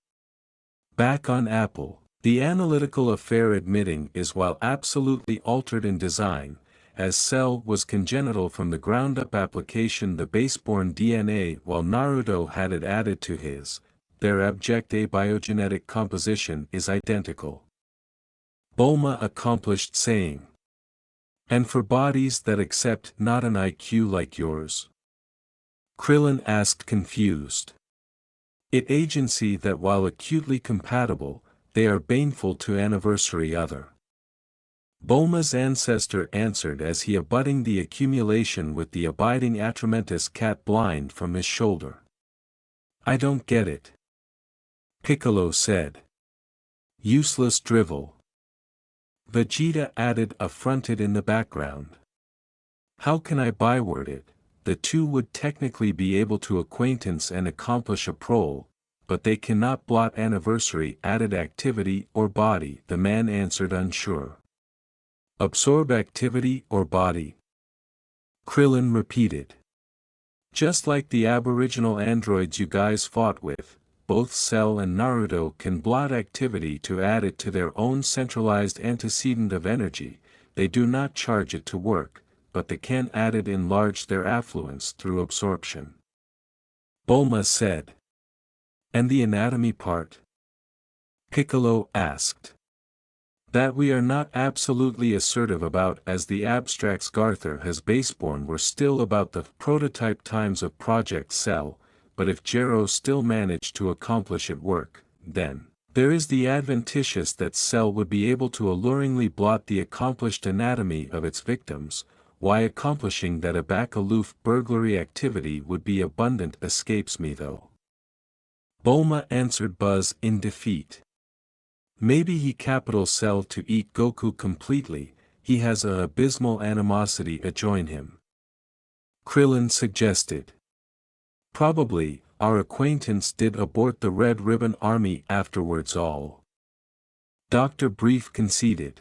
Back on Apple, the analytical affair admitting is while absolutely altered in design, as Cell was congenital from the ground-up application the baseborn DNA while Naruto had it added to his, their abject abiogenetic composition is identical. Bulma accomplished saying. And for bodies that accept not an IQ like yours? Krillin asked confused. It agency that while acutely compatible, they are baneful to anniversary other. Bulma's ancestor answered as he abutting the accumulation with the abiding Atramentus cat blind from his shoulder. I don't get it. Piccolo said. Useless drivel. Vegeta added affronted in the background. How can I byword it? The two would technically be able to acquaintance and accomplish a prole, but they cannot blot anniversary added activity or body, the man answered unsure. Absorb activity or body? Krillin repeated. Just like the aboriginal androids you guys fought with, both Cell and Naruto can blot activity to add it to their own centralized antecedent of energy. They do not charge it to work, but they can add it enlarge their affluence through absorption. Bulma said. And the anatomy part? Piccolo asked. That we are not absolutely assertive about, as the abstracts Garther has baseborn were still about the prototype times of Project Cell, but if Gero still managed to accomplish it work, then there is the adventitious that Cell would be able to alluringly blot the accomplished anatomy of its victims, why accomplishing that a back-aloof burglary activity would be abundant escapes me though. Bulma answered Buzz in defeat. Maybe he capital Cell to eat Goku completely, he has a abysmal animosity adjoin him. Krillin suggested. Probably, our acquaintance did abort the Red Ribbon Army afterwards all. Dr. Brief conceded.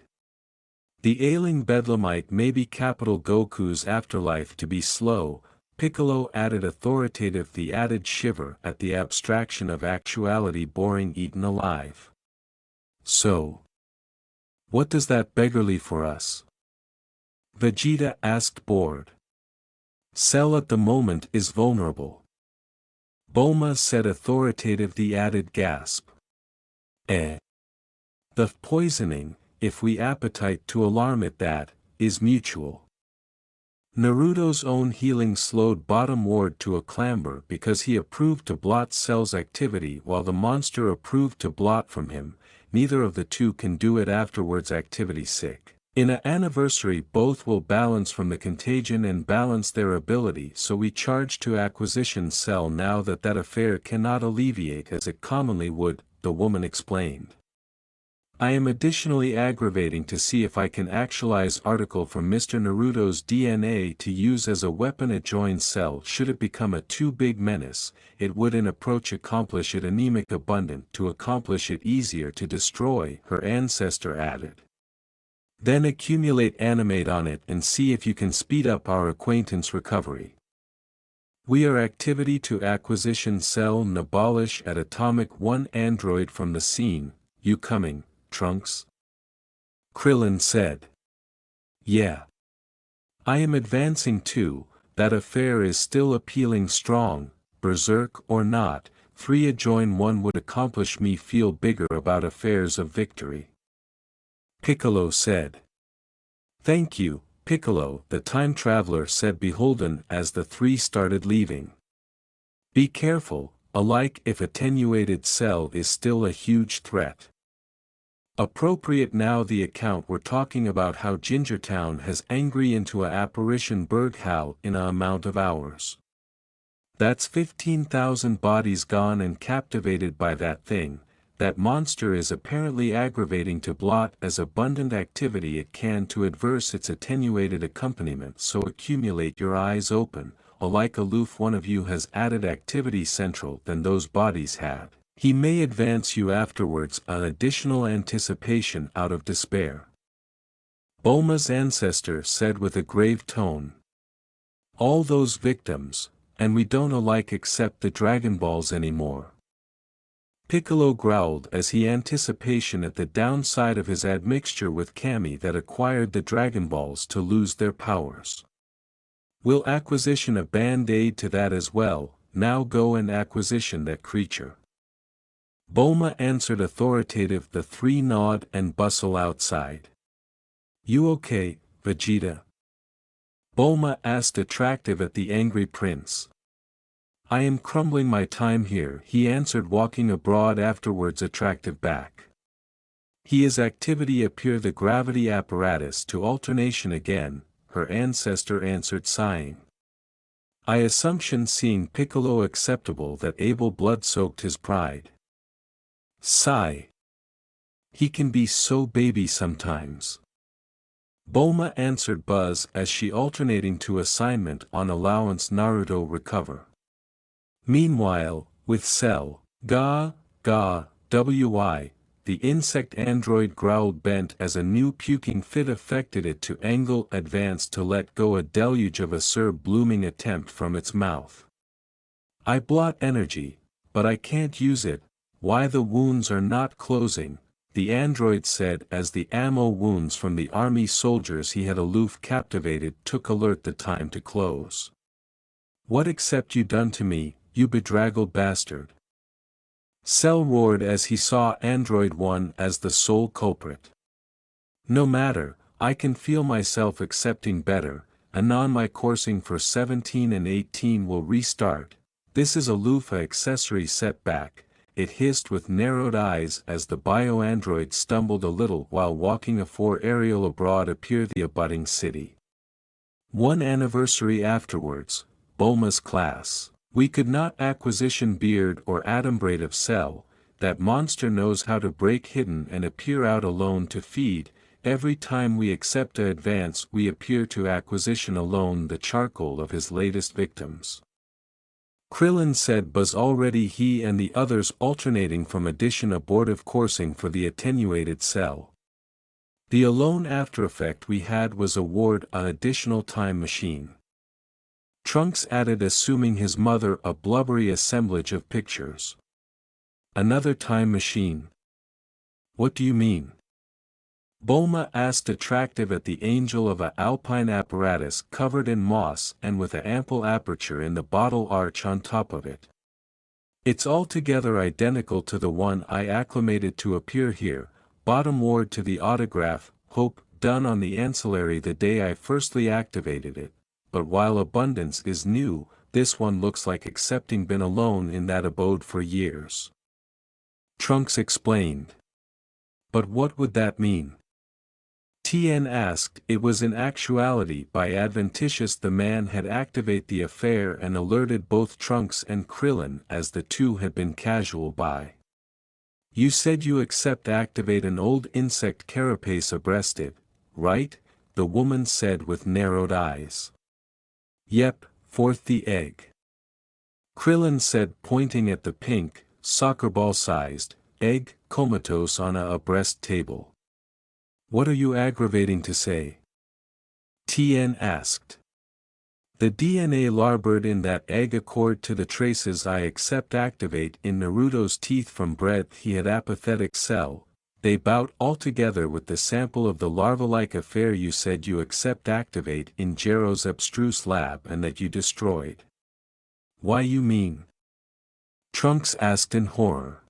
The ailing bedlamite may be capital Goku's afterlife to be slow, Piccolo added authoritative the added shiver at the abstraction of actuality boring eaten alive. So, what does that beggarly for us? Vegeta asked bored. Cell at the moment is vulnerable. Bulma said authoritative the added gasp. The poisoning, if we appetite to alarm it that, is mutual. Naruto's own healing slowed bottom ward to a clamber because he approved to blot Cell's activity while the monster approved to blot from him. Neither of the two can do it afterwards activity sick. In an anniversary both will balance from the contagion and balance their ability, so we charge to acquisition Cell now that affair cannot alleviate as it commonly would, the woman explained. I am additionally aggravating to see if I can actualize article from Mr. Naruto's DNA to use as a weapon adjoin Cell should it become a too big menace, it would in approach accomplish it anemic abundant to accomplish it easier to destroy, her ancestor added. Then accumulate animate on it and see if you can speed up our acquaintance recovery. We are activity to acquisition Cell and abolish at atomic 1 android from the scene, you coming, Trunks? Krillin said. Yeah. I am advancing too, that affair is still appealing strong, berserk or not, 3 adjoin 1 would accomplish me feel bigger about affairs of victory. Piccolo said. Thank you, Piccolo, the time traveler said beholden as the 3 started leaving. Be careful, alike if attenuated Cell is still a huge threat. Appropriate now the account we're talking about how Gingertown has angry into a apparition Berghal in a amount of hours. That's 15,000 bodies gone and captivated by that thing, that monster is apparently aggravating to blot as abundant activity it can to adverse its attenuated accompaniment so accumulate your eyes open, alike aloof one of you has added activity central than those bodies had. He may advance you afterwards an additional anticipation out of despair. Bulma's ancestor said with a grave tone. All those victims, and we don't alike accept the Dragon Balls anymore. Piccolo growled as he anticipation at the downside of his admixture with Kami that acquired the Dragon Balls to lose their powers. Will acquisition a band-aid to that as well, now go and acquisition that creature. Bulma answered authoritative the 3 nod and bustle outside. You okay, Vegeta? Bulma asked attractive at the angry prince. I am crumbling my time here, he answered walking abroad afterwards attractive back. He is activity appear the gravity apparatus to alternation again, her ancestor answered sighing. I assumption seeing Piccolo acceptable that able blood soaked his pride. Sigh. He can be so baby sometimes. Bulma answered Buzz as she alternating to assignment on allowance Naruto recover. Meanwhile, with Cell, Ga, Wi, The insect android growled bent as a new puking fit affected it to angle advance to let go a deluge of acerb blooming attempt from its mouth. I blot energy, but I can't use it. Why the wounds are not closing, the android said as the ammo wounds from the army soldiers he had aloof captivated took alert the time to close. What except you done to me, you bedraggled bastard? Cell roared as he saw Android 1 as the sole culprit. No matter, I can feel myself accepting better, anon my coursing for 17 and 18 will restart. This is a loofah accessory setback, it hissed with narrowed eyes as the bio-android stumbled a little while walking afore aerial abroad appear the abutting city. 1 anniversary afterwards, Bulma's class. We could not acquisition beard or adumbrate of cell, that monster knows how to break hidden and appear out alone to feed, every time we accept a advance we appear to acquisition alone the charcoal of his latest victims. Krillin said Buzz already he and the others alternating from addition abortive coursing for the attenuated cell. The alone after effect we had was award a additional time machine. Trunks added assuming his mother a blubbery assemblage of pictures. Another time machine. What do you mean? Bulma asked attractive at the angel of a alpine apparatus covered in moss and with a ample aperture in the bottle arch on top of it. It's altogether identical to the one I acclimated to appear here, bottom ward to the autograph, hope, done on the ancillary the day I firstly activated it. But while abundance is new, this one looks like accepting been alone in that abode for years. Trunks explained. But what would that mean? Tien asked. It was in actuality by adventitious the man had activate the affair and alerted both Trunks and Krillin as the two had been casual by. You said you accept activate an old insect carapace abreasted, right? The woman said with narrowed eyes. Yep, forth the egg. Krillin said pointing at the pink, soccer ball-sized, egg, comatose on a breast table. What are you aggravating to say? Tien asked. The DNA larboard in that egg accord to the traces I accept activate in Naruto's teeth from breadth he had apathetic cell, they bout altogether with the sample of the larva-like affair you said you accept activate in Jero's abstruse lab and that you destroyed. Why you mean? Trunks asked in horror.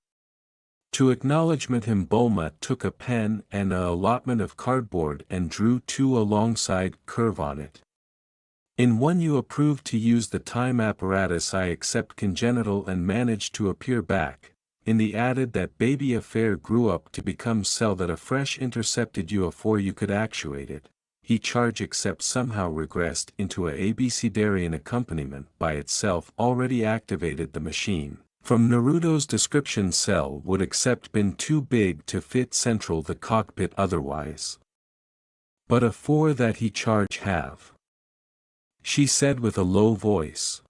To acknowledgement him Bulma took a pen and a allotment of cardboard and drew 2 alongside curve on it. In one you approved to use the time apparatus I accept congenital and managed to appear back. In the added that baby affair grew up to become cell that afresh intercepted you afore you could actuate it, he charge except somehow regressed into a abecedarian accompaniment by itself already activated the machine. From Naruto's description cell would accept been too big to fit central the cockpit otherwise. But afore that he charge have. She said with a low voice.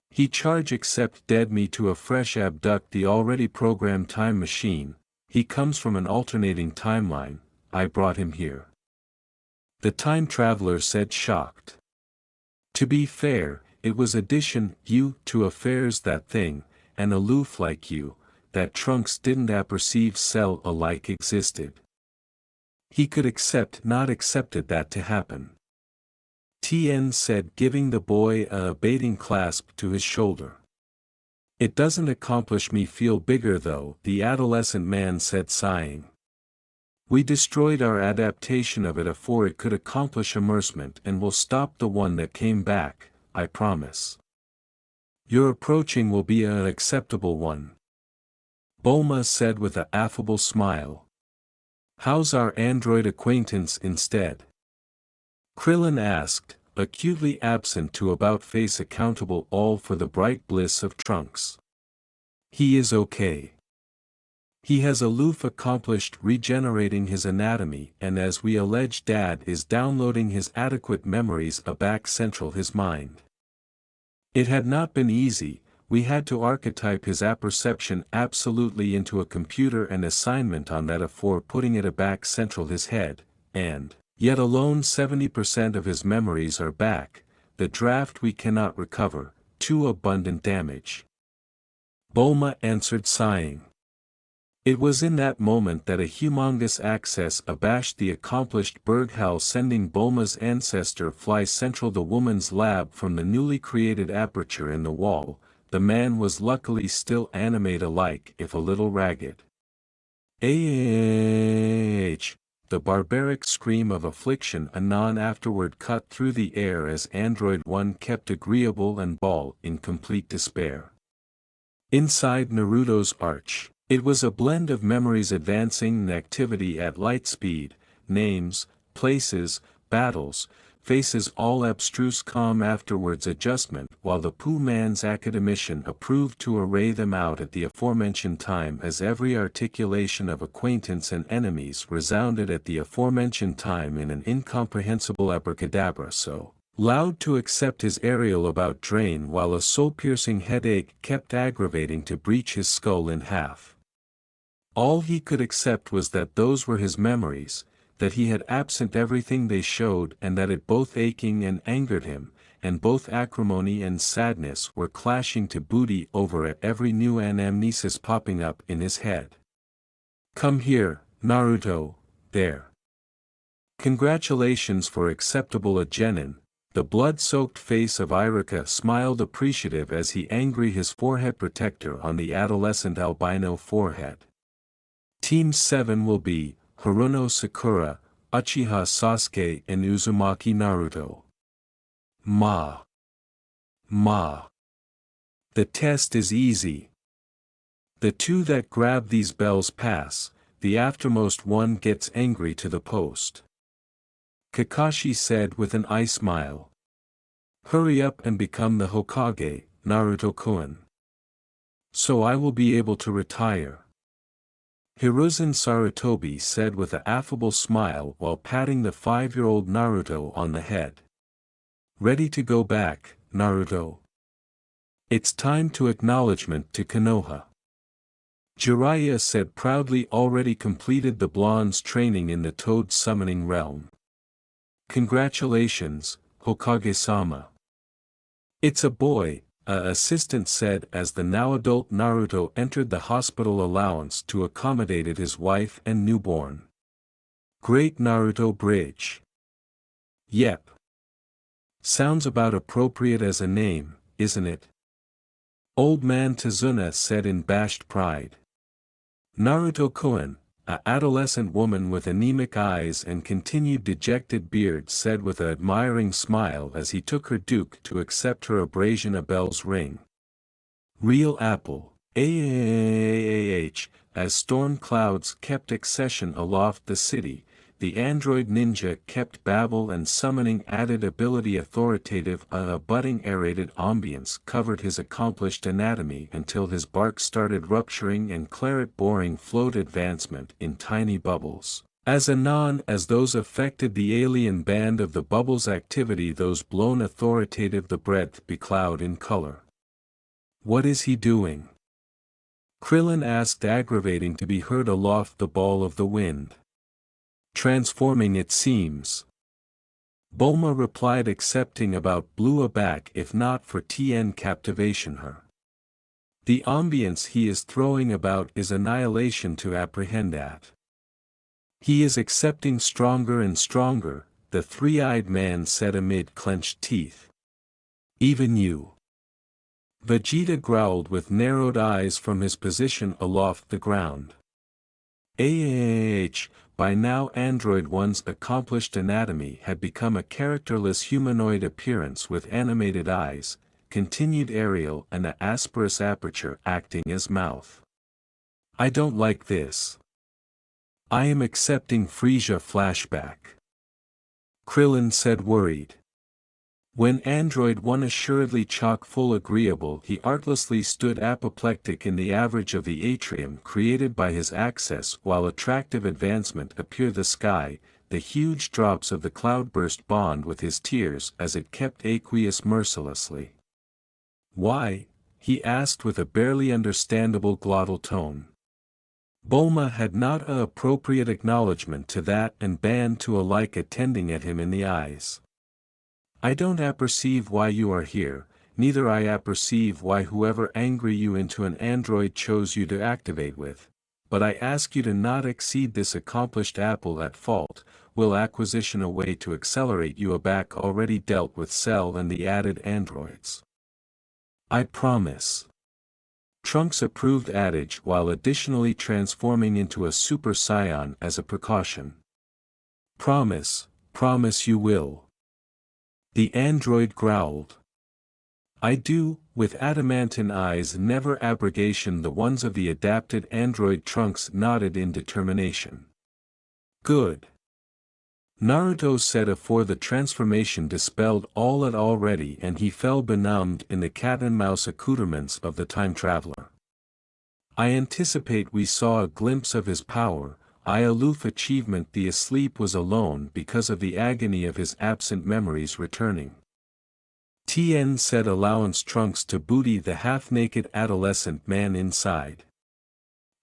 He charge except dead me to afresh abduct the already programmed time machine, he comes from an alternating timeline, I brought him here. The time traveler said shocked. To be fair, it was addition you to affairs that thing, and aloof like you, that Trunks didn't apperceive cell alike existed. He could accept not accepted that to happen. Tien said giving the boy a abating clasp to his shoulder. It doesn't accomplish me feel bigger though, the adolescent man said sighing. We destroyed our adaptation of it afore it could accomplish immersement and will stop the one that came back, I promise. Your approaching will be an acceptable one. Bulma said with an affable smile. How's our android acquaintance instead? Krillin asked, acutely absent to about-face accountable all for the bright bliss of Trunks. He is okay. He has aloof accomplished regenerating his anatomy and as we allege Dad is downloading his adequate memories back central his mind. It had not been easy, we had to archetype his apperception absolutely into a computer and assignment on that afore putting it aback central his head, and, yet alone 70% of his memories are back, the draft we cannot recover, too abundant damage. Bulma answered sighing. It was in that moment that a humongous access abashed the accomplished Berghal, sending Bulma's ancestor fly central the woman's lab from the newly created aperture in the wall. The man was luckily still animate alike if a little ragged. Ah! The barbaric scream of affliction anon afterward cut through the air as Android 1 kept agreeable and Ball in complete despair. Inside Naruto's arch, it was a blend of memories advancing in activity at light speed, names, places, battles, faces, all abstruse calm afterwards adjustment, while the Pooh Man's academician approved to array them out at the aforementioned time as every articulation of acquaintance and enemies resounded at the aforementioned time in an incomprehensible abracadabra so loud to accept his aerial about drain, while a soul-piercing headache kept aggravating to breach his skull in half. All he could accept was that those were his memories, that he had absent everything they showed, and that it both aching and angered him, and both acrimony and sadness were clashing to booty over at every new anamnesis popping up in his head. Come here, Naruto, there. Congratulations for acceptable agenin. The blood-soaked face of Iruka smiled appreciative as he angry his forehead protector on the adolescent albino forehead. Team 7 will be Haruno Sakura, Uchiha Sasuke and Uzumaki Naruto. Ma. The test is easy. The two that grab these bells pass, the aftermost one gets angry to the post. Kakashi said with an eye smile. Hurry up and become the Hokage, Naruto-kun. So I will be able to retire. Hiruzen Sarutobi said with an affable smile while patting the 5-year-old Naruto on the head. Ready to go back, Naruto? It's time to acknowledgement to Konoha. Jiraiya said proudly, already completed the blonde's training in the Toad summoning realm. Congratulations, Hokage-sama. It's a boy, a assistant said as the now-adult Naruto entered the hospital allowance to accommodate his wife and newborn. Great Naruto Bridge. Yep. Sounds about appropriate as a name, isn't it? Old man Tazuna said in bashed pride. Naruto-kun, a adolescent woman with anemic eyes and continued dejected beard said with an admiring smile as he took her duke to accept her abrasion a bell's ring. Real apple, as storm clouds kept accession aloft the city, the android ninja kept babble and summoning added ability authoritative a budding aerated ambience covered his accomplished anatomy until his bark started rupturing and claret boring flowed advancement in tiny bubbles. As anon as those affected the alien band of the bubbles activity those blown authoritative the breadth becloud in color. What is he doing? Krillin asked aggravating to be heard aloft the ball of the wind. Transforming it seems. Bulma replied accepting about blew aback if not for TN captivation her. The ambience he is throwing about is annihilation to apprehend at. He is accepting stronger and stronger, the three-eyed man said amid clenched teeth. Even you. Vegeta growled with narrowed eyes from his position aloft the ground. By now Android 1's accomplished anatomy had become a characterless humanoid appearance with animated eyes, continued aerial and a asperous aperture acting as mouth. I don't like this. I am accepting Frieza flashback. Krillin said worried. When Android 1 assuredly chock-full agreeable he artlessly stood apoplectic in the average of the atrium created by his access while attractive advancement appear the sky, the huge drops of the cloudburst bond with his tears as it kept aqueous mercilessly. Why, he asked with a barely understandable glottal tone. Bulma had not a appropriate acknowledgement to that and banned to alike attending at him in the eyes. I don't apperceive why you are here, neither I apperceive why whoever angry you into an android chose you to activate with, but I ask you to not exceed this accomplished apple at fault, will acquisition a way to accelerate you aback already dealt with Cell and the added androids. I promise. Trunks approved adage while additionally transforming into a Super Saiyan as a precaution. Promise, promise you will. The android growled. I do, with adamantine eyes never abrogation the ones of the adapted android. Trunks nodded in determination. Good. Naruto said afore the transformation dispelled all it already and he fell benumbed in the cat-and-mouse accoutrements of the time traveler. I anticipate we saw a glimpse of his power, aloof achievement the asleep was alone because of the agony of his absent memories returning. Tien said allowance Trunks to booty the half-naked adolescent man inside.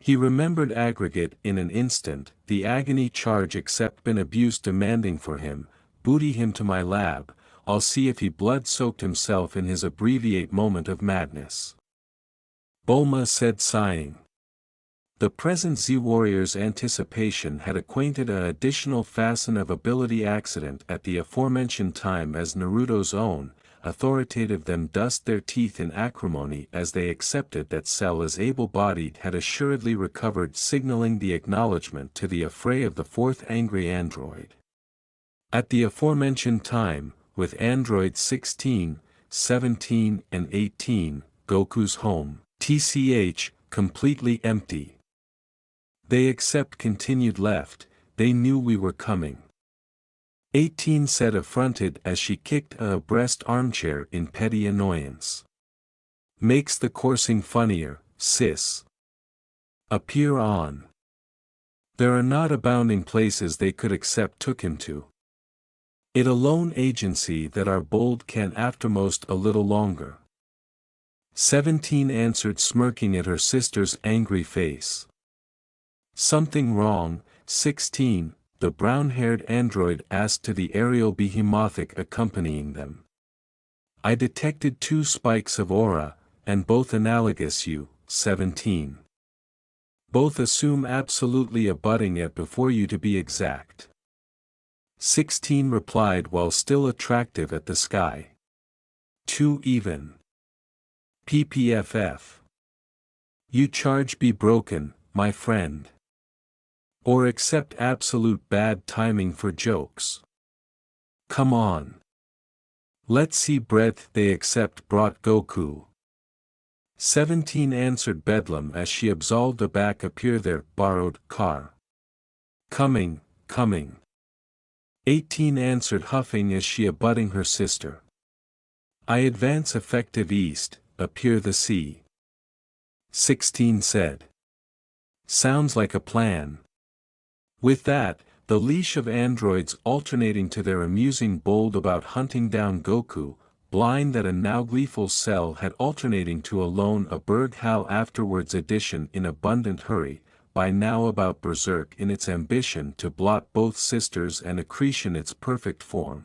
He remembered aggregate in an instant, the agony charge except been abuse demanding for him, booty him to my lab, I'll see if he blood-soaked himself in his abbreviate moment of madness. Bulma said sighing. The present Z-Warrior's anticipation had acquainted an additional fasten of ability accident at the aforementioned time as Naruto's own, authoritative them dust their teeth in acrimony as they accepted that Cell as able-bodied had assuredly recovered signaling the acknowledgement to the affray of the fourth angry android. At the aforementioned time, with androids 16, 17 and 18, Goku's home, TCH, completely empty. They accept continued left, they knew we were coming. 18 said affronted as she kicked a breast armchair in petty annoyance. Makes the coursing funnier, sis. Appear on. There are not abounding places they could accept took him to. It alone agency that our bold can aftermost a little longer. 17 answered smirking at her sister's angry face. Something wrong, 16. The brown-haired android asked to the aerial behemothic accompanying them. I detected 2 spikes of aura, and both analogous you, 17. Both assume absolutely abutting it before you to be exact. 16 replied while still attractive at the sky. 2 even. PPFF. You charge be broken, my friend. Or accept absolute bad timing for jokes. Come on. Let's see breadth they accept brought Goku. 17 answered Bedlam as she absolved a back appear their borrowed car. Coming, coming. 18 answered huffing as she abutting her sister. I advance effective east, appear the sea. 16 said. Sounds like a plan. With that, the leash of androids alternating to their amusing bold about hunting down Goku, blind that a now gleeful Cell had alternating to alone a Berg Hal afterwards addition in abundant hurry, by now about berserk in its ambition to blot both sisters and accretion its perfect form.